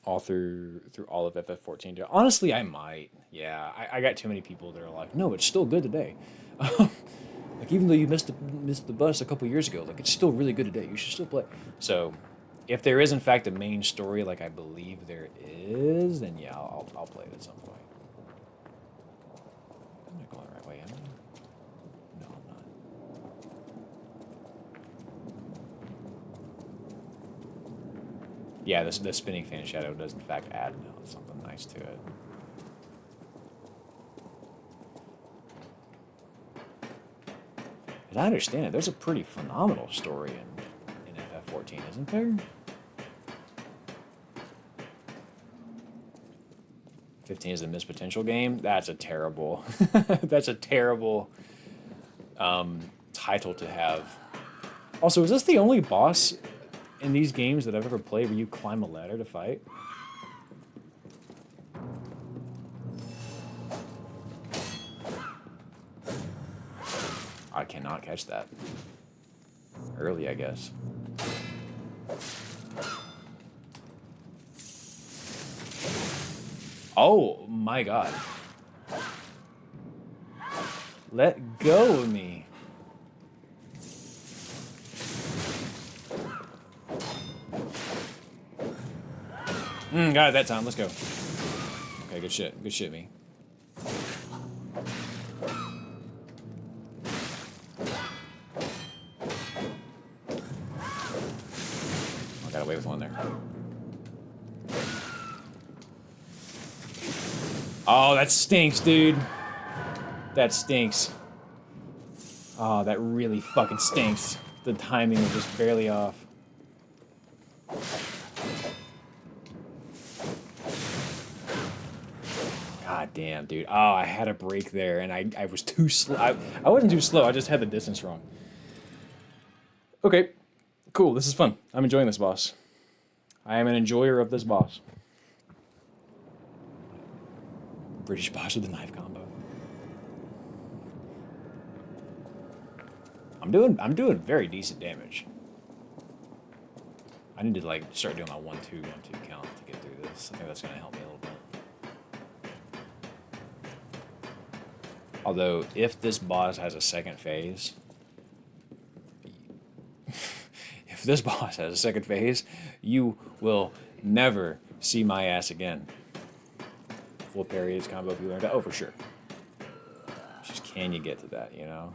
A: All through all of FF14. Honestly, I might. Yeah, I got too many people that are like, no, it's still good today. Like, even though you missed the bus a couple years ago, like, it's still really good today. You should still play. So, if there is, in fact, a main story, like I believe there is, then yeah, I'll play it at some point. I'm not going the right way, am I? No, I'm not. Yeah, this spinning fan shadow does, in fact, add something nice to it. As I understand it, there's a pretty phenomenal story in FF14, isn't there? 15 is the missed potential game. That's a terrible, that's a terrible title to have. Also, is this the only boss in these games that I've ever played where you climb a ladder to fight? I cannot catch that. Early, I guess. Oh my god. Let go of me. Got it that time. Let's go. Okay, good shit. Good shit, me. I got away with one there. Oh, that stinks, dude. That stinks. Oh, that really fucking stinks. The timing was just barely off. God damn, dude. Oh, I had a break there, and I was too slow. I wasn't too slow. I just had the distance wrong. Okay, cool. This is fun. I'm enjoying this boss. I am an enjoyer of this boss. British boss with the knife combo. I'm doing very decent damage. I need to like start doing my 1-2 count to get through this. I think that's gonna help me a little bit. Although, if this boss has a second phase, you will never see my ass again. Full parry is combo if you learned that. Oh, for sure. Just can you get to that, you know?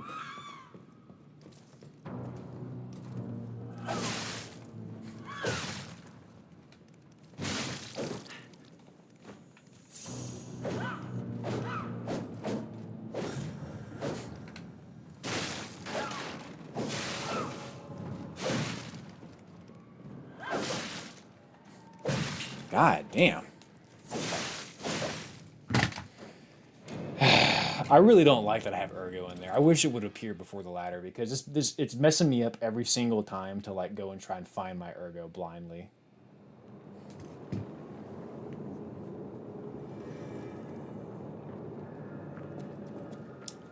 A: God damn. I really don't like that I have Ergo in there. I wish it would appear before the ladder because it's messing me up every single time to like go and try and find my Ergo blindly.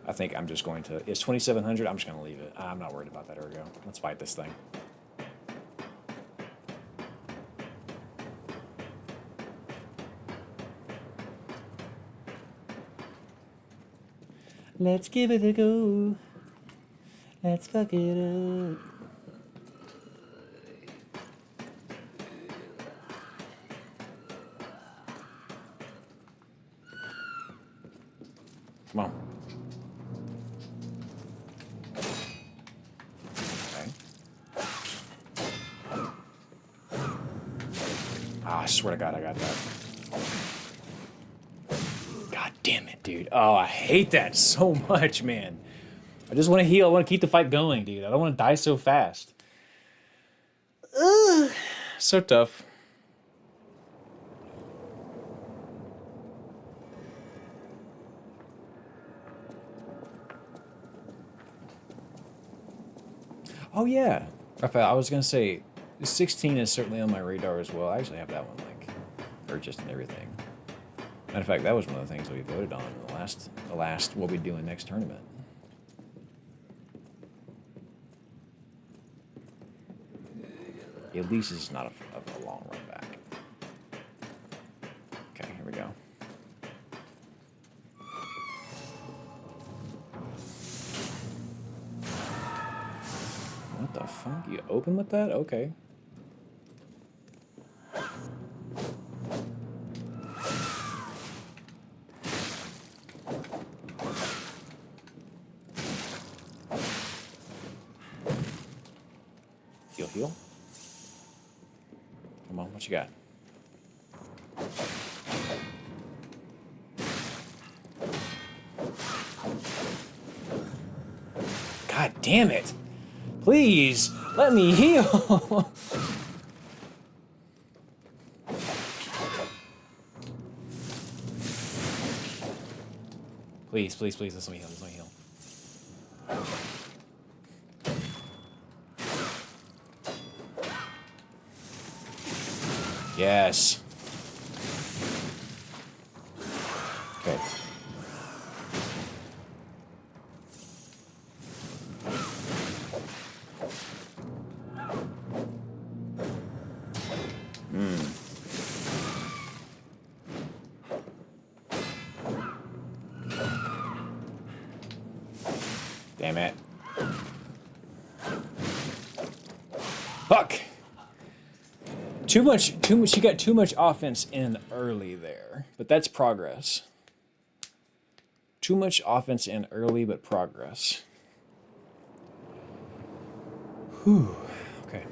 A: I think I'm just going to... It's 2,700. I'm just going to leave it. I'm not worried about that Ergo. Let's fight this thing. Let's give it a go. Let's fuck it up. Come on. Okay. Ah, I swear to God, I got that. God damn it, dude. Oh, I hate that so much, man. I just want to heal. I want to keep the fight going, dude. I don't want to die so fast. Ugh. So tough. Oh, yeah. Raphael, I was going to say, 16 is certainly on my radar as well. I actually have that one, like, purchased and everything. Matter of fact, that was one of the things that we voted on in the last what we doing next tournament. At least it's not a long run back. Okay, here we go. What the fuck? You open with that? Okay. Heal. Come on, what you got? God damn it! Please, let me heal! Please, please, please, let me heal, let me heal. Yes. Okay. Damn it. Fuck. Too much, she got too much offense in early there. But that's progress. Too much offense in early, but progress. Whew. Okay.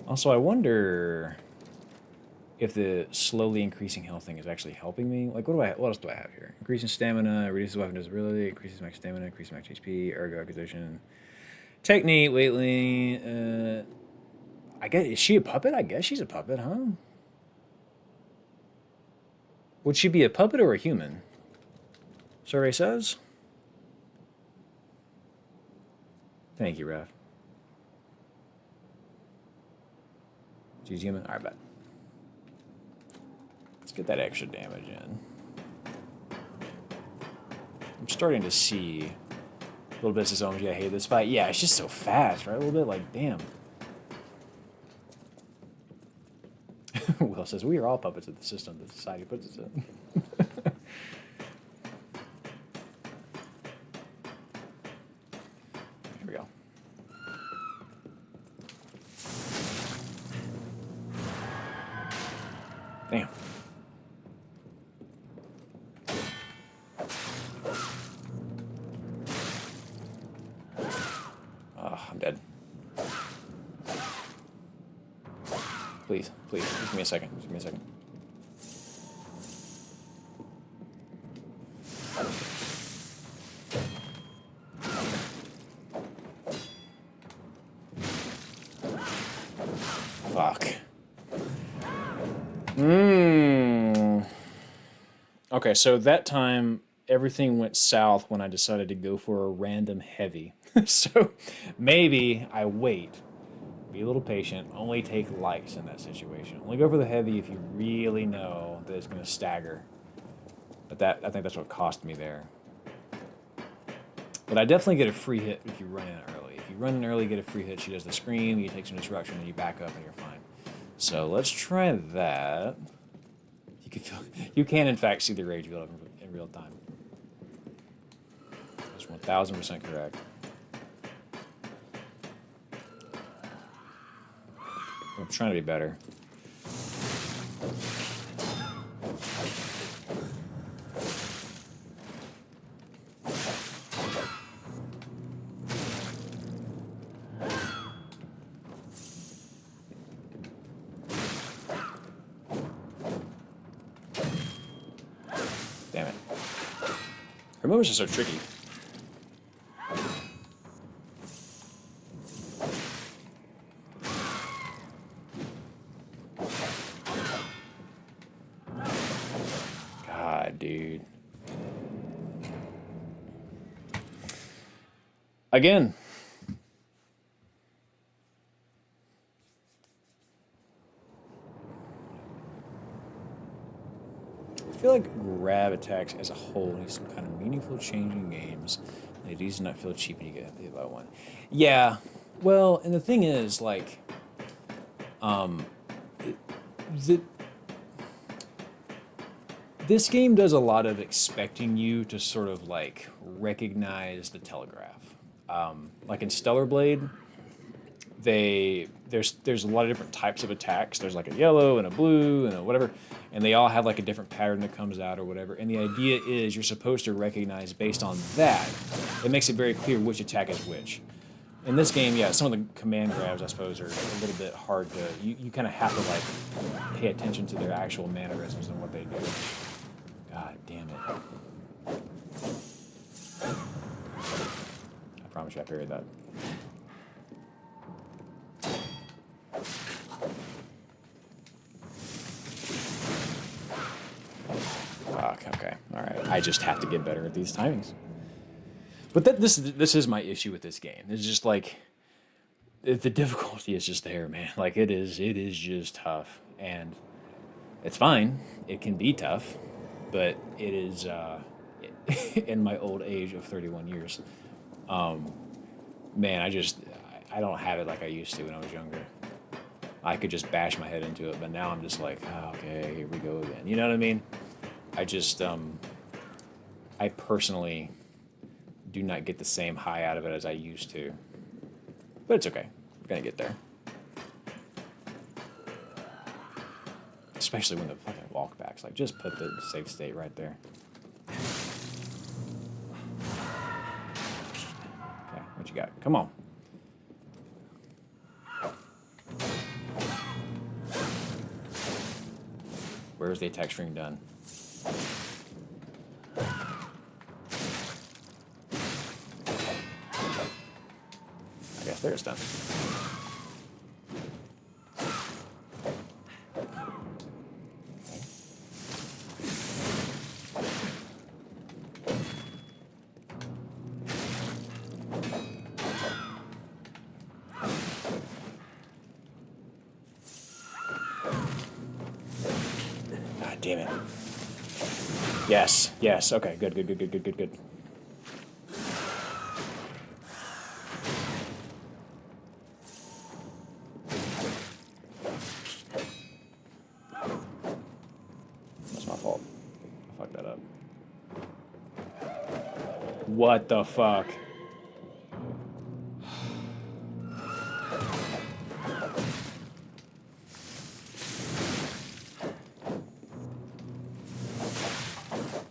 A: Also, I wonder if the slowly increasing health thing is actually helping me. Like, what else do I have here? Increasing stamina, reduces weapon disability, increases max stamina, increases max HP, ergo acquisition, technique, weight lean. I guess, is she a puppet? I guess she's a puppet, huh? Would she be a puppet or a human? Survey says. Thank you, Raph. She's human? Alright, bet. Let's get that extra damage in. I'm starting to see a little bit of OMG, I hate this fight. Yeah, it's just so fast, right? A little bit like, damn. Will says, we are all puppets of the system that society puts us in. Here we go. Damn. Oh, I'm dead. Please, please, just give me a second. Just give me a second. Fuck. Okay, so that time everything went south when I decided to go for a random heavy. So maybe I wait. Be a little patient. Only take lights in that situation. Only go for the heavy if you really know that it's going to stagger. But I think that's what cost me there. But I definitely get a free hit if you run in early. If you run in early, get a free hit. She does the scream, you take some disruption, and you back up, and you're fine. So let's try that. You can in fact see the rage build up in real time. That's 1000% correct. I'm trying to be better. Damn it. Her moves are so tricky. Dude. Again. I feel like grab attacks as a whole need some kind of meaningful change in games. They do not feel cheap when you get hit by one. Yeah. Well, and the thing is, like, this game does a lot of expecting you to sort of like recognize the telegraph. Like in Stellar Blade, there's a lot of different types of attacks. There's like a yellow and a blue and a whatever, and they all have like a different pattern that comes out or whatever. And the idea is you're supposed to recognize based on that. It makes it very clear which attack is which. In this game, yeah, some of the command grabs, I suppose, are a little bit hard to... You kind of have to like pay attention to their actual mannerisms and what they do. God damn it. I promise you I parried that. Fuck, okay. Alright. I just have to get better at these timings. But this is my issue with this game. It's just like... The difficulty is just there, man. Like, it is just tough. And it's fine. It can be tough. But it is, in my old age of 31 years, man, I don't have it like I used to when I was younger. I could just bash my head into it, but now I'm just like, oh, okay, here we go again. You know what I mean? I just, I personally do not get the same high out of it as I used to. But it's okay. We're gonna get there. Especially when the fucking walkbacks. Like, just put the safe state right there. Okay, what you got? Come on. Where's the attack string done? I guess there it's done. God damn it. Yes, yes. Okay, good, good, good, good, good, good, good. That's my fault. I fucked that up. What the fuck?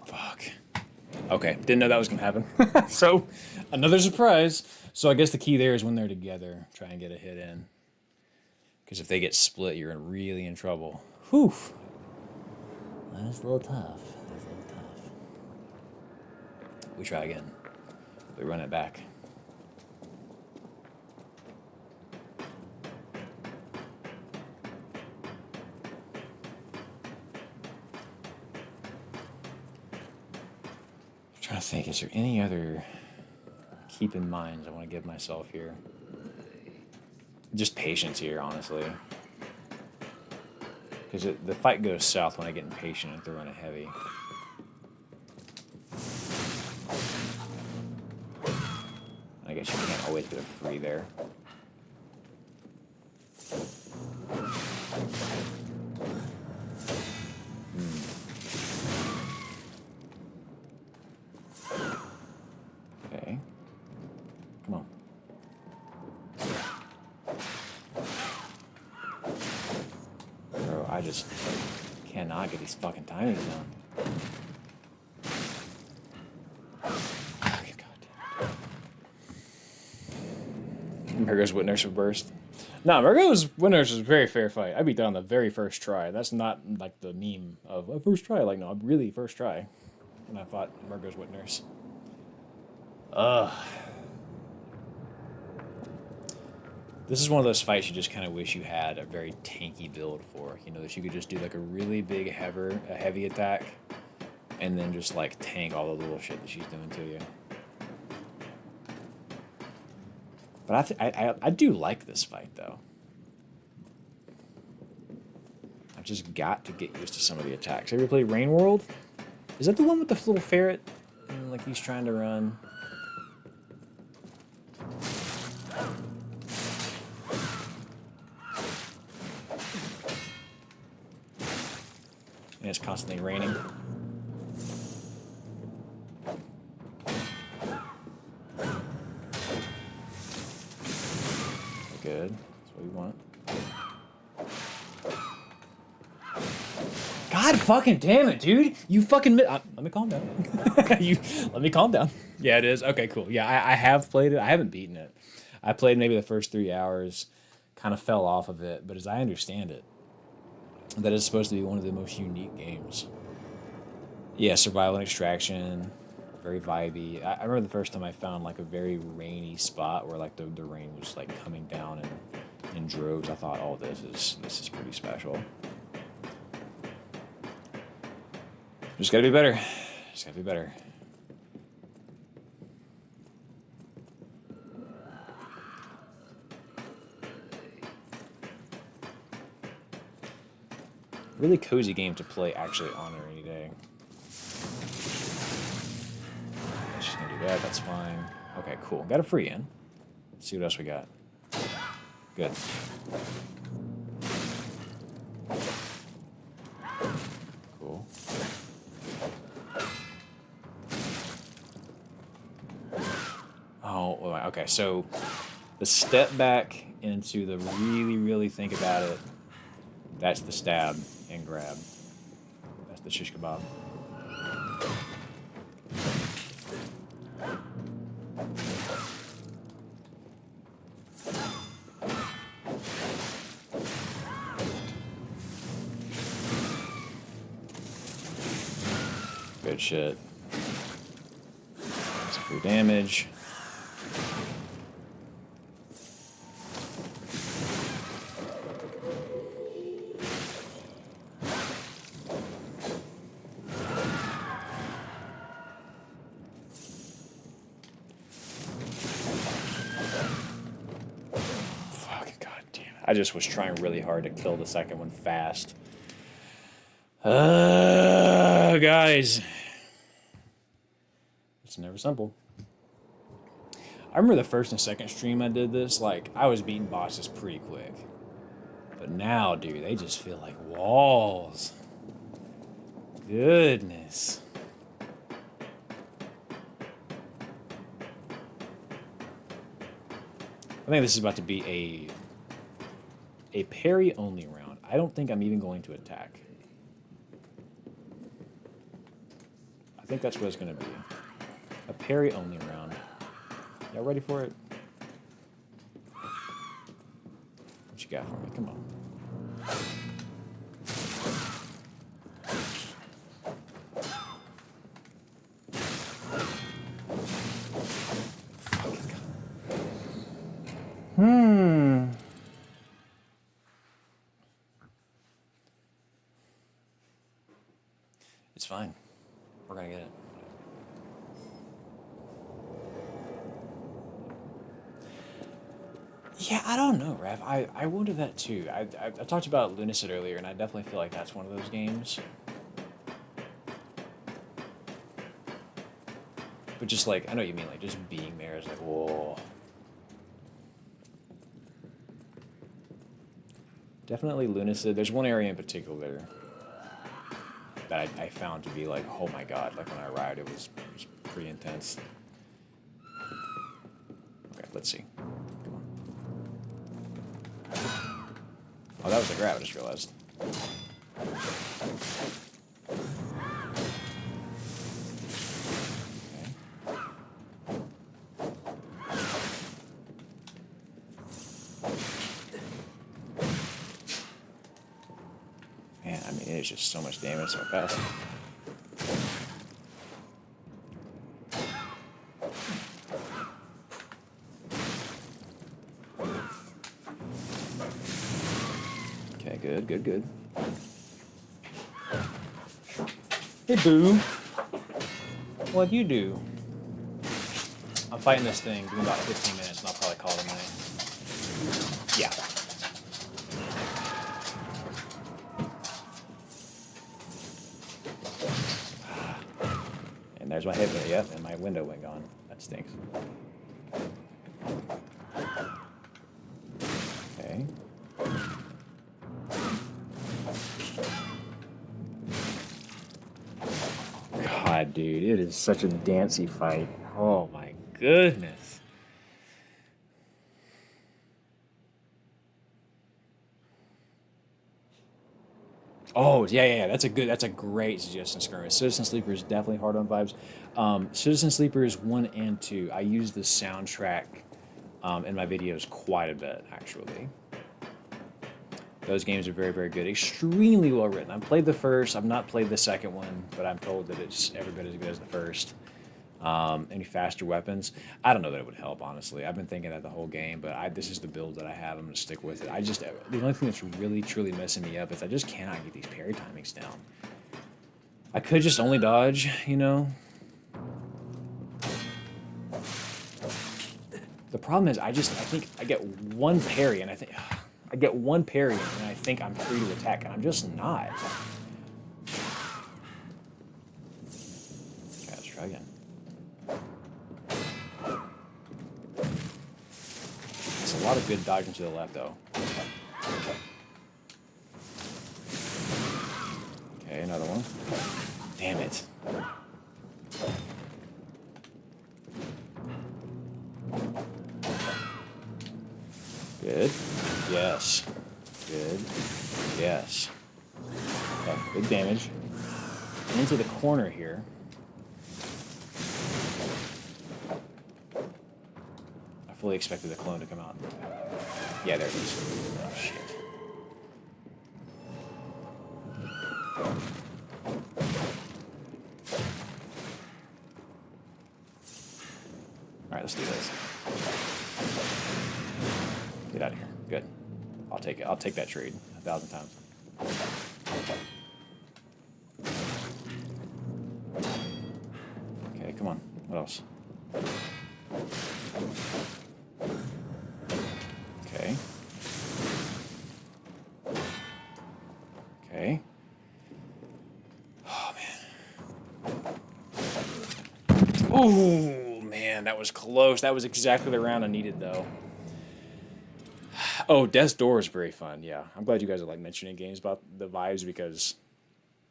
A: Fuck. Okay, didn't know that was gonna happen. So, another surprise. So I guess the key there is when they're together, try and get a hit in. Because if they get split, you're really in trouble. Whew. That's a little tough. That's a little tough. We try again. We run it back. I'm trying to think, is there any other keep in mind I want to give myself here? Just patience here, honestly. Because the fight goes south when I get impatient and throw in a heavy. I guess you can't always get a free there. Okay. Come on. Bro, I just cannot get these fucking timings down. Okay, God. Margot's Witness of Burst. No, Margot's Witness is a very fair fight. I beat that on the very first try. That's not like the meme of a first try. Like, no, really first try. When I fought Margot's Witness. Ugh. This is one of those fights you just kind of wish you had a very tanky build for. You know, that you could just do like a really big heavy attack and then just like tank all the little shit that she's doing to you. But I do like this fight though. I've just got to get used to some of the attacks. Have you ever played Rain World? Is that the one with the little ferret? And like he's trying to run. And it's constantly raining. Good. That's what we want. God fucking damn it, dude! You fucking let me calm down. Let me calm down. Yeah, it is. Okay, cool. Yeah, I have played it. I haven't beaten it. I played maybe the first 3 hours, kind of fell off of it, but as I understand it, that is supposed to be one of the most unique games. Yeah, survival and extraction, very vibey. I remember the first time I found like a very rainy spot where like the rain was like coming down in droves. I thought, oh, this is pretty special. Just gotta be better. Just gotta be better. Really cozy game to play actually on a rainy day. She's gonna do that, that's fine. Okay, cool. Got a free in. Let's see what else we got. Good. Cool. Okay, so the step back into the really, really think about it, that's the stab and grab. That's the shish kebab. Good shit. That's free damage. Fuck, god damn it. I just was trying really hard to kill the second one fast. Guys. It's never simple. I remember the first and second stream I did this, like, I was beating bosses pretty quick. But now, dude, they just feel like walls. Goodness. I think this is about to be a parry only round. I don't think I'm even going to attack. I think that's what it's going to be. A parry only round. Y'all ready for it? What you got for me? Come on. It's fine. We're gonna get it. Yeah, I don't know, Rev. I wonder that too. I talked about Lunicid earlier, and I definitely feel like that's one of those games. But just like, I know what you mean, like just being there is like, whoa. Definitely Lunicid. There's one area in particular that I found to be like, oh my god, like when I arrived, it was pretty intense. Okay, let's see. Come on. Oh, that was the grab, I just realized. Man, I mean, it's just so much damage so fast. Okay, good, good, good. Hey, boo. What'd you do? I'm fighting this thing. Give me about 15 minutes, and I'll probably call it a night. Yeah. And there's my hit, yep, and my window went gone. That stinks. Okay. God, dude, it is such a dancey fight. Oh my goodness. Oh, yeah. That's a great suggestion, Skirmish. Citizen Sleeper is definitely hard on vibes. Citizen Sleepers 1 and 2, I use the soundtrack in my videos quite a bit, actually. Those games are very, very good. Extremely well written. I've played the first. I've not played the second one, but I'm told that it's every bit as good as the first. Any faster weapons? I don't know that it would help, honestly. I've been thinking that the whole game, but this is the build that I have. I'm going to stick with it. The only thing that's really, truly messing me up is I just cannot get these parry timings down. I could just only dodge, you know? The problem is I think I get one parry, and I think I'm free to attack, and I'm just not. Okay, let's try again. It's a lot of good dodging to the left, though. Okay, another one. Damn it. Yes. Okay, big damage. Into the corner here. I fully expected the clone to come out. Yeah, there it is. Oh, shit. Alright, let's do this. Get out of here. Good. I'll take it. I'll take that trade 1,000 times. Okay, come on. What else? Okay. Okay. Oh, man. Oh, man, that was close. That was exactly the round I needed, though. Oh, Death's Door is very fun, yeah. I'm glad you guys are, like, mentioning games about the vibes, because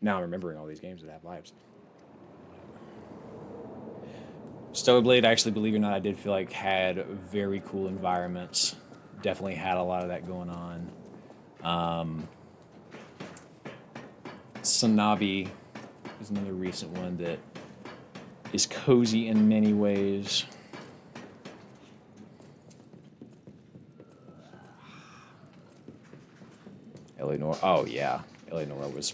A: now I'm remembering all these games that have vibes. Stellar Blade, actually, believe it or not, I did feel like had very cool environments. Definitely had a lot of that going on. Sanabi is another recent one that is cozy in many ways. Eleanor, oh yeah, Eleanor was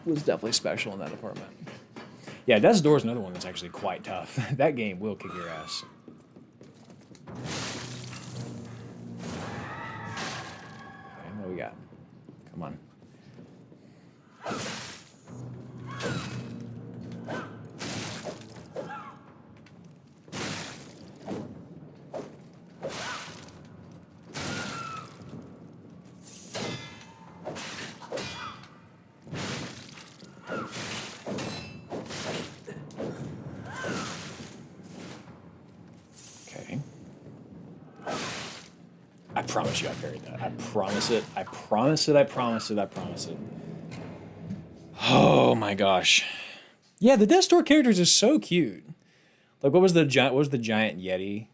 A: definitely special in that department. Yeah, Death's Door is another one that's actually quite tough. That game will kick your ass. Okay, what do we got? Come on. Okay. I promise you I parried that. I promise it. I promise it. I promise it. I promise it. Oh my gosh. Yeah, the Death Door characters are so cute. Like, what was the giant Yeti?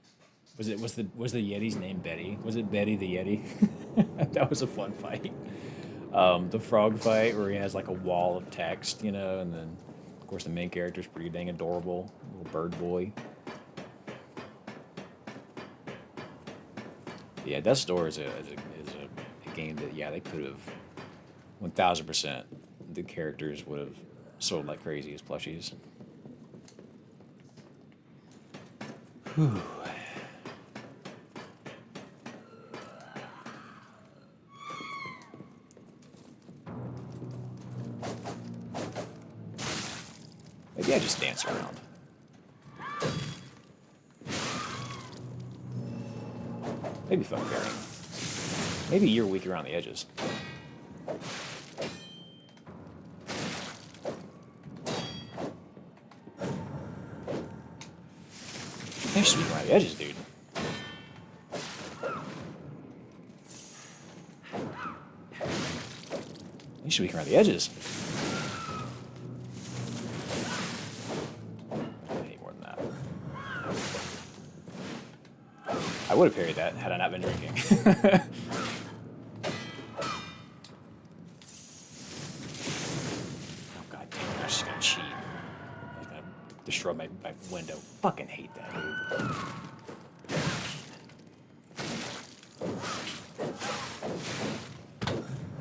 A: Was the Yeti's name Betty? Was it Betty the Yeti? That was a fun fight. The frog fight where he has like a wall of text, you know, and then of course the main character is pretty dang adorable, little bird boy. Yeah, Death's Door is a game that, yeah, they could have 1,000%. The characters would have sold like crazy as plushies. Whew. Maybe I just dance around. Maybe fuck bearing. Maybe you're weak around the edges. You're just weak around the edges, dude. You should weak around the edges. I need more than that. I would have parried that had I not been drinking. Oh god damn it, I was just gonna cheat. I was gonna destroy my window. Fucking hate that, dude.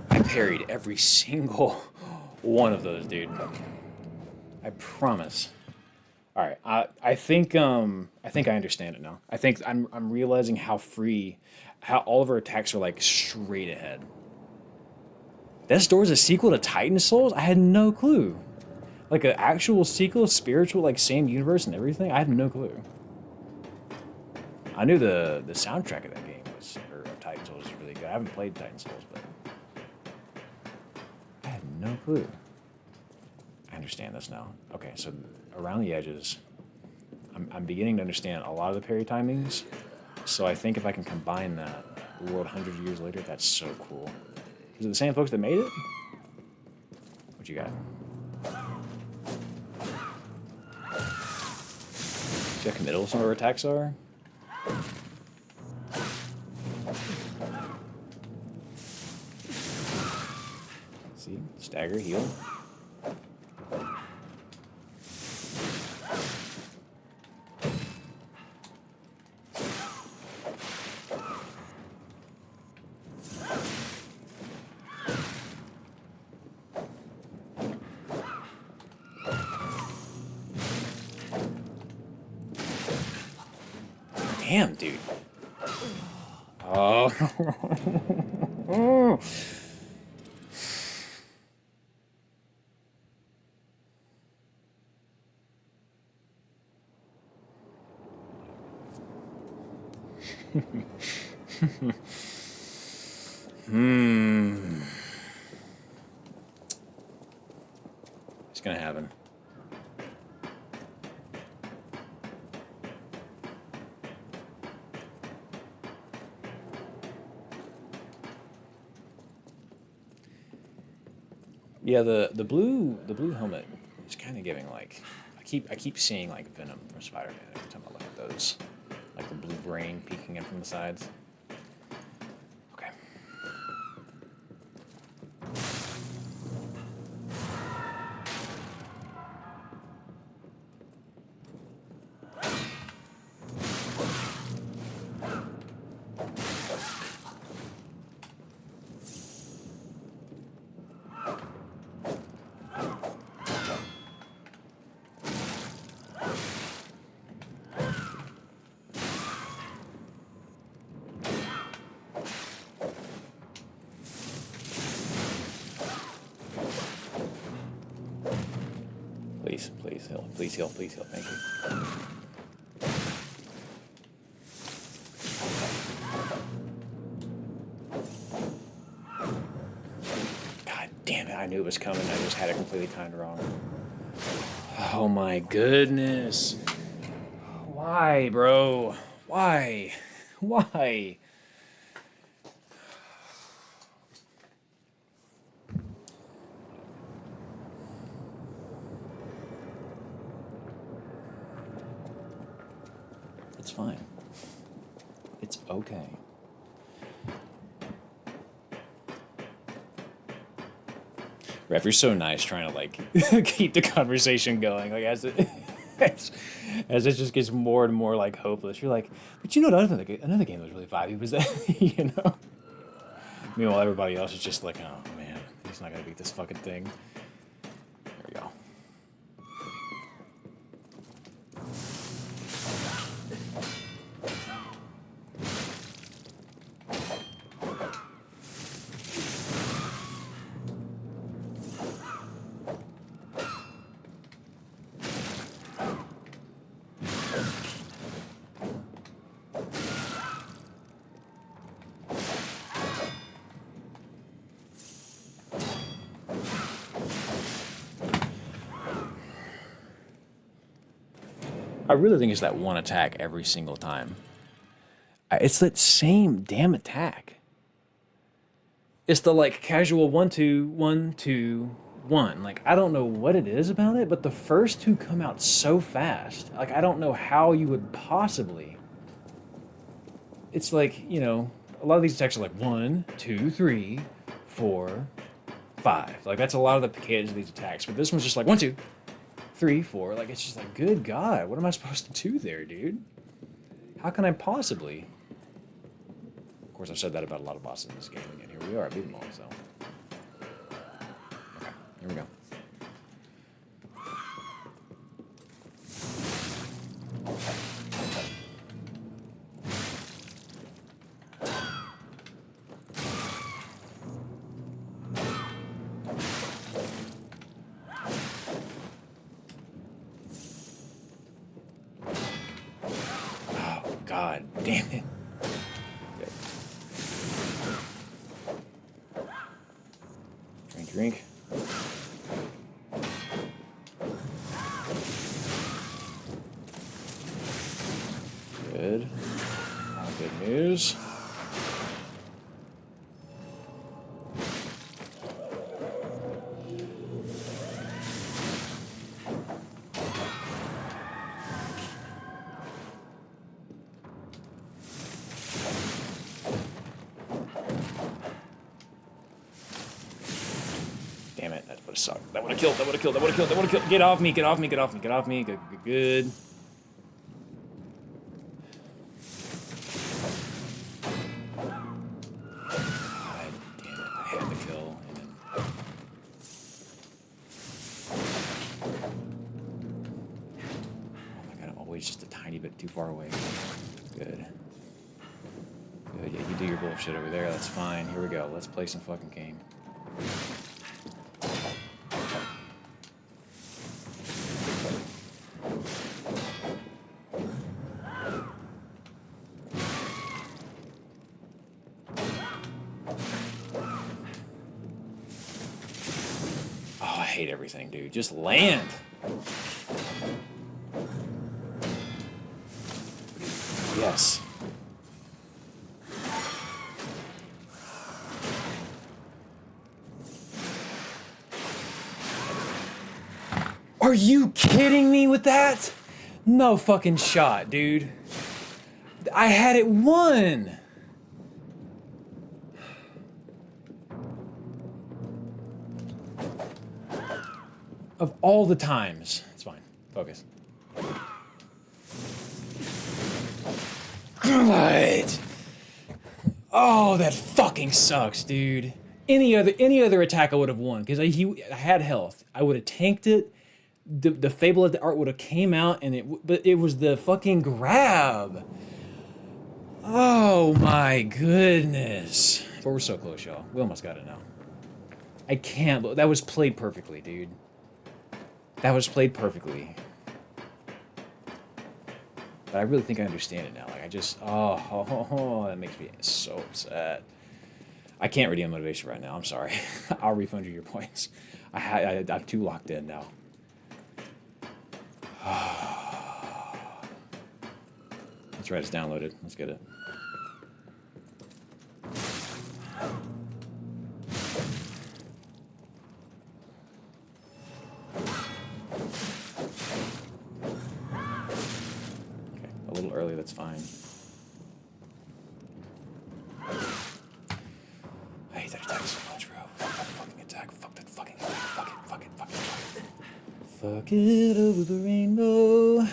A: I parried every single one of those, dude. I promise. All right, I think I understand it now. I think I'm realizing how all of our attacks are like straight ahead. Death's Door is a sequel to Titan Souls? I had no clue. Like an actual sequel, spiritual, like same universe and everything? I had no clue. I knew the soundtrack of that game of Titan Souls was really good. I haven't played Titan Souls, but I had no clue. I understand this now. Okay, so around the edges, I'm beginning to understand a lot of the parry timings. So I think if I can combine that, the world 100 years later, that's so cool. Is it the same folks that made it? What you got? See how committal some of our attacks are? See? Stagger, heal. Damn, dude. Oh. It's gonna happen. Yeah, the blue helmet is kind of giving like I keep seeing like Venom from Spider-Man every time I look at those, like the blue brain peeking in from the sides. Okay. Please, please heal, please heal, please heal. Thank you. God damn it! I knew it was coming. I just had it completely timed wrong. Oh my goodness! Why, bro? Why? Why? It's fine. It's okay. Ref, you're so nice trying to like keep the conversation going. Like as it as it just gets more and more like hopeless. You're like, but you know another game that was really vibey was that you know. Meanwhile, everybody else is just like, oh man, he's not gonna beat this fucking thing. There we go. I really think it's that one attack every single time. It's that same damn attack. It's the like casual 1-2, 1-2, 1. Like I don't know what it is about it, but the first two come out so fast. Like I don't know how you would possibly. It's like, you know, a lot of these attacks are like 1, 2, 3, 4, 5. Like that's a lot of the cadence of these attacks. But this one's just like 1, 2, 3, 4. Like it's just like, good God, what am I supposed to do there, dude? How can I possibly? Of course, I've said that about a lot of bosses in this game, and here we are, I beat them all, so. Okay, here we go. Oh, God damn it. Drink. Good. Good news. Damn it, that would have sucked. That would have killed, that would have killed, that would have killed, that would have killed. Get off me, get off me, get off me, get off me. Good, good, good. God damn it, I had the kill. And then... Oh my god, I'm always just a tiny bit too far away. Good. Good, yeah, you do your bullshit over there, that's fine. Here we go, let's play some fucking game. Oh, I hate everything, dude. Just land. Yes. Are you kidding me with that? No fucking shot, dude. I had it won. Of all the times. It's fine. Focus. God. Oh, that fucking sucks, dude. Any other attack I would have won because I had health. I would have tanked it. The Fable of the Art would have came out, but it was the fucking grab. Oh my goodness. But we're so close, y'all. We almost got it now. I can't. That was played perfectly, dude. That was played perfectly. But I really think I understand it now. Like I just, that makes me so upset. I can't redeem motivation right now. I'm sorry. I'll refund you your points. I'm too locked in now. That's right, it's downloaded. Let's get it. Okay, a little early, that's fine. I hate that attack so much, bro. Fuck that fucking attack. Fuck that fucking attack. Fuck it, fuck it, fuck it, fuck it. Fuck it over the rainbow.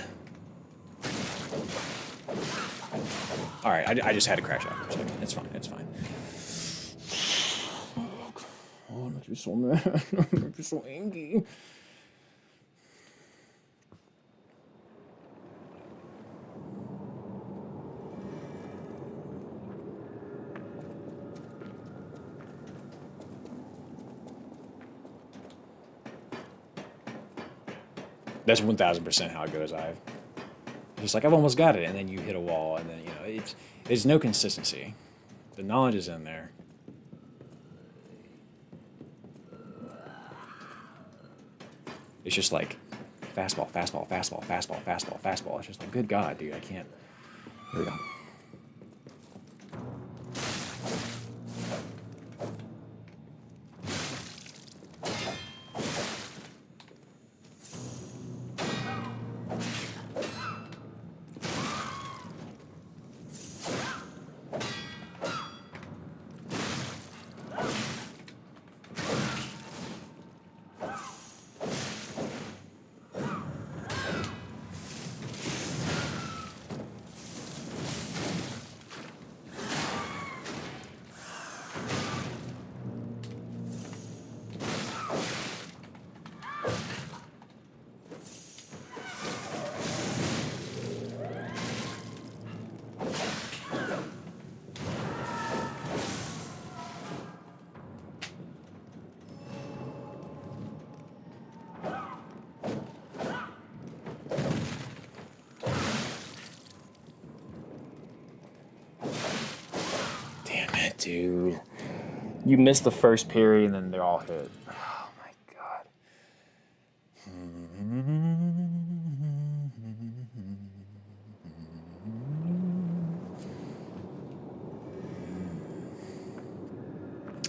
A: Alright, I just had to crash out for a second. It's fine, it's fine. Oh, I'm just so mad. I'm just so angry. That's 1000% how it goes, I've. Just like, I've almost got it, and then you hit a wall, and then, you know, it's no consistency. The knowledge is in there. It's just like, fastball, fastball, fastball, fastball, fastball, fastball. It's just like, good God, dude, I can't. Here we go. Dude, you missed the first parry and then they're all hit. Oh my God.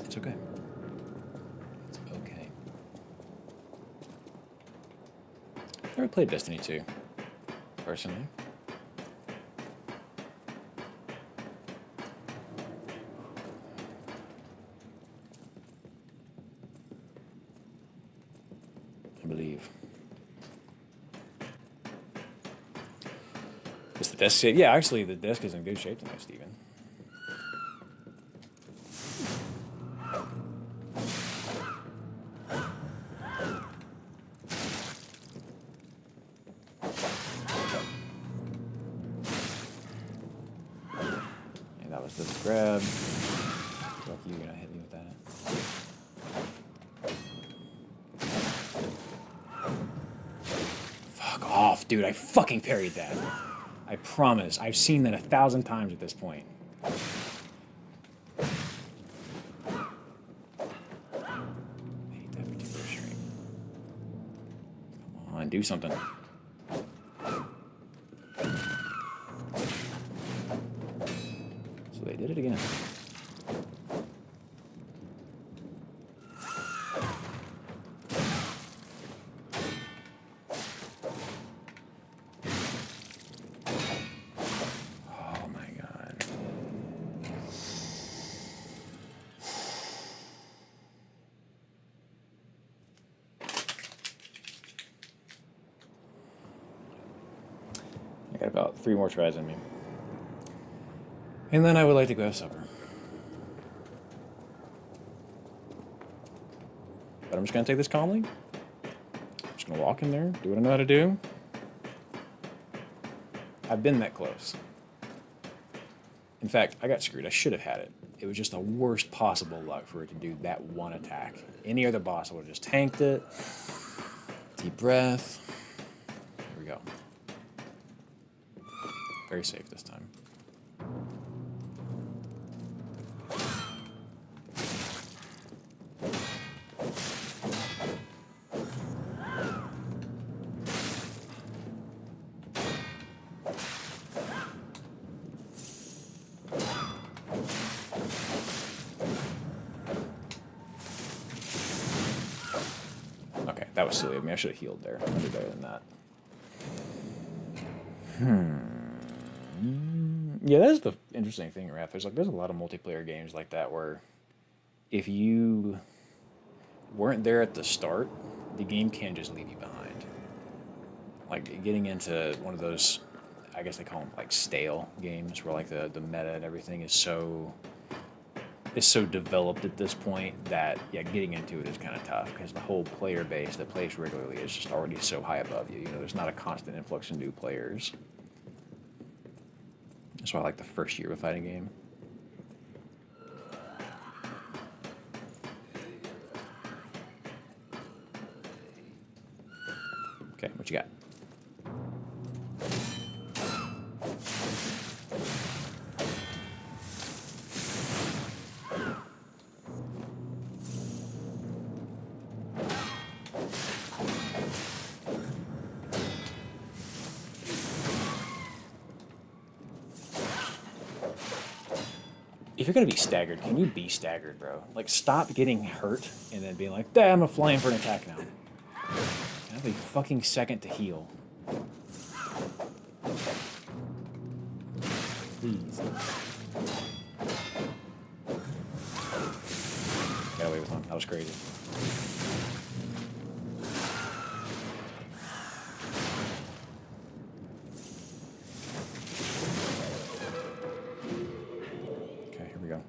A: It's okay. It's okay. I never played Destiny 2, personally. Is the desk shape? Yeah, actually, the desk is in good shape tonight, Steven. And that was the grab. Fuck you, you're gonna hit me with that. Fuck off, dude. I fucking parried that. I promise. I've seen that 1,000 times at this point. I hate that particular string. Come on, do something. So they did it again. Oh my god. I got about 3 more tries in me. And then I would like to go have supper. But I'm just going to take this calmly. I'm just going to walk in there, do what I know how to do. I've been that close. In fact, I got screwed. I should have had it. It was just the worst possible luck for it to do that one attack. Any other boss would have just tanked it. Deep breath. Here we go. Very safe this time. Okay, that was silly of me. I should have healed there. I did better than that. Yeah, that's the interesting thing, Raph. There's a lot of multiplayer games like that where if you weren't there at the start, the game can just leave you behind. Like getting into one of those, I guess they call them like stale games, where like the meta and everything is so developed at this point that yeah, getting into it is kind of tough because the whole player base that plays regularly is just already so high above you. You know, there's not a constant influx of new players. That's why I like the first year of a fighting game. Okay, what you got? If you're gonna be staggered, can you be staggered, bro? Like, stop getting hurt and then being like, "Damn, I'm flying for an attack now." I have a fucking second to heal. Please. Got away with one. That was crazy. Okay, here we go.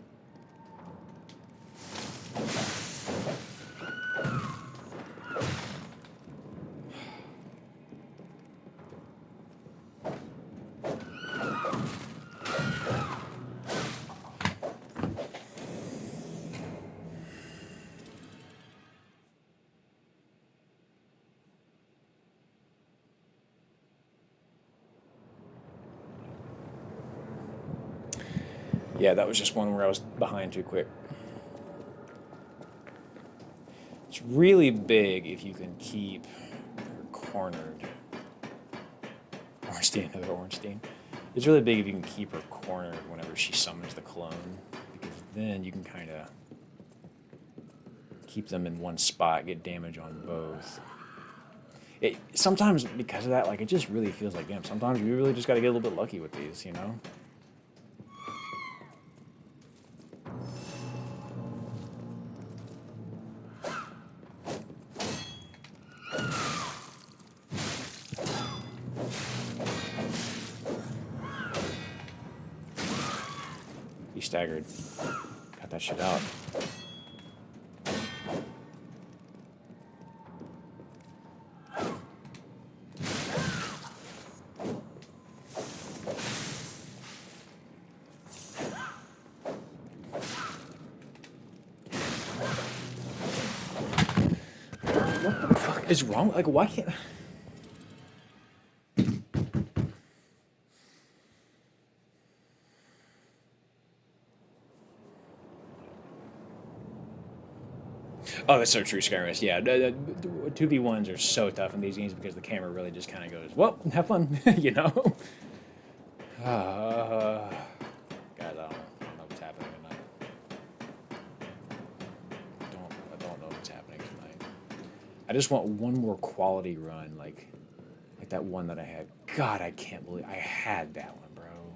A: Yeah, that was just one where I was behind too quick. It's really big if you can keep her cornered. Ornstein, another Ornstein. It's really big if you can keep her cornered whenever she summons the clone, because then you can kind of keep them in one spot, get damage on both. Sometimes because of that, like, it just really feels like, damn, sometimes you really just got to get a little bit lucky with these, you know? staggered. Got that shit out. What the fuck is wrong? Like, why can't... Oh, that's so true, Skyrest. Yeah, 2v1s are so tough in these games because the camera really just kind of goes, well, have fun, you know? Guys, I don't know what's happening tonight. I don't know what's happening tonight. I just want one more quality run, like that one that I had. God, I can't believe I had that one, bro.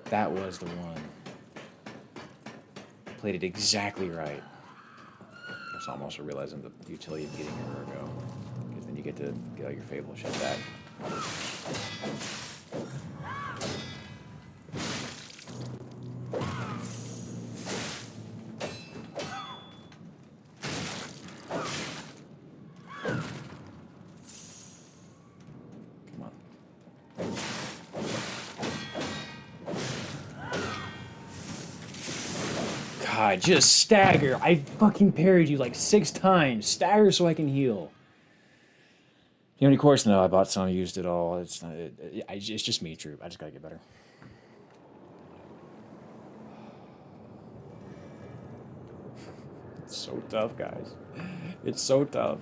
A: That was the one. Played it exactly right. So I'm also realizing the utility of getting a Virgo, because then you get to get all your Fable shit back. Come on. God, just stagger. I fucking parried you like 6 times. Stagger so I can heal. You know, any course? No, I bought some, used it all. It's not. It's just me, Troop. I just gotta get better. It's so tough, guys. It's so tough.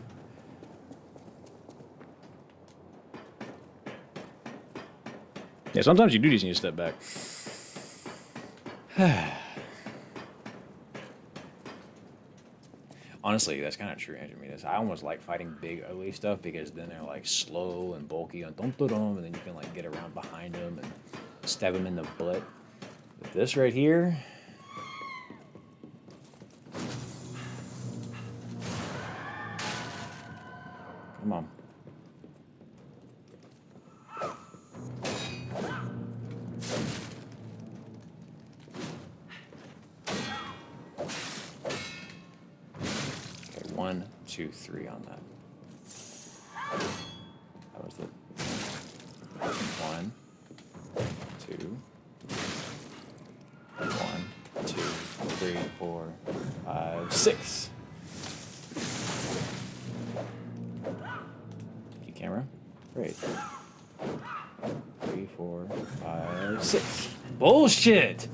A: Yeah, sometimes you do just need to step back. Honestly, that's kind of true, Andrew. I almost like fighting big, ugly stuff because then they're like slow and bulky and and then you can like get around behind them and stab them in the butt. But this right here, come on. Okay, 1, 2, 3 on that. That was the 1, 2, 1, 2, 3, 4, 5, 6. Thank you, camera. Great. 3, 4, 5, 6. Bullshit!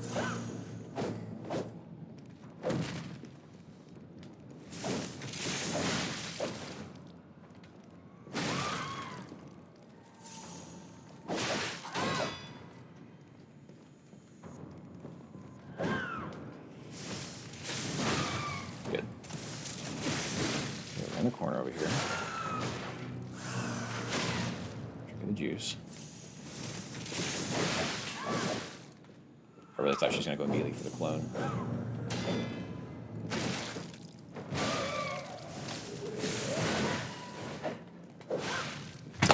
A: Good. Okay, in the corner over here. Drinking the juice. I really thought she was going to go immediately for the clone.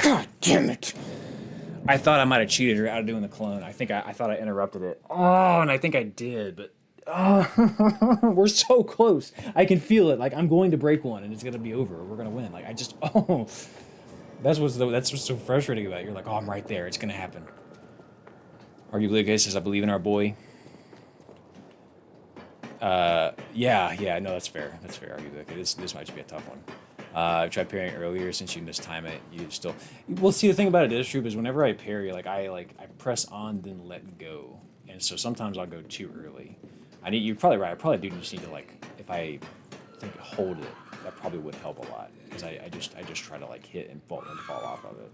A: God damn it! I thought I might have cheated her out of doing the clone. I thought I interrupted it. Oh, and I think I did, but we're so close. I can feel it. Like I'm going to break one, and it's gonna be over. We're gonna win. Like that's what's so frustrating about it. You're like, oh, I'm right there. It's gonna happen. Arguably, guys, says I believe in our boy. Yeah, no, that's fair. That's fair. Arguably, okay, this might just be a tough one. I tried parrying earlier. Since you mistime it, you still. Well, see, the thing about it is, Troop, is whenever I parry, I press on, then let go, and so sometimes I'll go too early. You're probably right. I probably do just need to if I hold it, that probably would help a lot because I just try to hit and fall off of it.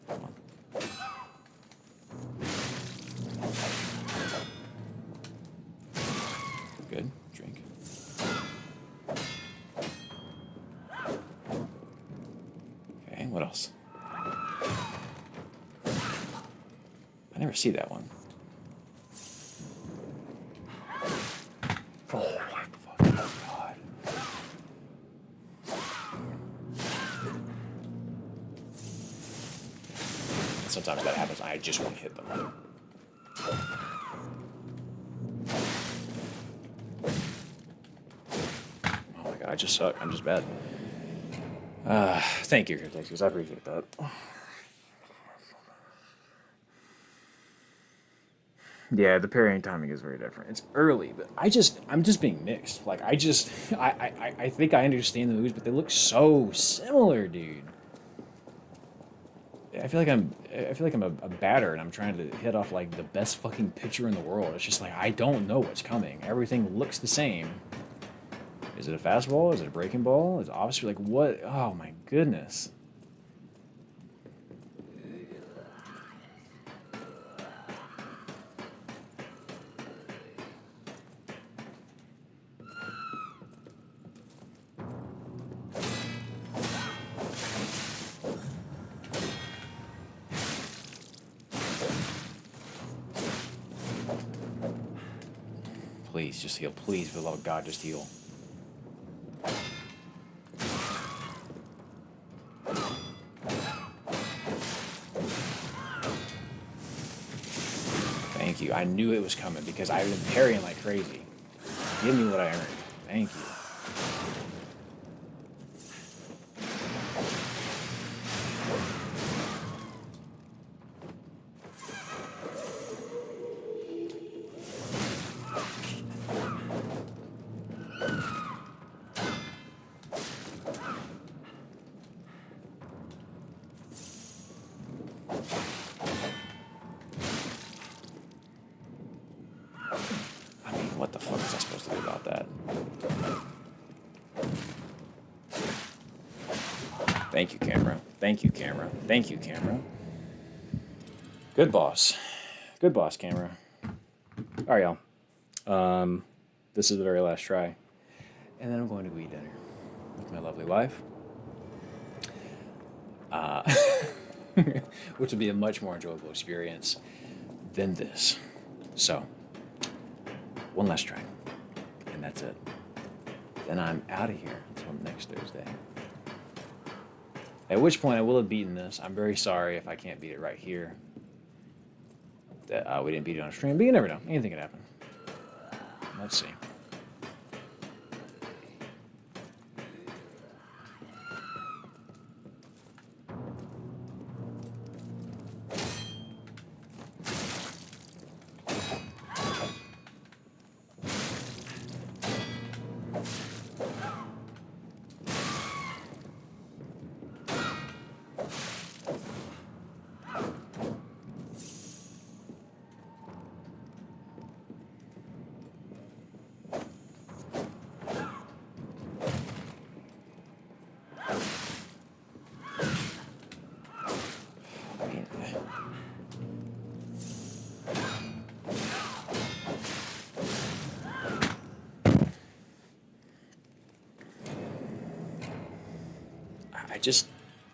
A: Come on. Good. Drink. Okay, what else? I never see that one. Oh my fucking god. sometimes that happens. I just want to hit them. Oh my god, I just suck. I'm just bad. Thank you, Texas. I appreciate that. Yeah, the parrying timing is very different. It's early, but I'm just being mixed. Like I think I understand the moves, but they look so similar, dude. I feel like I'm a batter and I'm trying to hit off like the best fucking pitcher in the world. It's just like I don't know what's coming. Everything looks the same. Is it a fastball? Is it a breaking ball? Is it obviously like what? Oh my goodness. Please, just heal. Please, for the love of God, just heal. Thank you. I knew it was coming because I've been parrying like crazy. Give me what I earned. Thank you. I mean, what the fuck is I supposed to do about that? Thank you, camera. Thank you, camera. Thank you, camera. Good boss. Good boss, camera. All right, y'all. This is the very last try. And then I'm going to eat dinner with my lovely wife. Which will be a much more enjoyable experience than this. So, one last try. And that's it. Then I'm out of here until next Thursday. At which point I will have beaten this. I'm very sorry if I can't beat it right here. That we didn't beat it on stream, but you never know. Anything could happen. Let's see.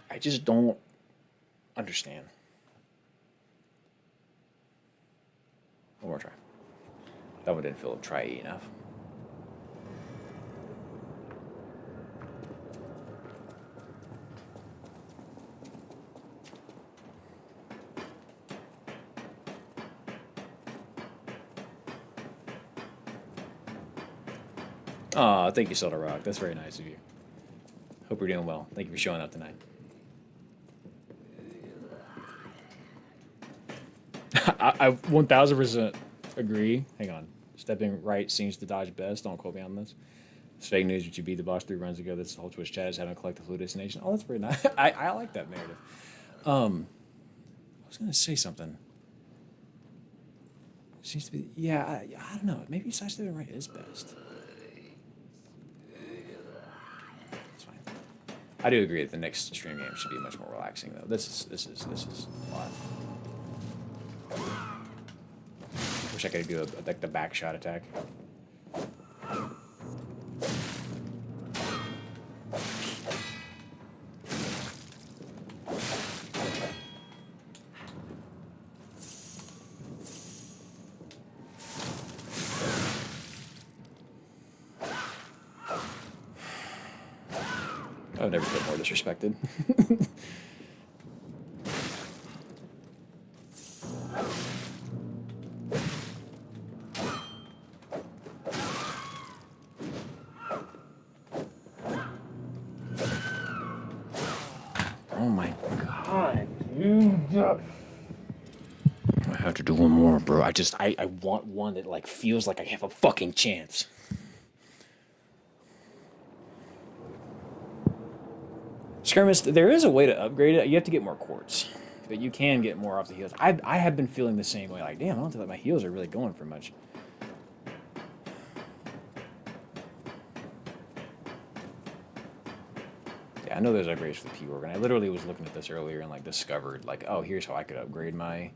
A: I just don't understand. One more try. That one didn't feel try enough. Aw, thank you, Soda Rock. That's very nice of you. Hope you're doing well. Thank you for showing up tonight. I 1000% agree. Hang on. Stepping right seems to dodge best. Don't quote me on this. It's fake news that you beat the boss 3 runs ago. This whole Twitch chat is having a collective hallucination. Oh, that's very nice. I like that narrative. I was going to say something. Seems to be... Yeah, I don't know. Maybe side stepping right is best. It's fine. I do agree that the next stream game should be much more relaxing, though. This is a lot. Wish I could do like the back shot attack. I've never felt more disrespected. Oh my god, dude. I have to do one more, bro. I want one that like feels like I have a fucking chance. Skirmish, there is a way to upgrade it. You have to get more quartz, but you can get more off the heals. I have been feeling the same way. Like, damn, I don't think like my heals are really going for much. Yeah, I know there's upgrades for the P-Organ. I literally was looking at this earlier and like discovered like, oh, here's how I could upgrade my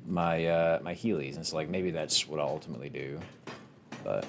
A: Heelys, and so like maybe that's what I'll ultimately do, but.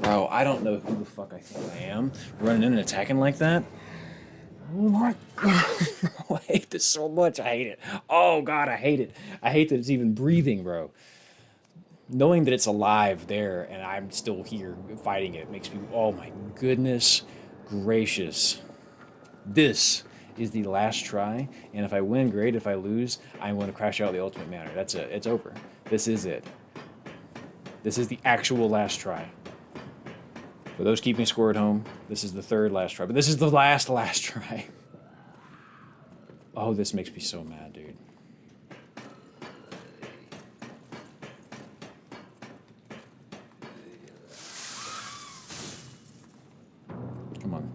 A: Bro, I don't know who the fuck I think I am, running in and attacking like that. Oh my god. I hate this so much. I hate it. Oh god, I hate it. I hate that it's even breathing, bro. Knowing that it's alive there and I'm still here fighting it makes me, oh my goodness gracious. This is the last try, and if I win, great. If I lose, I'm going to crash out the ultimate manner. That's it. It's over. This is it. This is the actual last try. For those keeping score at home, this is the third last try, but this is the last try. Oh, this makes me so mad, dude. Come on.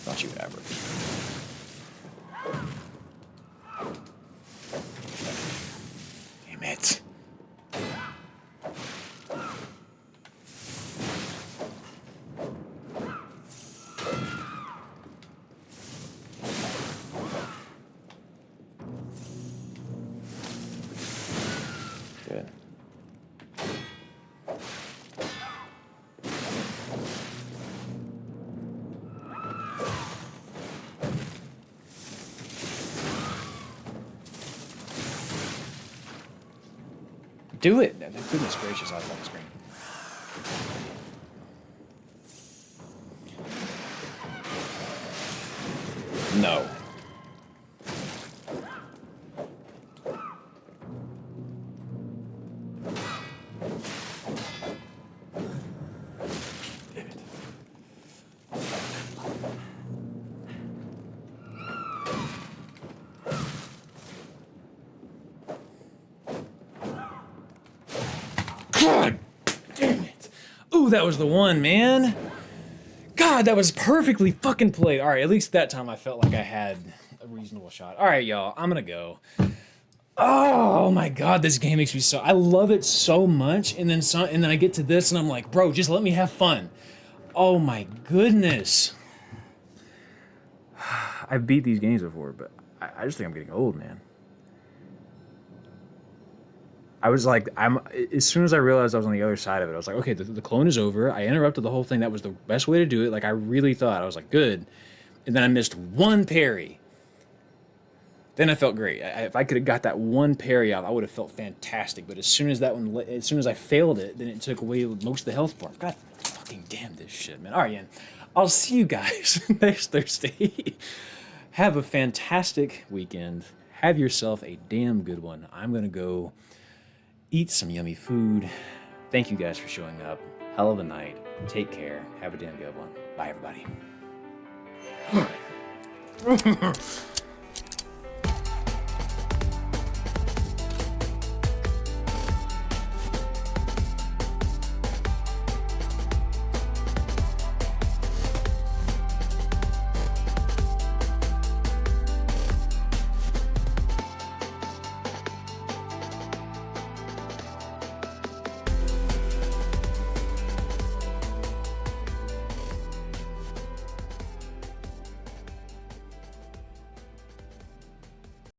A: Thought you would ever. Damn it. Good. Do it! Goodness gracious, I was on the screen. No. Damn it. God damn it. Ooh, that was the one, man. God, that was perfectly fucking played. All right, at least that time I felt like I had a reasonable shot. All right, y'all, I'm gonna go. Oh my god, this game makes me so... I love it so much, and then I get to this and I'm like, bro, just let me have fun. Oh my goodness. I've beat these games before, but I just think I'm getting old, man. I was like, as soon as I realized I was on the other side of it, I was like, okay, the clone is over. I interrupted the whole thing. That was the best way to do it. Like, I really thought. I was like, good. And then I missed one parry. Then I felt great. If I could have got that one parry out, I would have felt fantastic. But as soon as I failed it, then it took away most of the health bar. God fucking damn this shit, man. All right, Ian. I'll see you guys next Thursday. Have a fantastic weekend. Have yourself a damn good one. I'm going to go eat some yummy food. Thank you guys for showing up. Hell of a night. Take care. Have a damn good one. Bye, everybody.